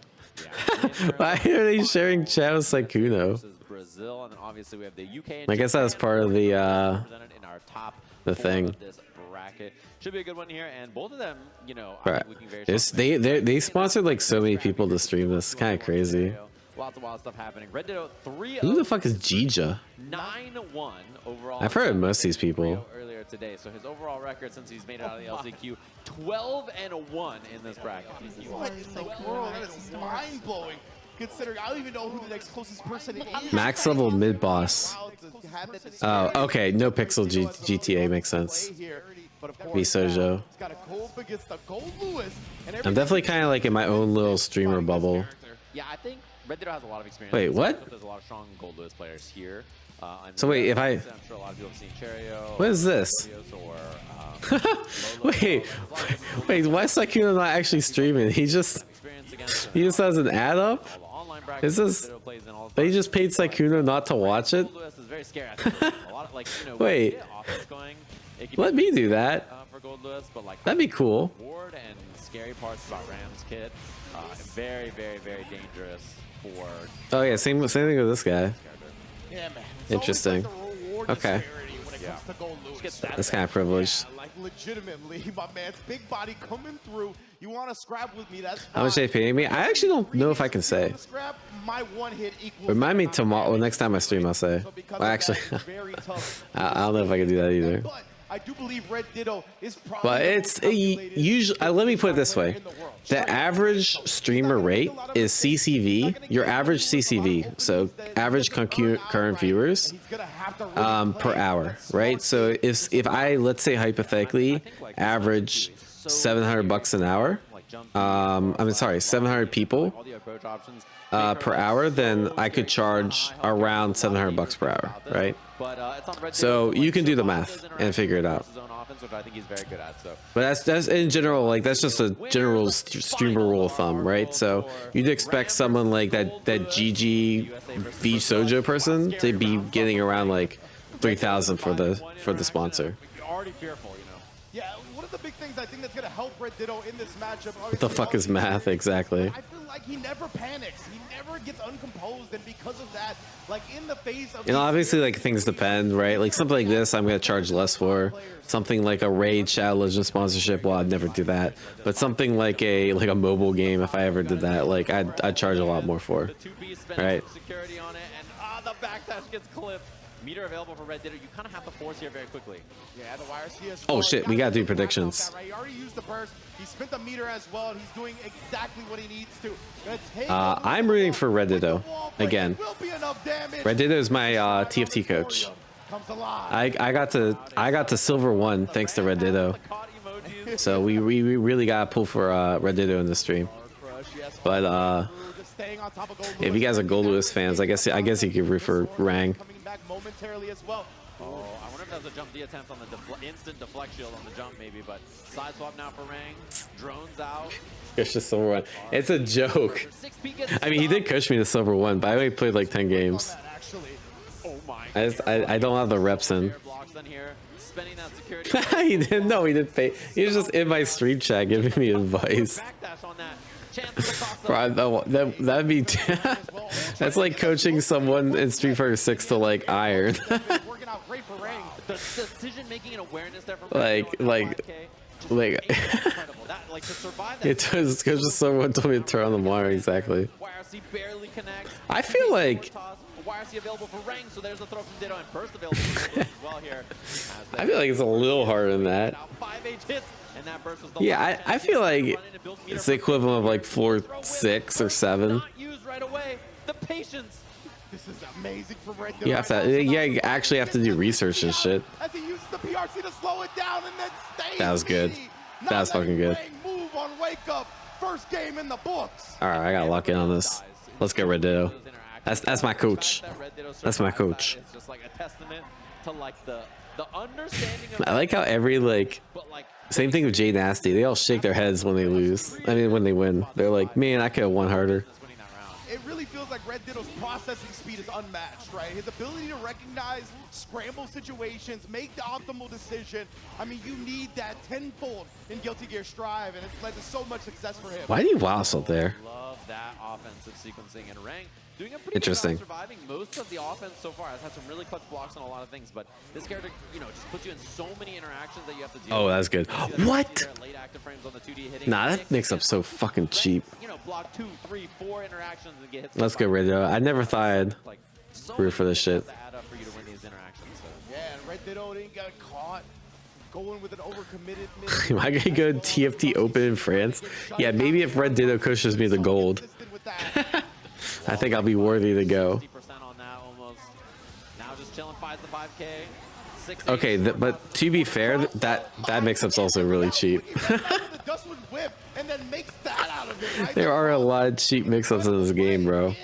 Why are they sharing Chao Saikuno? Brazil, and then obviously we have the UK. And I guess that was part of the represented in our top the 4 thing. of this bracket. Should be a good one here, and both of them, you know, Right. looking very There's, strong. they sponsored like so many people to stream this. Kind of crazy. Lots of wild stuff happening. Red Ditto 3-0. Who the fuck is Jija? 9-1 overall. I've heard of most of these people. Earlier today, so his overall record since he's made it out of the LCQ, 12-1 in this bracket. What in the world? That is mind-blowing. Considering I don't even know who the next closest person is. Max level mid boss. Oh, okay. No pixel GTA makes sense. Be Sojo. I'm definitely kind of like in my own little streamer bubble. Yeah, I think Red Ditto has a lot of experience. Wait, what? There's a lot of strong Gold Lewis players here. So wait, if I'm sure a lot of people have seen Cherio. What is this? Or, wait, why is Saikuno not actually streaming? He just has an ad up? Is this? They just paid Saikuno not to watch it? Wait, let me do that. That'd be cool. Ward and scary parts about Ram's kit. Very, very, very dangerous for. Oh yeah, same thing with this guy. Yeah, man. Interesting. Okay. That's kind of privileged. Yeah, like legitimately, my man's big body coming through. You want to scrap with me? That's How much are they paying me? I actually don't know if I can say. Scrap, my one hit equals Remind me tomorrow. Well, next time I stream, I'll say. Well, actually, I don't know if I can do that either. But I do believe Red Ditto is probably. But it's usually. Let me put it this way: the average streamer rate is CCV. Your average CCV, so average concurrent viewers, per hour, right? So if I, let's say hypothetically, average $700 an hour. I'm sorry, 700 people per hour, then I could charge around $700 per hour, right? So you can do the math and figure it out. But that's in general, like that's just a general streamer rule of thumb, right? So you'd expect someone like that GG V Sojo person to be getting around like 3,000 for the sponsor. You're already fearful, you know. Yeah, one of the big things I think that's gonna help Red Ditto in this matchup. What the fuck is math exactly? I feel like he never panics. He never gets uncomposed, and because of that, like in the face of. You know, obviously, like things depend, right? Like something like this, I'm gonna charge less for. Something like a Raid Shadow Legends sponsorship, well, I'd never do that. But something like a mobile game, if I ever did that, like I'd charge a lot more for, right? Security on it, and the backdash gets clipped. Meter available for Red Ditto. You kind of have to force here very quickly. Yeah, the YRC as Oh well. shit, we gotta do predictions. Right? He already used the burst. He spent the meter as well. And he's doing exactly what he needs to. I'm rooting for Red Ditto again. Red Ditto is my TFT coach. I got to silver 1 thanks to Red Ditto. So we really gotta pull for Red Ditto in this stream. But if you guys are Goldlewis fans, I guess you could root for Rang. Oh, I wonder if that was a jump D attempt on the instant deflect shield on the jump maybe, but side swap now for Rang. Drones out. It's just silver 1. It's a joke. I mean, he did coach me to silver 1, but I only played like 10 games. I don't have the reps in. He didn't know. He didn't pay. He was just in my stream chat giving me advice. Bro, that'd be that's like coaching someone in Street Fighter 6 to like iron. It was just someone told me to turn on the monitor. Exactly. I feel like YRC available for Rang, so there's a throw from Ditto and burst available for as well here. I feel like it's a little harder than that. 5H hits, and that burst was the Yeah, I feel like it's the equivalent of like floor 6 or 7. Not used right away. The patience. This is amazing for Red Ditto. You have to, yeah, you actually have to do research and shit. As he uses the PRC to slow it down and then stays. That was good. That was fucking good. Move on Wake Up. First game in the books. All right, I gotta lock in on this. Let's get Red Ditto. That's my coach. That's my coach. It's just like a testament to like the understanding of I like how every like same thing with J Nasty. They all shake their heads when they lose. I mean, when they win, they're like, man, I could have won harder. It really feels like Red Ditto's processing speed is unmatched, right? His ability to recognize scramble situations, make the optimal decision. I mean, you need that tenfold in Guilty Gear Strive, and it's led to so much success for him. Why do you Wassel there? Love that offensive sequencing, and Rang doing a pretty Interesting. good job surviving most of the offense so far. Has had some really clutch blocks on a lot of things, but this character, you know, just puts you in so many interactions that you have to deal Oh, with. that's good. What? Nah, that mix-up's so fucking cheap. You know, block 2, 3, 4 interactions and get hit. Let's go Red Ditto. I never thought I'd root for this shit. Yeah, and Red Ditto didn't get caught going with an overcommitted. Am I gonna go TFT Open in France? Yeah, maybe if Red Ditto coaches me the gold. I think I'll be worthy to go. Okay, but to be fair, that mix-up's also really cheap. There are a lot of cheap mix-ups in this game, bro.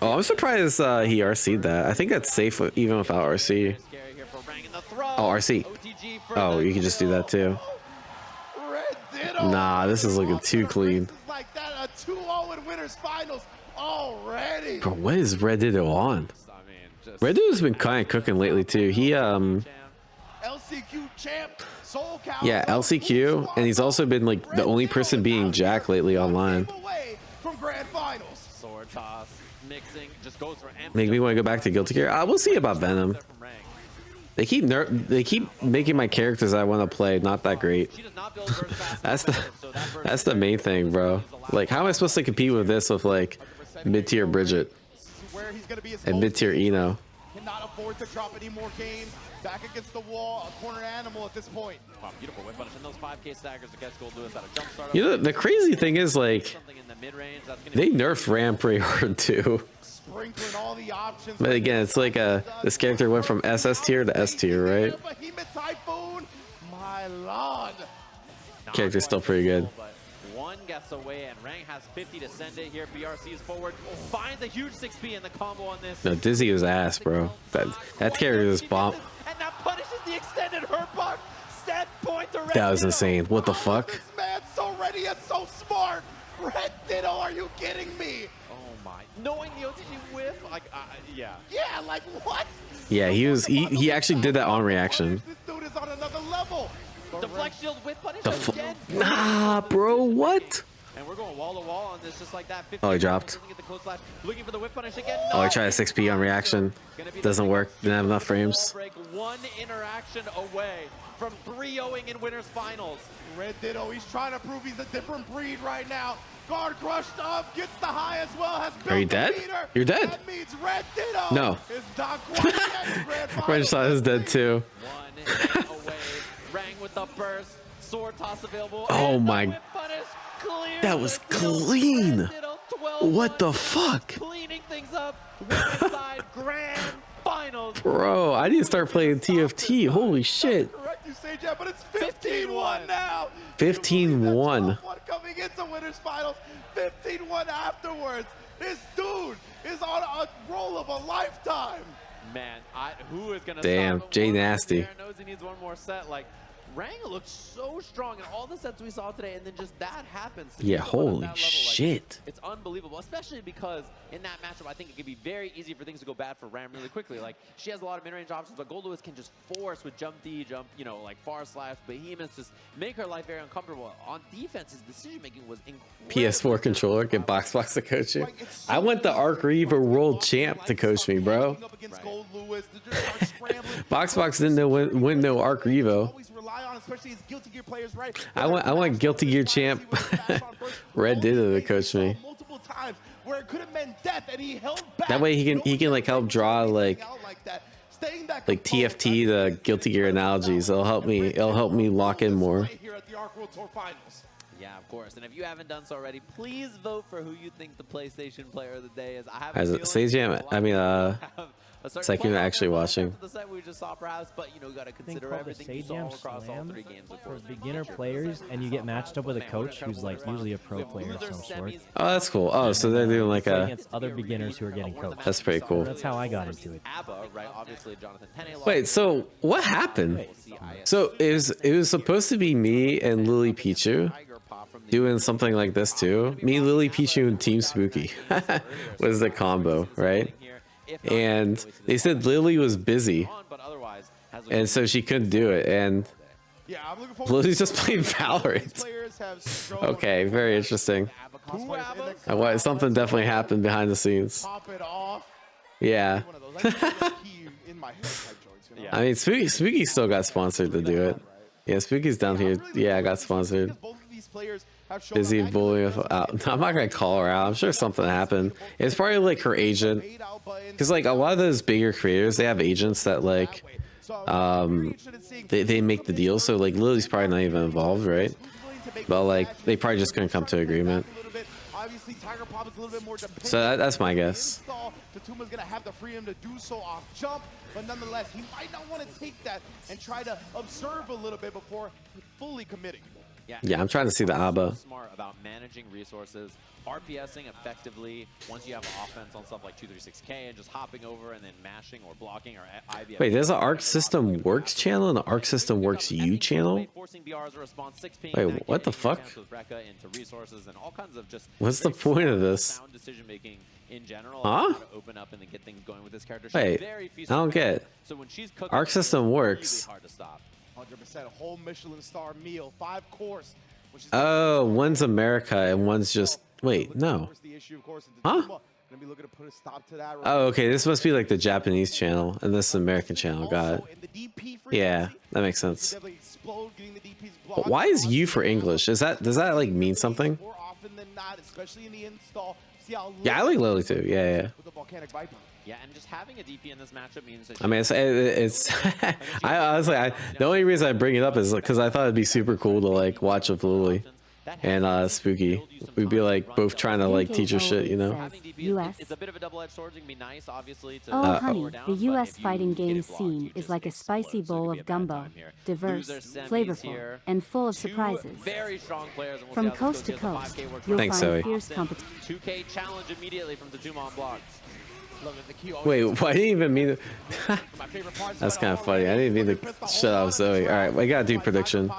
Oh, I'm surprised he RC'd that. I think that's safe even without RC. Oh, RC. Oh, you can just do that too. Nah, this is looking too clean. Like that, a 2-0 in winners finals already. Bro, what is Red Ditto on? Red Ditto's been kind of cooking lately too. He LCQ champ, Soul Calibur, yeah, LCQ, and he's also been like the only person being Jack lately online. From grand finals. Sword toss, mixing, just goes for empty. Make me want to go back to Guilty Gear. We'll see about Venom. They keep making my characters I want to play not that great. That's the main thing, bro. Like, how am I supposed to compete with this with like mid-tier Bridget and mid-tier Eno? Cannot afford to drop any more games. Back against the wall, a corner animal at this point. Wow, beautiful whip punish, and those 5K staggers against Goldlewis at a jump start. You know, the crazy thing is like they nerfed Ram pretty hard too. All the options. But again, it's like this character went from SS tier to S tier, right? Typhoon, my lord. Character's still pretty good. One gets away, and Rang has 50 to send it here. BRC is forward, finds a huge 6P in the combo on this. No, Dizzy was ass, bro. That character is bomb. And that punishes the extended hurt box. Set point to Red That was Ditto. insane. What the fuck? This man's so ready and so smart. Red Ditto, are you kidding me? Oh my! Knowing the OTG whiff, like, yeah. Yeah, like what? Yeah, he actually did that on reaction. This dude is on another level. Deflect shield with punish The again. nah, bro, what? And we're going wall to wall on this, just like that. Oh, he dropped. Doesn't get the close slash. Looking for the whip punish again. Oh, he tried a 6P on reaction. Doesn't work. Didn't have enough frames. Break, one interaction away from 3-0ing in winners finals. Red Ditto, he's trying to prove he's a different breed right now. Guard crushed up, gets the high as well. Has Are you built dead? the meter. You're dead. That means Red Ditto No. is not quite yet in grand Red Shot is dead too. One away. Rang with the burst. Sword toss available. Oh and the my. whip punish clears That was the field. clean. Red Ditto, 12-1. What the fuck? Cleaning things up. Women's side grand finals. Bro, I need to start playing TFT. Holy shit. Correct you, Sage, but it's 15-1 now. 15-1. Coming into winners finals, 15-1 afterwards. This dude is on a roll of a lifetime. Man, who is gonna Damn, stop him? Jay One Nasty. player knows he needs one more set. Like, Rang looks so strong in all the sets we saw today, and then just that happens. Yeah, He's the one at holy that level, like, shit. it's unbelievable, especially because in that matchup, I think it could be very easy for things to go bad for Ram really quickly. Like, she has a lot of mid-range options, but Gold Lewis can just force with jump D, you know, like far slash, behemoths, just make her life very uncomfortable. On defense, his decision-making was incredible. PS4 controller, get Box to coach you. I want the Arc Reaver World Champ to coach me, bro. Box didn't know win no Arc Revo. I want Guilty Gear Champ Red Ditto to coach me. That way he can like help draw like TFT, the Guilty Gear analogies. It'll help me lock in more. Yeah, of course. And if you haven't done so already, please vote for who you think the PlayStation Player of the Day is. I have As a Sage Jam, I mean, Second actually watching. The set we just saw, perhaps, but you know, got to consider called the everything you Sage saw Jam across all Slam 3 games. for beginner players, and you get matched up with a coach who's like usually a pro player of some sort. Oh, that's cool. Oh, so they're doing like a. Against other beginners who are getting coached. That's pretty cool. That's how I got into it. ABBA, right? Obviously, Jonathan Tenney. Wait, so what happened? So it was supposed to be me and Lily Pichu doing something like this too. Me, Lily Pichu, and Team Spooky was the combo, right? And they said Lily was busy, and so she couldn't do it. And Lily's just playing Valorant. Okay, very interesting. Something definitely happened behind the scenes. Yeah. I mean, Spooky still got sponsored to do it. Yeah, Spooky's down here. Yeah, I got sponsored. Busy bullying. I'm not gonna call her out. I'm sure something happened. It's probably like her agent, because like a lot of those bigger creators, they have agents that like they make the deal. So like Lily's probably not even involved, right? But like they probably just couldn't come to agreement. So that's my guess. Tatuma's gonna have the freedom to do so off jump, but nonetheless, he might not want to take that and try to observe a little bit before fully committing. Yeah, I'm trying to see the ABBA. Smart about managing resources, RPSing effectively once you have offense on stuff like 236K and just hopping over and then mashing or blocking or IBF. Wait, there's an Arc System Works channel and an Arc System Works U channel? Wait, what the fuck? What's the point of this? In general, huh? To open up and then get things going with this character. Wait, I don't get it. So when she's cooking, Arc System Works. Really hard to stop. 100% whole Michelin star meal, 5 course. Oh, one's America and one's just wait, no. Huh? Oh, okay. This must be like the Japanese channel, and this is the American channel. Got it. Yeah, that makes sense. But why is U for English? Does that like mean something? Yeah, I like Lily too. Yeah. Yeah, and just having a DP in this matchup means that I mean, it's I honestly, the only reason I bring it up is because I thought it'd be super cool to like watch with Lily and Spooky. We'd be like both trying to like teach her shit, you know. US. It's a bit of a double-edged sword. It can be nice, obviously. To oh, honey, the US fighting game scene is like a spicy bowl of gumbo, diverse, flavorful, and full of surprises. Very strong players. From coast to coast, you'll find fierce competition. 2K challenge immediately from the Tatuma on block. Wait, why didn't even mean to... That's kind of funny. I didn't mean to shut off Zoe. All right, we gotta do prediction.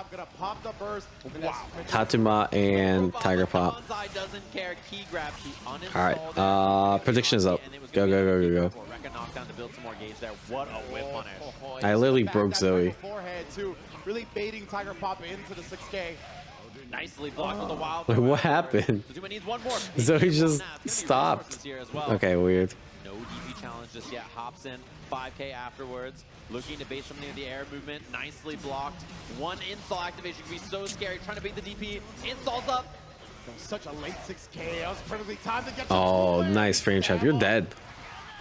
Tatuma and Tiger Pop. All right, prediction is up. Go. What I literally broke Zoe. Really baiting Tiger Pop into the 6K. Nicely blocked with the wild. Wait, what happened? Zuma needs one more. Zoe just stopped. Okay, weird. No DP challenge just yet. Hops in 5K afterwards. Looking to bait something in the air movement. Nicely blocked. One install activation could be so scary. Trying to bait the DP. Installs up. That was such a late 6K. That was perfectly timed to get to Oh, nice frame trap. You're dead.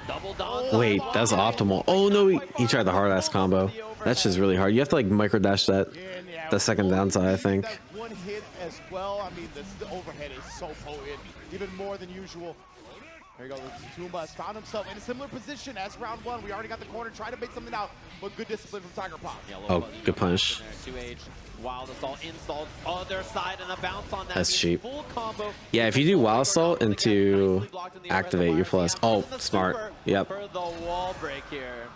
Double down. Wait, that's optimal. Oh no, he tried the hard ass combo. That's just really hard. You have to like micro dash that. The second downside, I think. That one hit as well. I mean, the overhead is so potent, even more than usual. There you go. Tumba has found himself in a similar position as round one. We already got the corner, trying to make something out, but good discipline from Tiger Pop. Yeah, oh, good punish. 2H, wild assault installed other side and a bounce on that. That's cheap. Full combo. Yeah, if you do wild assault into activate your plus. Oh, smart. Yep. For the wall break here.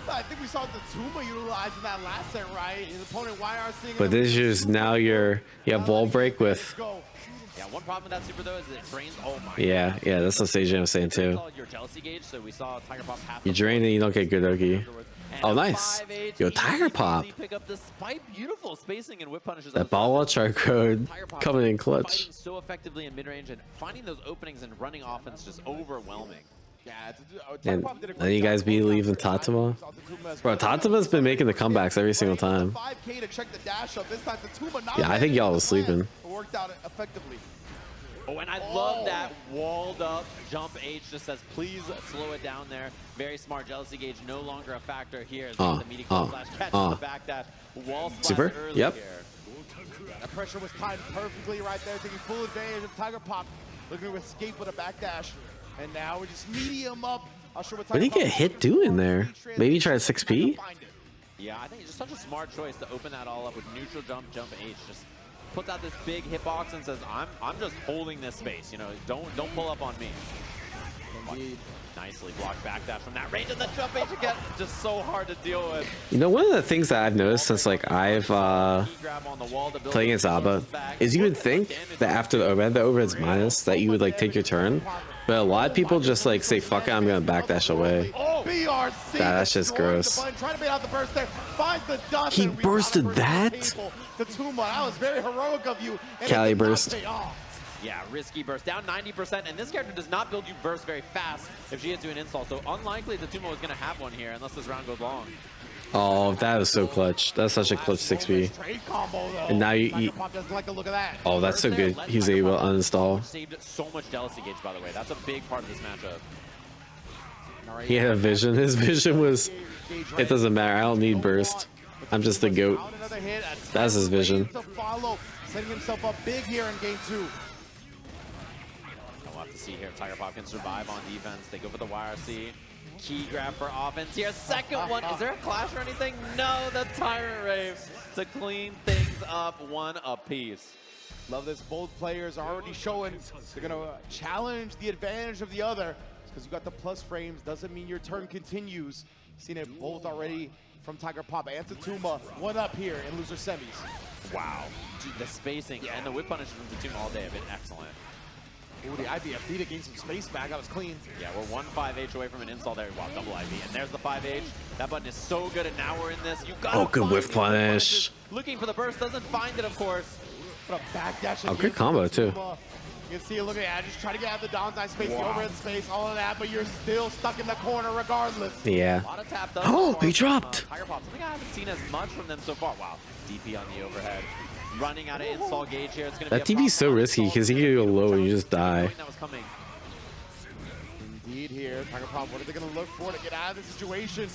I think we saw the Tuma utilizing that last set, right? His opponent YRC. But this is now you have wall break with. Yeah, one problem with that super though is it drains. Oh my. Yeah, that's what Sage was saying too. Your jealousy gauge, so we saw Tiger Pop pass. You drain and you don't get Godoki. Oh, nice. Yo, Tiger Pop. Pick up despite beautiful spacing and whip punishes. That ball watch our code coming in clutch. Fighting so effectively in mid range and finding those openings and running offense just overwhelming. Yeah, and you guys believe in Tatuma? Bro, Tatuma's been making the comebacks every single time. Yeah, I think y'all was sleeping. Worked out effectively. Oh, and I love that walled up jump H just says, please slow it down there. Very smart. Jealousy gauge no longer a factor here. The meaty slash catch the back dash. Wall super. Yep. Here. That pressure was timed perfectly right there, taking full advantage of Tiger Pop. Looking to escape with a back dash. And now we're just medium up. Not sure what did he get hit doing there? Maybe try 6P? Yeah, I think it's just such a smart choice to open that all up with neutral jump H. Just puts out this big hitbox and says, I'm just holding this space. You know, don't pull up on me. Indeed. Nicely blocked back dash from that range, and the jump H again, just so hard to deal with. You know, one of the things that I've noticed since like I've played against Abba is you would think that after the overhead's minus that you would like take your turn, but a lot of people just like say fuck it, I'm gonna backdash away. That's just gross. He bursted that? That was very heroic of you. Cali burst. Yeah, risky burst. Down 90%, and this character does not build you burst very fast if she hits you an install, so unlikely Tatuma was going to have one here unless this round goes long. Oh, that was so clutch. That's such a clutch 6B. And now you oh, that's so good. He's able to uninstall. Saved so much jealousy gauge, by the way. That's a big part of this matchup. He had a vision. His vision was, it doesn't matter. I don't need burst. I'm just the GOAT. That's his vision. Setting himself up big here in game 2. We'll have to see here if Tiger Pop can survive on defense. They go for the YRC. Key grab for offense here. Second one. Is there a clash or anything? No, the Tyrant Rave to clean things up, one apiece. Love this. Both players are already showing they're going to challenge the advantage of the other. Because you got the plus frames doesn't mean your turn continues. Seen it both already from Tiger Pop and Tatuma. One up here in loser semis. Wow. Dude, the spacing and the whip punish from Tatuma all day have been excellent. Ooh, the IBFD to gain some space back. That was clean. Yeah, we're 1 5H away from an install there. Wow, double IB. And there's the 5H. That button is so good, and now we're in this. You got good whiff punish. Looking for the burst, doesn't find it, of course. But a backdash. Oh, good combo, too. You can see it looking at it. Just try to get out of the downside space, the overhead space, all of that, but you're still stuck in the corner regardless. Yeah. A lot of tap Oh, he dropped. Tiger Pop, something I haven't seen as much from them so far. Wow, DP on the overhead. Running out of install gauge here. It's gonna that DP is so risky because he can go low and you just die. That was coming. Indeed here, Tiger Pop, what are they going to look for to get out of the situation?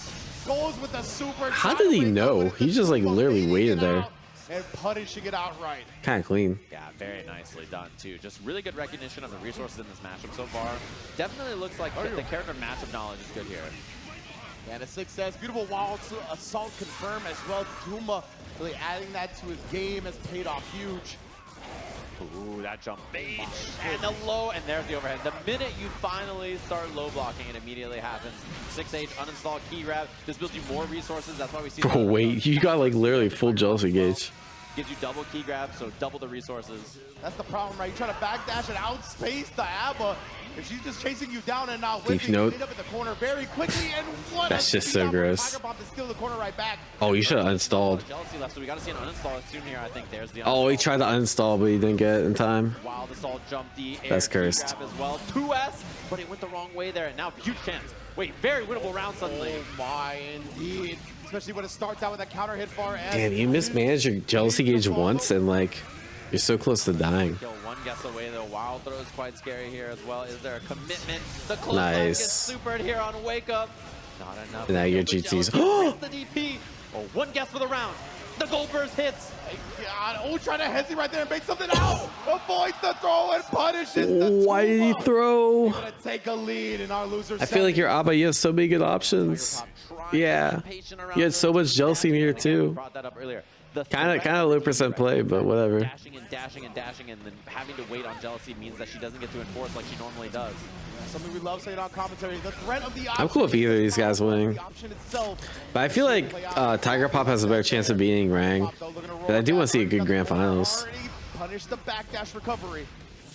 Goes with the super. How did he know? He just like literally waited there. And punishing it outright. Kind of clean. Yeah, very nicely done too. Just really good recognition of the resources in this matchup so far. Definitely looks like the character matchup knowledge is good here. And a success. Beautiful wild assault confirmed as well. Tuma really adding that to his game has paid off huge. Ooh, that jump bait. And the low, and there's the overhead. The minute you finally start low blocking, it immediately happens. 6H, uninstall key grab. This builds you more resources. That's why we see. Bro, wait, you got like literally full jealousy gauge. Gives you double key grab, so double the resources. That's the problem, right? You try to backdash and outspace the ABBA. If she's just chasing you down and not with you, you end up in the corner very quickly. And what That's just so gross. Tiger Pop to steal the corner right back. Oh, you should have uninstalled. Jealousy left, so we got to see an uninstall soon here. I think there's the uninstall. Oh, he tried to uninstall, but he didn't get it in time. Wild Assault jumped the air That's cursed. grab as well. 2S, but it went the wrong way there. And now huge chance. Wait, very winnable round suddenly. Oh my, indeed. Especially when it starts out with a counter hit far S. Damn, you mismanaged your jealousy gauge once, and like you're so close to dying. Kill one guess away though. Wild throw is quite scary here as well. Is there a commitment? The close Nice. gets supered here on Wake Up. Not enough. Now your GT's. The DP. Oh, one guess for the round. The gold burst hits. God, oh, trying to hesitate right there and make something out. Avoids the throw and punishes the Why did he throw? Gonna take a lead in our loser. I feel like your ABBA, you have so many good options. Yeah, you had so much jealousy in here too. Brought that up earlier. Kind of low percent play, but whatever. Dashing and dashing and dashing, and then having to wait on Jealousy means that she doesn't get to enforce like she normally does. Something we love saying on commentary. The threat of the I'm cool if either of these guys winning. The option itself. But I feel like Tiger Pop has a better chance of beating Rang. But I do want to see a good grand finals. Already punished the backdash recovery.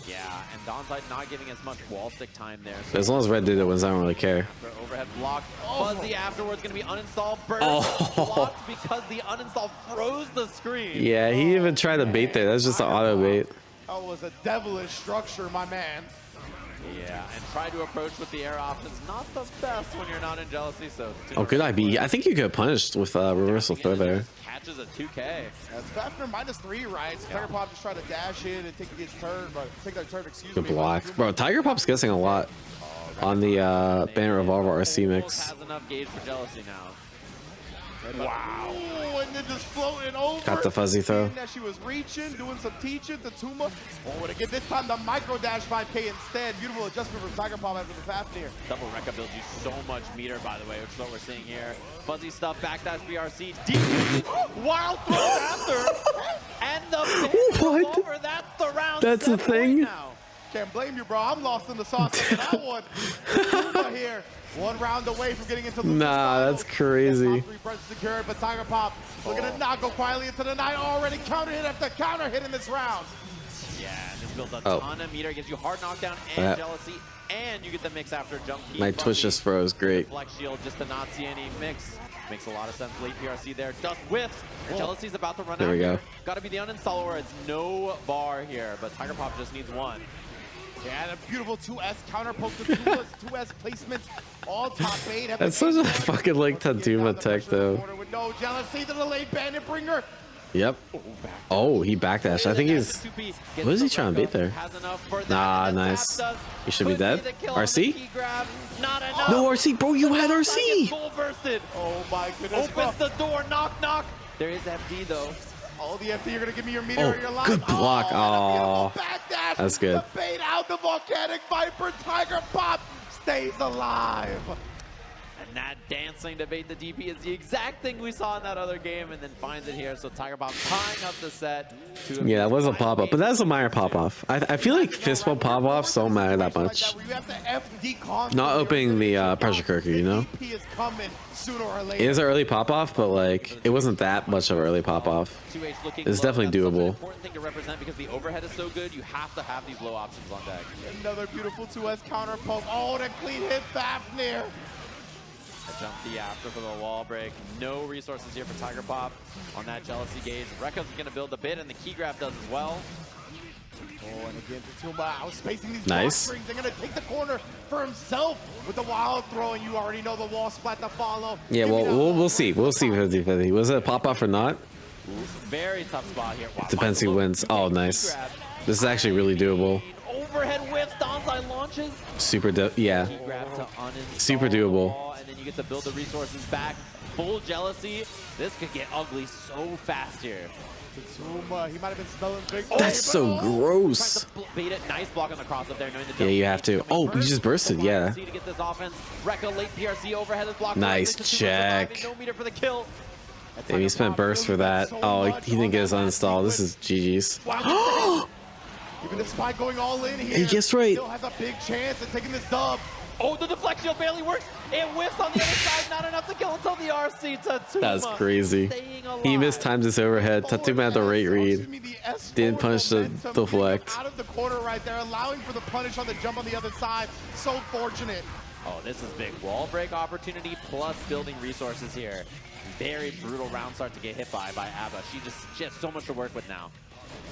Yeah, and Donside not giving as much wall stick time there. But as long as Red did it wins, I don't really care. Overhead block. Fuzzy afterwards going to be uninstalled. Burst blocked because the uninstall froze the screen. Yeah, he even tried to bait there. That's just an auto bait. That was a devilish structure, my man. Yeah, and try to approach with the air offense. Not the best when you're not in Jealousy, so... Oh, good IB. I think you could have punished with reversal throw there. Catches a 2K. That's Fafner -3, right? So Tiger Pop just try to dash in and take his turn, but take their turn, excuse me. Good block. Bro, Tiger Pop's guessing a lot on the Banner Revolver RC mix. Has enough gauge for Jealousy now. Wow. And then just floating over. Got the fuzzy throw. That she was reaching, doing some teaching to Tuma. Oh, and again, this time the micro dash 5K instead. Beautiful adjustment from Tiger Pop after the Fafnir. Double Rekka builds you so much meter, by the way, which is what we're seeing here. Fuzzy stuff, backdash BRC, deep, wild throw after, and the What? over. That's the round. That's a thing? Now. Can't blame you, bro. I'm lost in the sauce on that one. Tuma here. 1 round away from getting into the Nah, that's crazy. Secure, but Tiger Pop looking to not go quietly into the night. Already counter hit after counter hit in this round. Yeah, and this builds a ton of meter, gives you hard knockdown and Jealousy, and you get the mix after jump key. My Twitch just froze. Great. Flex shield just to not see any mix. Makes a lot of sense. Late PRC there. Just whiffs. Jealousy's about to run out. There we go. Got to be the uninstall or it's no bar here, but Tiger Pop just needs one. Yeah, and a beautiful 2S counter poke to 2S placements. All top 8. That's such a fucking like Tatuma tech though. With no Jealousy to the late bandit bringer. Yep. Oh, he backdashed. I think he's... What is he trying to bait there? Nah, nice. He should be dead. RC? No RC, bro, you had RC! Oh my goodness. Opens the door, knock, knock. There is FD though. Oh, the FD, you're gonna give me your meter or your life. Good block. Oh, that's good. The bait out the volcanic viper. Tiger Pop stays alive. And that dancing to bait the DP is the exact thing we saw in that other game, and then finds it here. So Tiger Pop tying up the set. Yeah, that was a pop-up, but that's a minor pop-off. I feel like fist bump pop-offs don't matter that much. Not opening the pressure cooker, you know? It is an early pop-off, but like, it wasn't that much of an early pop-off. It's definitely doable. Important thing to represent because the overhead is so good, you have to have these low options on deck. Another beautiful 2S counter poke. Oh, the clean hit Fafnir. Jump the after for the wall break. No resources here for Tiger Pop on that Jealousy gauge. Rekka's going to build a bit, and the key grab does as well. Oh, and again, Tatuma outspacing these nice. Strings. They're going to take the corner for himself with the wild throw, and you already know the wall splat to follow. Yeah, well, we'll see. We'll see 50-50. Was it a pop-off or not? Very tough spot here. Wow, depends who wins. Oh, nice. This is actually really doable. Overhead whiffs, Donsai launches. Super yeah. Super doable. And then you get to build the resources back. Full Jealousy. This could get ugly so fast here. Tatuma, he might have been smelling big. That's so gross. Bait it. Nice block on the cross up there. Yeah, you have to. Oh, you just bursted. Yeah. To get this offense. Rekka late PRC overhead is blocked. Nice check. No meter for the kill. Damn, he spent burst for that. Oh, he didn't get his uninstall. This is GG's. Even despite going all in here, he gets right. still has a big chance of taking this dub. Oh, the deflection barely works. It whiffs on the other side, not enough to kill until the RC. Tatuma. That's crazy. He mistimed his overhead. Tatuma had the rate read. Didn't punish the deflect. Out of the corner right there, allowing for the punish on the jump on the other side. So fortunate. Oh, this is big. Wall break opportunity plus building resources here. Very brutal round start to get hit by ABBA. She has so much to work with now.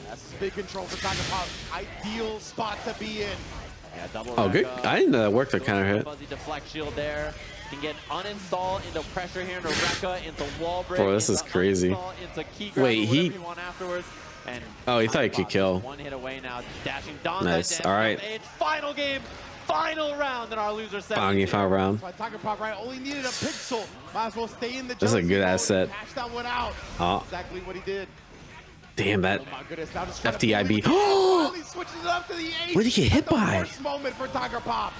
That's big control for Tiger Pop. Ideal spot to be in. Yeah, double Oh, good. I didn't know that worked the counter hit. Fuzzy deflect shield there. Can get uninstall into pressure here into Rekka, into wall break. Bro, this is crazy. Wait, he... And oh, he thought he could kill. One hit away now. Dashing Donda. Nice. All right. Final game. Final round in our loser set. Final round. Tiger Pop, right? Only needed a pixel. Might as well stay in the. This is a good asset. Cash that one out. Oh. Exactly what he did. Damn that. Oh my goodness, now just FTIB. switches it up to the 8. What did he get hit by? Worst moment for Tiger Pop.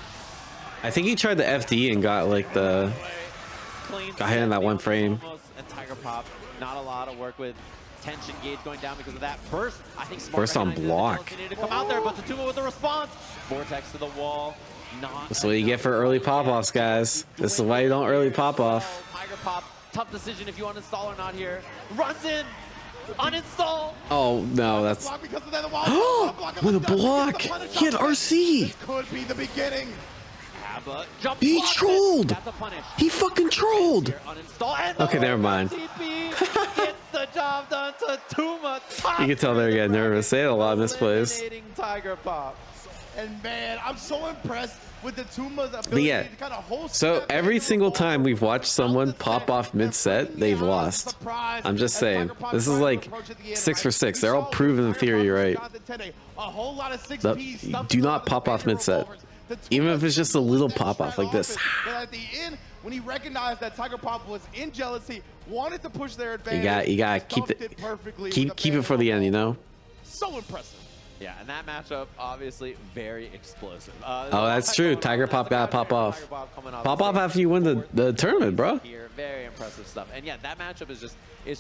I think he tried the FD and got like the. Got hit in that one frame. And Tiger Pop, not a lot of work with. Tension gauge going down because of that. First, I think First on block. Needed to come out there, but Tatuma with the response. Vortex to the wall. That's what you get for early pop-offs, guys. This is why you don't early pop-off. Tiger Pop, tough decision if you uninstall or not here. Runs in, uninstall. Oh no, that's. With a block, he had RC. This could be the beginning. He trolled. He fucking trolled. Okay, never mind. Gets the job done. Tatuma. You can tell they're getting nervous. They had a lot of misplays. Tiger Pop. And man, I'm so impressed with the Tuma's ability Yeah. to kind of hold. So every single time we've watched someone pop off mid-set, they've lost. I'm just saying. This is like 6 for 6. They're all proven in theory right. Do not pop off mid-set. Even if it's just a little pop-off like this. But at the end, when he recognized that Tiger Pop was in jealousy, wanted to push their advantage. You gotta keep it for the end, you know? So impressive. Yeah, and that matchup, obviously, very explosive. Oh, that's true. Tiger Pop gotta pop off. Pop off after you win the tournament, bro. Here, very impressive stuff. And yeah, that matchup is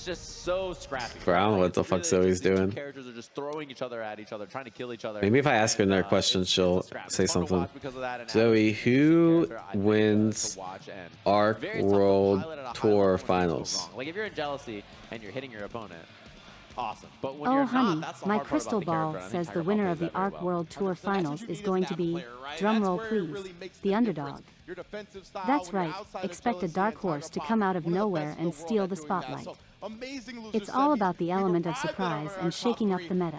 just so scrappy. Bro, I don't know what the fuck Zoe's doing. Characters are just throwing each other at each other, trying to kill each other. Maybe if I ask her another question, she'll say something. Zoe, who wins Arc World Tour Finals? Like if you're in jealousy and you're hitting your opponent, awesome. But when Oh, you're honey, not, that's the my hard part crystal about the ball character. says the winner of the Arc World Tour Finals is going to be, drumroll please, the underdog. That's right, expect a dark horse to come out of nowhere and steal the spotlight. It's all about the element of surprise and shaking up the meta.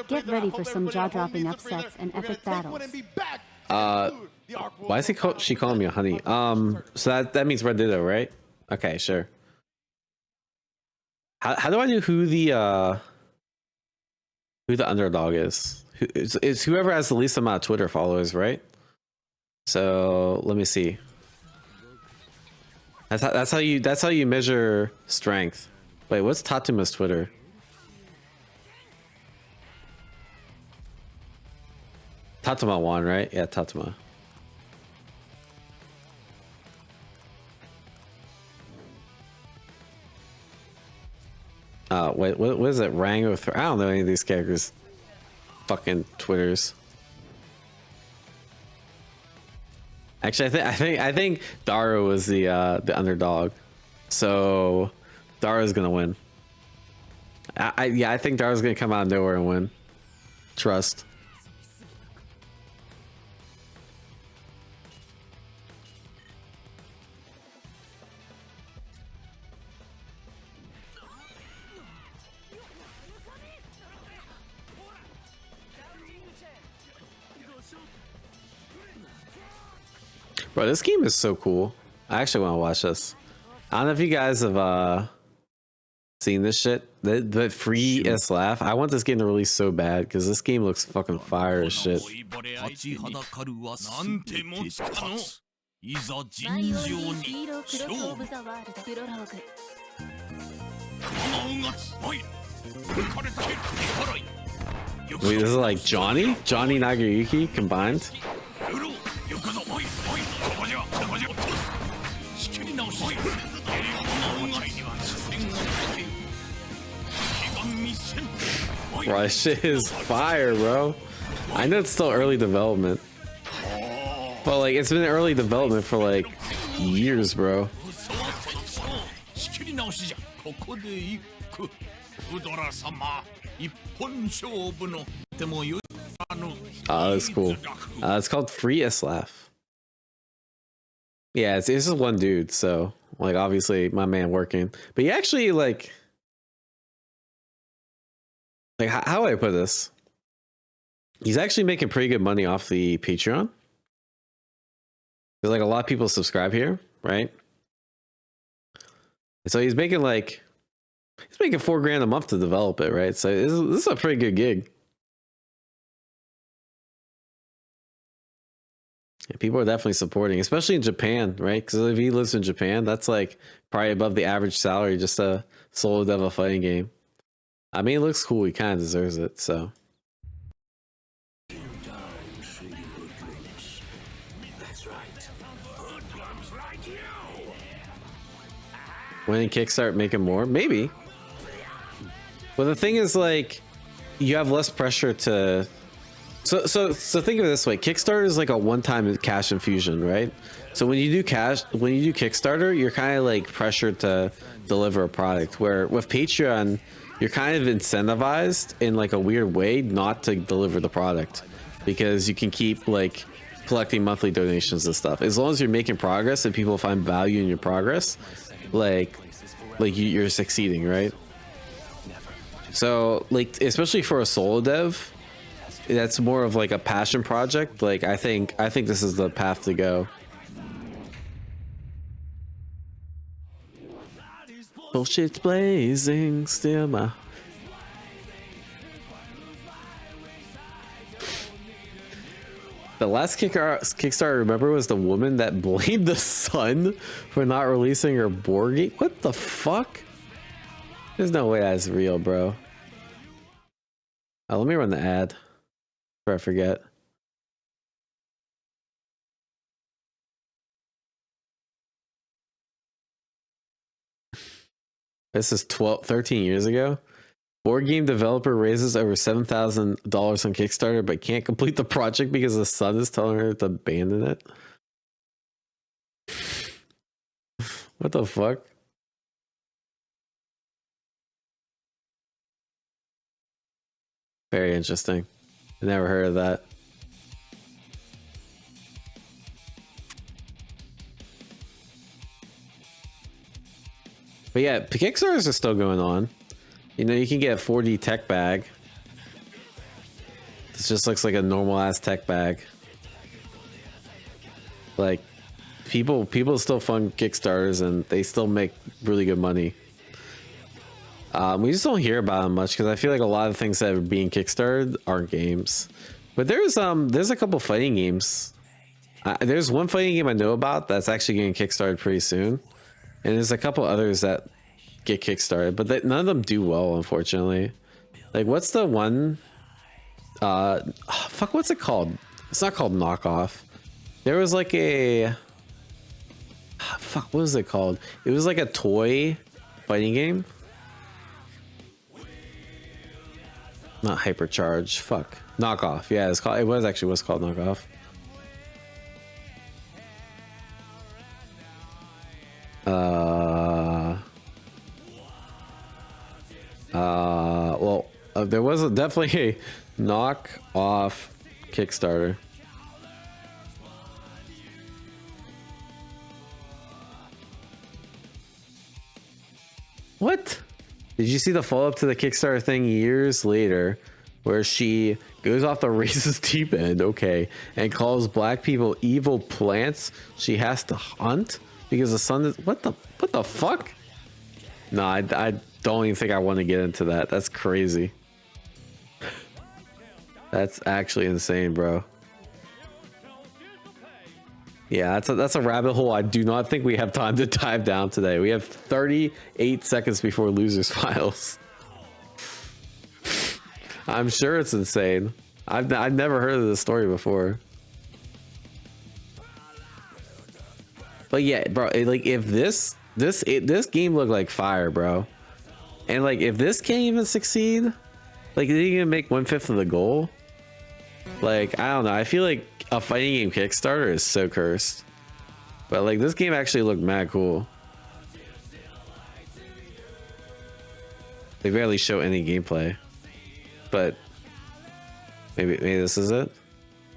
Get ready for some jaw-dropping upsets and epic battles. Why is she calling me a honey? So that means Red Ditto, right? Okay, sure. How do I know who the underdog is? It's whoever has the least amount of Twitter followers, right? So let me see. That's how you measure strength. Wait, what's Tatuma's Twitter? Tatuma won, right? Yeah, Tatuma. Wait, what is it? Rango? I don't know any of these characters. Fucking Twitters. Actually, I think Dara was the underdog, so Dara's gonna win. I think Dara's gonna come out of nowhere and win. Trust. Bro, this game is so cool. I actually want to watch this. I don't know if you guys have seen this shit. The free SLAF. I want this game to release so bad because this game looks fucking fire as shit. Wait, this is like Johnny Nagayuki combined? Bro, that shit is fire, bro. I know it's still early development, but like it's been early development for like years, bro. Oh, that's cool. It's called Free Islav. Yeah, it's just one dude, so like obviously my man working, but he actually like how do I put this? He's actually making pretty good money off the Patreon. There's like a lot of people subscribe here, right? And so he's making $4 grand a month to develop it, right? So this is a pretty good gig. Yeah, people are definitely supporting, especially in Japan, right? Because if he lives in Japan, that's like probably above the average salary just a solo dev a fighting game. I mean, it looks cool. He kind of deserves it, so. When did Kickstart making more? Maybe. But the thing is, like, you have less pressure to. So think of it this way: Kickstarter is like a one-time cash infusion, right? So when you do Kickstarter, you're kind of like pressured to deliver a product. Where with Patreon, you're kind of incentivized in like a weird way not to deliver the product, because you can keep like collecting monthly donations and stuff. As long as you're making progress and people find value in your progress, like you're succeeding, right? So like, especially for a solo dev, that's more of like a passion project. Like I think this is the path to go. Bullshit's blazing, still my. The last Kickstarter I remember was the woman that blamed the sun for not releasing her board game. What the fuck? There's no way that's real, bro. Let me run the ad before I forget. This is 13 years ago. Board game developer raises over $7,000 on Kickstarter, but can't complete the project because the sun is telling her to abandon it. What the fuck? Very interesting. I never heard of that. But yeah, Kickstarters are still going on. You know, you can get a 4D tech bag. This just looks like a normal ass tech bag. Like, people still fund Kickstarters and they still make really good money. We just don't hear about them much because I feel like a lot of things that are being kickstarted aren't games. But there's a couple fighting games. There's one fighting game I know about that's actually getting kickstarted pretty soon, and there's a couple others that get kickstarted, but none of them do well, unfortunately. Like, what's the one? Fuck, what's it called? It's not called Knockoff. There was like a fuck, what was it called? It was like a toy fighting game. Not Hypercharge. Fuck. Knockoff. Yeah, it's called. It was called Knockoff. Well, there was definitely a Knockoff Kickstarter. What? Did you see the follow-up to the Kickstarter thing years later where she goes off the racist deep end, okay, and calls black people evil plants she has to hunt because the sun is... What the fuck? No, I don't even think I want to get into that. That's crazy. That's actually insane, bro. Yeah, that's a rabbit hole I do not think we have time to dive down today. We have 38 seconds before losers finals. I'm sure it's insane. I've never heard of this story before. But yeah, bro, like if this game looked like fire, bro, And like, if this can't even succeed, like, they didn't even make 1/5 of the goal. Like, I don't know. I feel like a fighting game Kickstarter is so cursed. But like, this game actually looked mad cool. They barely show any gameplay, but maybe this is it.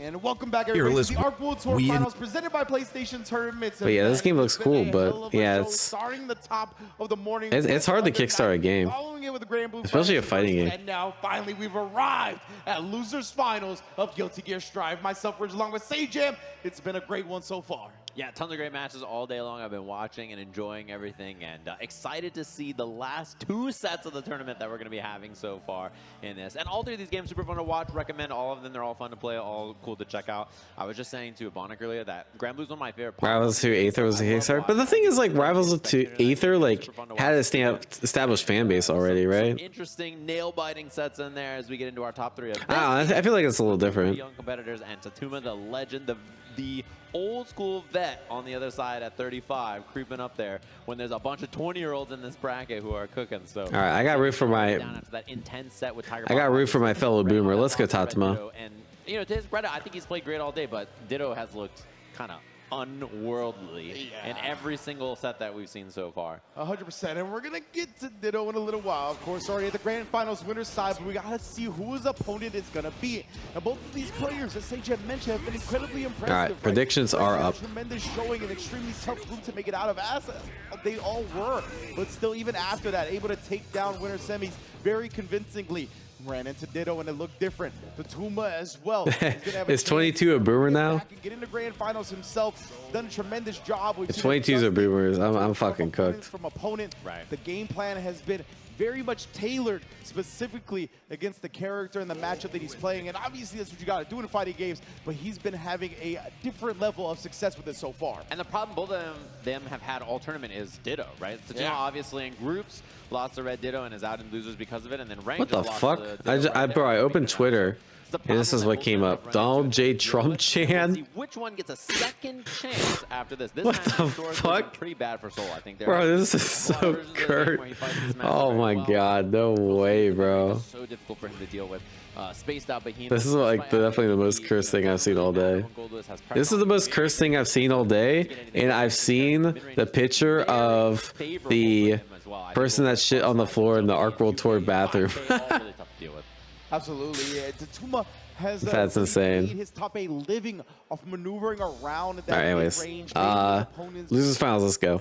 And welcome back, everybody, to the ARC World Tour Finals presented by PlayStation Tournaments. But yeah, this game looks cool, but yeah, it's starting the top of the morning. It's hard to kickstart a game, following it with the Grand Blue especially a fighting game. And now, finally, we've arrived at Losers Finals of Guilty Gear Strive. Myself, Ridge, along with Sajam. It's been a great one so far. Yeah, tons of great matches all day long. I've been watching and enjoying everything, and excited to see the last 2 sets of the tournament that we're going to be having so far in this. And all 3 of these games super fun to watch. Recommend all of them. They're all fun to play, all cool to check out. I was just saying to Ebonic earlier that Grand Blue's one of my favorite. Rivals to Aether was a Kickstarter, but the thing is, like, Rivals to Aether like had a established fan base already, right? Interesting nail-biting sets in there as we get into our top 3 of this. I feel like it's a little different. Young competitors, and Tatuma, the legend, the old school vet on the other side at 35, creeping up there when there's a bunch of 20-year-olds in this bracket who are cooking. So all right, I got root for my fellow boomer. Let's go, Tatuma. And you know, to his credit, I think he's played great all day, but Ditto has looked kind of unworldly in every single set that we've seen so far. 100%, and we're gonna get to Ditto in a little while. Of course, already at the Grand Finals winner's side, but we gotta see who his opponent is gonna be. Now, both of these players, as Sage had mentioned, have been incredibly impressive. All right, predictions are up. Tremendous showing, an extremely tough group to make it out of assets. They all were, but still, even after that, able to take down winner semis very convincingly. Ran into Ditto and it looked different. Tatuma as well. Is 22 a boomer now? Get into Grand Finals himself. Done a tremendous job. If 22's a boomer, I'm fucking cooked. From opponent, right. The game plan has been very much tailored specifically against the character and the matchup that he's playing. And obviously that's what you got to do in fighting games, but he's been having a different level of success with it so far. And the problem both of them have had all tournament is Ditto, right? Tatuma obviously in groups lost to Red Ditto and is out in losers because of it, and then Range what the fuck? I opened Twitter. And this is what came up. Donald J. Trump Chan. Which one gets a second chance after this? This what the fuck? Pretty bad for Soul, I think. Bro, this is so curt. Oh my god, no way, bro. So difficult for him to deal with. Spaced out Behemoth. This is like definitely the most cursed thing I've seen all day. This is the most cursed thing I've seen all day, and I've seen the picture of the person that shit on the floor in the ARC World Tour bathroom. Absolutely, yeah. Tatuma has that's insane. His top 8 living off maneuvering around that all right, anyways, losers finals, let's go.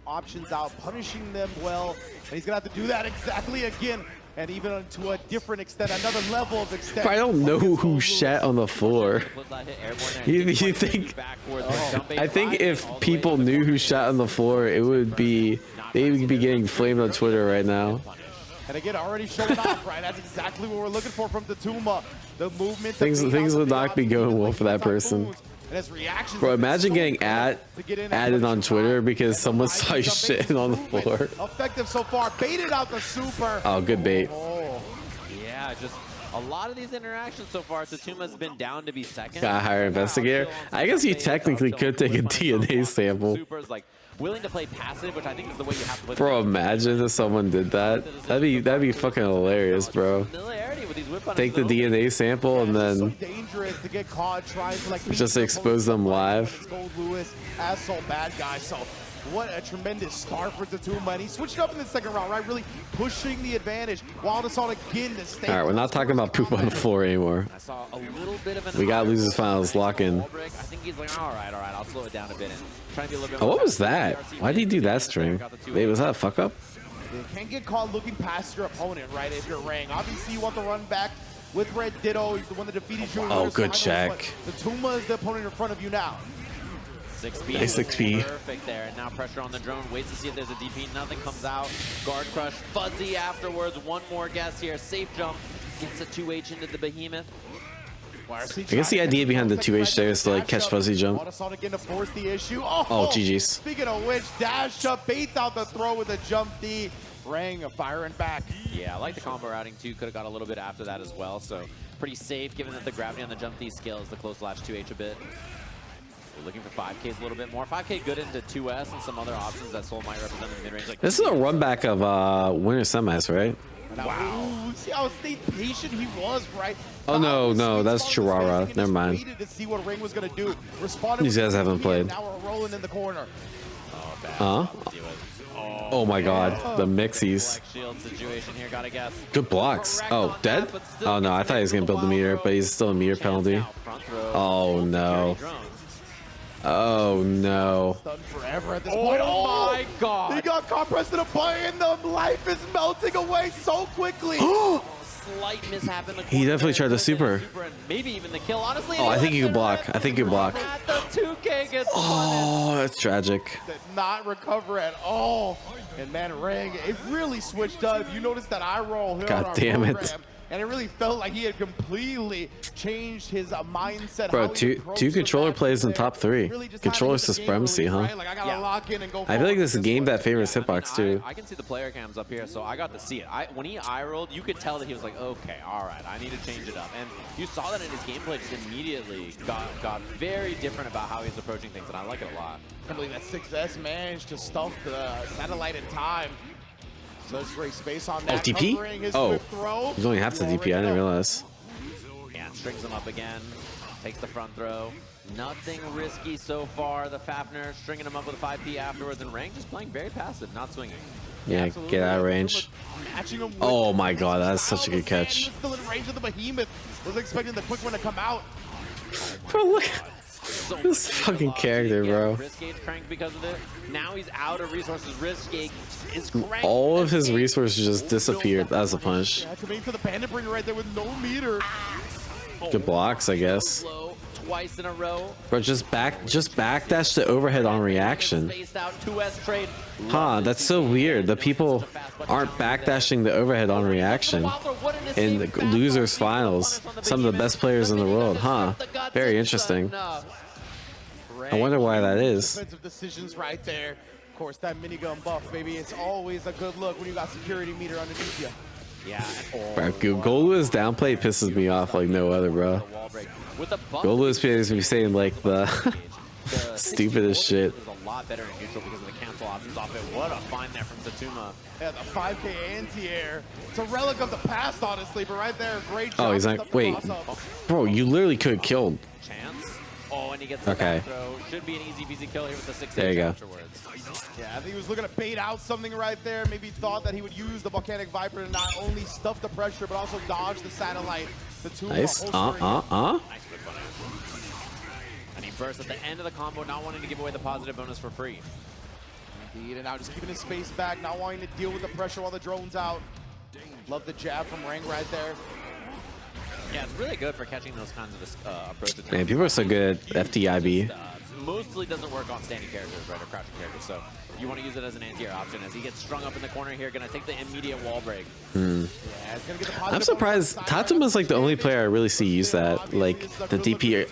Options out, punishing them well, and he's gonna have to do that exactly again, and even to a different extent, another level of extent. I don't know who shat on the floor. You think? I think if people knew who shot on the floor, it would be they would be getting flamed on Twitter right now. And again, already showing off, right? That's exactly what we're looking for from Tatuma. The movement. Things would not be going well for that person. Bro, imagine getting added on Twitter because someone saw you shitting on the floor. Effective so far. Baited out the super. Oh, good bait. Oh. Yeah, just a lot of these interactions so far. Tatuma's been down to be second. Got a higher investigator. I guess you technically could take a DNA sample. Super's like willing to play passive, which I think is the way you have to play. Bro, imagine if someone did that. That'd be fucking hilarious, bro. Take the DNA sample and then just expose them live. Bad guy. So what a tremendous start for Tatuma, and he switched up in the second round, right? Really pushing the advantage. Wild Assault again to stay. All right, we're not talking about poop on the floor anymore. I saw a little bit of we got losers finals, lock in. I think he's like, all right, I'll slow it down a bit and try to be a little bit. Oh, what was that? Why did he do that string? Wait, was that a fuck up? You can't get caught looking past your opponent, right? If you're Rang, obviously you want to run back with Red Ditto. He's the one that defeated you. Oh, good check. Tatuma is the opponent in front of you now. 6B. Nice 6B. Perfect there. And now pressure on the drone. Waits to see if there's a DP. Nothing comes out. Guard crush. Fuzzy afterwards. One more guess here. Safe jump. Gets a 2H into the Behemoth. I guess the idea behind the 2H there is to like catch Fuzzy jump. Again to force the issue. Oh, GG's. Speaking of which, dash up, baits out the throw with a jump D. Rang firing back. Yeah, I like the combo routing too. Could have got a little bit after that as well. So pretty safe given that the gravity on the jump D scales the close latch 2H a bit. We're looking for 5Ks a little bit more. 5K good into 2S and some other options that Soul might represent in the mid-range. Like This is a run back of winter semis, right? Wow. See how patient he was, right? Oh no, that's Chihuahua. Never mind. Waited to see what Ring was gonna do. These guys haven't played. Now we're rolling in the corner. Huh? Oh my god, the mixies. Shield situation here, gotta guess. Good blocks. Oh, dead? Oh no, I thought he was gonna build the meter, but he's still a meter penalty. Oh no. Oh no. Done forever at this point. Oh my god. He got caught pressing a button. The life is melting away so quickly. Slight mishap in the He definitely tried to super. And maybe even the kill. Honestly, Oh, I think you can block. I think you can block. The 2K gets Oh, that's tragic. Did not recover at all. And man, Ring, it really switched up. You noticed that eye roll here on God our damn it. program, and it really felt like he had completely changed his mindset. Bro, how he two approached the controller match plays in there. top 3. Really just Controller trying to get the game supremacy, release, huh? right? Like, I gotta lock in and go I feel like this is a forward game with that favors hitbox too. I can see the player cams up here, so I got to see it. When he eye rolled, you could tell that he was like, okay, all right, I need to change it up. And you saw that in his gameplay just immediately got very different about how he's approaching things, and I like it a lot. I believe that 6S managed to stuff the satellite in time. So there's great space on that. TP? Covering his Oh, quick throw. he's only half the DP. I didn't realize. And strings him up again. Takes the front throw. Nothing risky so far. The Fafner stringing him up with a 5P afterwards, and Rang just playing very passive, not swinging. Yeah, Absolutely. get out of range. Matching him with Oh the my god, that's style such a good of man. catch. He was still in range of the Behemoth. Was expecting the quick one to come out. Bro, look. So This much fucking velocity. character, Yeah, bro. Risk gauge cranked because of it. Now he's out of resources. Risk gauge is cranked. All of his resources just disappeared. That was a punch. Yeah, coming to the bandit bringer right there with no meter. Good blocks, I guess. Low, twice in a row. Bro, just backdash the overhead on reaction. Spaced out 2S trade. Huh, that's so weird. The people aren't backdashing the overhead on reaction in the losers finals. Some of the best players in the world, huh? Very interesting. I wonder why that is. Defensive decisions right there. Of course, that minigun buff, baby, it's always a good look when you got security meter underneath you. Yeah. Bro, Golu's downplay pisses me off like no other, bro. Golu's pays me saying like the stupidest shit. Is a lot better in neutral because of the cancel options off it. What a find there from Tatuma. Yeah, the 5K anti-air. It's a relic of the past, honestly, but right there, great job. Oh, he's like, wait, bro, you literally could have killed. Chance. Oh, and he gets the Okay. back throw. Should be an easy peasy kill here with the 6 There you go. afterwards. Yeah, I think he was looking to bait out something right there. Maybe thought that he would use the Volcanic Viper to not only stuff the pressure, but also dodge the satellite. The two Nice. Nice quick one. And he bursts at the end of the combo, not wanting to give away the positive bonus for free. Indeed, and now just keeping his space back, not wanting to deal with the pressure while the drone's out. Love the jab from Rang right there. Yeah, it's really good for catching those kinds of approaches. Man, people are so good at FTIB. Mostly doesn't work on standing characters, right, or crouching characters. So you want to use it as an anti-air option. As he gets strung up in the corner here, gonna take the immediate wall break. Yeah, it's gonna get the I'm positive surprised. bonus. Tatuma's like the only player I really see use that. Like the DP,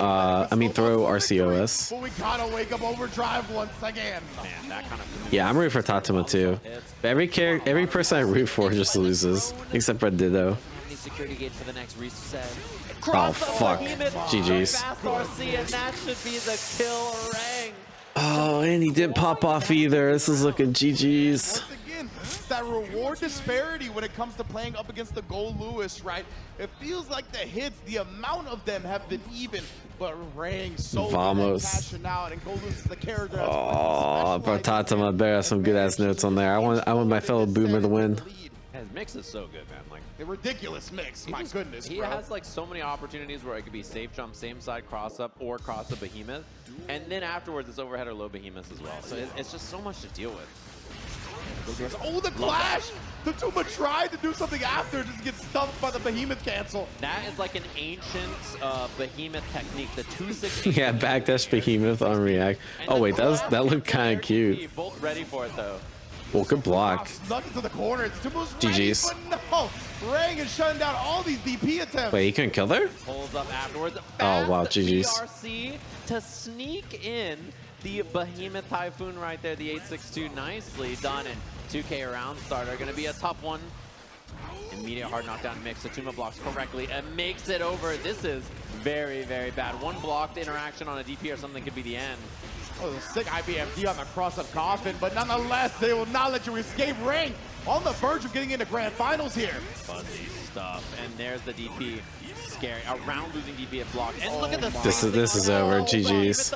throw RCOS. But we gotta wake up overdrive once again. Man, that kind of. Yeah, I'm rooting for Tatuma too. But every person I root for just loses, except for Ditto. Security gate for the next reset. Oh fuck, GG's. Fast RC, and that should be the kill Rang. Oh, and he didn't pop off either. This is looking GG's. Once again, it's that reward disparity when it comes to playing up against the Gold Lewis, right? It feels like the hits, the amount of them have been even, but Rang so good at Vamos. cashing out, and Gold Lewis is the character. That's Oh, bro, Tatuma better have some good ass notes on there. I want my fellow boomer to win. His mix is so good, man. Like A ridiculous mix, my goodness, he bro. has like so many opportunities where it could be safe jump, same side cross up, or cross up behemoth, and then afterwards it's overhead or low behemoth as well. So it's just so much to deal with. Oh, the clash! The Tuma tried to do something after, just get stumped by the behemoth cancel. That is like an ancient behemoth technique. The 260. Yeah, backdash behemoth on react. Oh wait, that looked kind of cute. Both ready for it though. Well, good block. Snuck into the corner. It's Tuma's GG's. ready, but no. Rang is shutting down all these DP attempts. Wait, he couldn't kill there? Pulls up afterwards. Oh, wow, Fast GG's. BRC to sneak in the Behemoth Typhoon right there. The 862 nicely done. And 2K round starter. Going to be a tough one. Immediate hard knockdown mix. Satuma blocks correctly and makes it over. This is very, very bad. One blocked interaction on a DP or something could be the end. Oh, the sick IBMD on the cross-up coffin, but nonetheless, they will not let you escape. Ring on the verge of getting into grand finals here. Fuzzy stuff, and there's the DP. Scary. Around losing DP at block. And look at the This is over. GG's.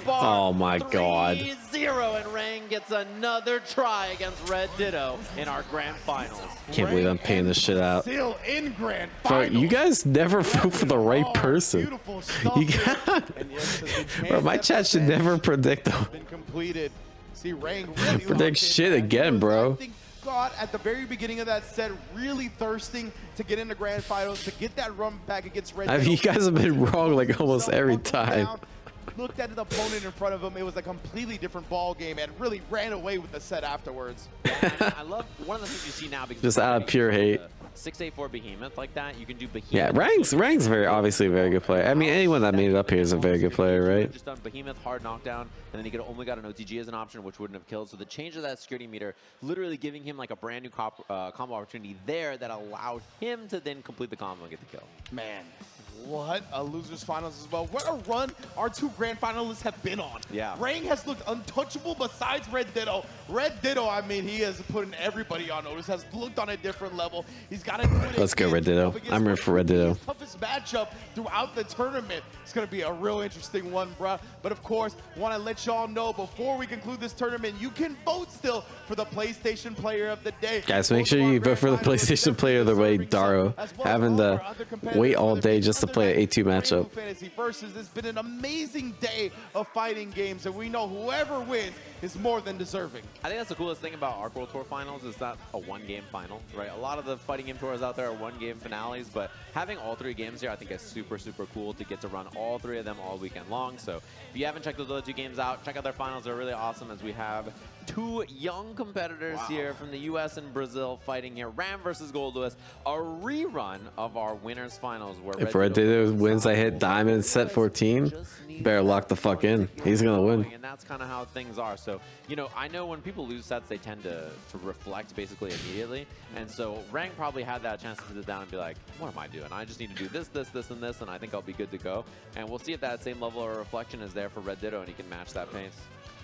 Oh my god. 3-0, and Rang gets another try against Red Ditto in our grand finals. Can't believe I'm paying this shit out. Still in grand Bro, finals. you guys never vote for the right person. You got, bro, my chat should never predict them. Been completed. See, Rang really Predict shit again, bro. God, at the very beginning of that set, really thirsting to get into grand finals, to get that run back against Red I mean, you guys have been wrong like almost every time. Looked at the opponent in front of him. It was a completely different ball game, and really ran away with the set afterwards. I love one of the things you see now because Just out of pure hate. 6-8-4 Behemoth like that, you can do Behemoth. Yeah, Rang's very obviously a very good player. I mean, anyone that made it up here is a very good player, right? Just done Behemoth, hard knockdown, and then he could only got an OTG as an option, which wouldn't have killed. So the change of that security meter, literally giving him like a brand new combo opportunity there that allowed him to then complete the combo and get the kill. Man, what a losers finals as well. What a run our two grand finalists have been on. Yeah. Rang has looked untouchable besides Red Ditto. Red Ditto, I mean, he has put everybody on notice, has looked on a different level. He's got to do it. Let's go Red Ditto. I'm ready for Red Ditto. Toughest matchup throughout the tournament. It's going to be a real interesting one, bruh. But of course, want to let y'all know before we conclude this tournament, you can vote still for the PlayStation Player of the Day. Guys, make sure you vote for the PlayStation Player of the Day, Daro. Having to wait all day just to play an A2 matchup. Fantasy Versus. It's been an amazing day of fighting games, and we know whoever wins is more than deserving. I think that's the coolest thing about Arc World Tour Finals is that a one-game final, right? A lot of the fighting game tours out there are one-game finales, but having all three games here, I think is super, super cool to get to run all three of them all weekend long. So if you haven't checked those other two games out, check out their finals. They're really awesome as we have two young competitors here from the US and Brazil fighting here. Ram versus Goldlewis, a rerun of our winners finals. Where If Red Ditto wins, I hit Diamond set 14. Better lock the fuck in. He's gonna win. And that's kind of how things are. So, you know, I know when people lose sets, they tend to reflect basically immediately. And so Rang probably had that chance to sit down and be like, what am I doing? I just need to do this, this, this, and this, and I think I'll be good to go. And we'll see if that same level of reflection is there for Red Ditto and he can match that pace.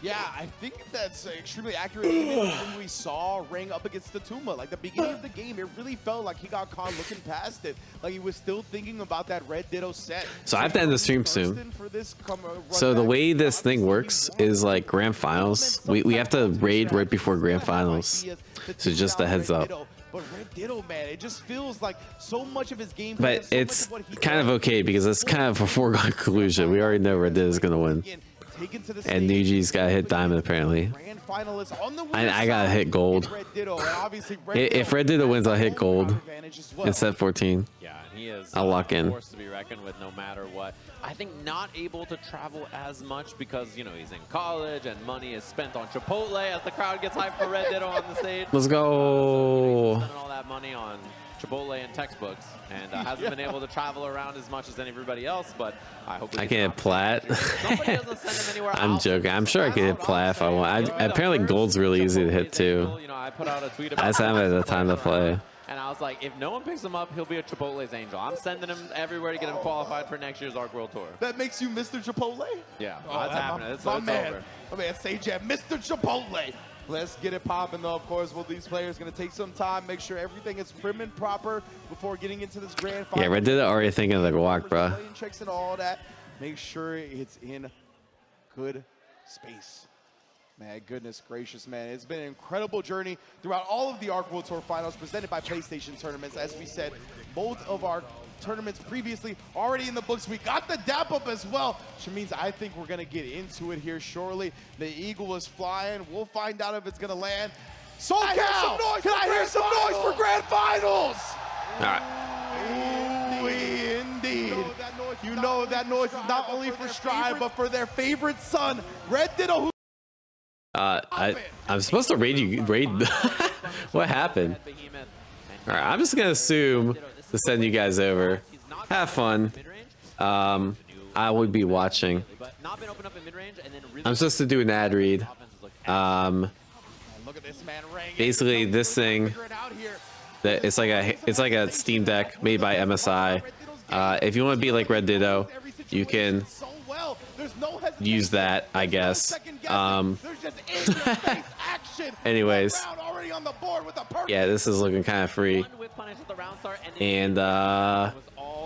Yeah, I think that's extremely accurate. Even when we saw Ring up against the Tuma, like the beginning of the game, it really felt like he got caught looking past it. Like he was still thinking about that Red Ditto set. So I have to end the stream soon. So the way this thing works is like grand finals. We have to raid right before grand finals. So just a heads up. But Red Ditto, man, it just feels like so much of his game. But it's kind of okay because it's kind of a foregone conclusion. We already know Red Ditto is gonna win. And Nuji's got to hit Diamond apparently. I gotta hit Gold. If Red Ditto wins, I'll hit Gold in set 14. Yeah, and he is I'll lock in. Forced to be reckoned with no matter what. I think not able to travel as much because, you know, he's in college and money is spent on Chipotle as the crowd gets hyped for Red Ditto on the stage. Let's go. Spending all that money on Chipotle and textbooks, and hasn't been able to travel around as much as everybody else, but I hope I can hit Plat. Somebody doesn't send him anywhere I'm else. joking. I'm sure I can hit Plat if I want. Apparently Gold's really easy to hit too. You know, I put out a tweet I about just haven't had the time to play. and I was like, if no one picks him up, he'll be a Chipotle's angel. I'm sending him everywhere to get him qualified for next year's Arc World Tour. That makes you Mr. Chipotle? Yeah, that's happening. It's my over. man, Sage Jam, Mr. Chipotle. Let's get it popping, though. Of course, well, these players going to take some time, make sure everything is prim and proper before getting into this grand final. Yeah, Red Ditto already thinking of the guac, bro. Checks and all that. Make sure it's in good space. Man, goodness gracious, man. It's been an incredible journey throughout all of the Arc World Tour finals presented by PlayStation Tournaments. As we said, both of our tournaments previously already in the books. We got the dap up as well, which means I think we're going to get into it here shortly. The Eagle is flying. We'll find out if it's going to land. Soul Cow! Can I hear some noise for grand finals? All right. Ooh, indeed. You know that noise is not only for Strive, but for their favorite son, Red Ditto. I'm supposed to raid you. What happened? All right, I'm just gonna assume to send you guys over. Have fun. I would be watching. I'm supposed to do an ad read. Look at this man, Basically, this thing. It's like a Steam Deck made by MSI. If you want to be like Red Ditto, you can use that, I guess. Anyways, yeah, this is looking kind of free. And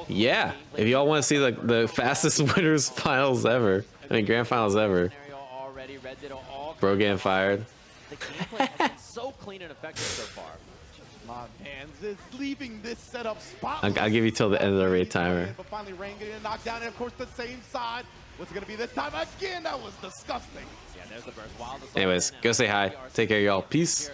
yeah, if y'all want to see the fastest winners finals ever, I mean grand finals ever, bro getting fired. The gameplay has been so clean and effective so far. Montans is leaving this setup spot. I'll give you till the end of the raid timer. But finally, Rain getting knocked down, and of course, the same side. What's it gonna be this time? Again, that was disgusting. Yeah, there's the burst. Wild Anyways, go say hi. Take care, y'all. Peace.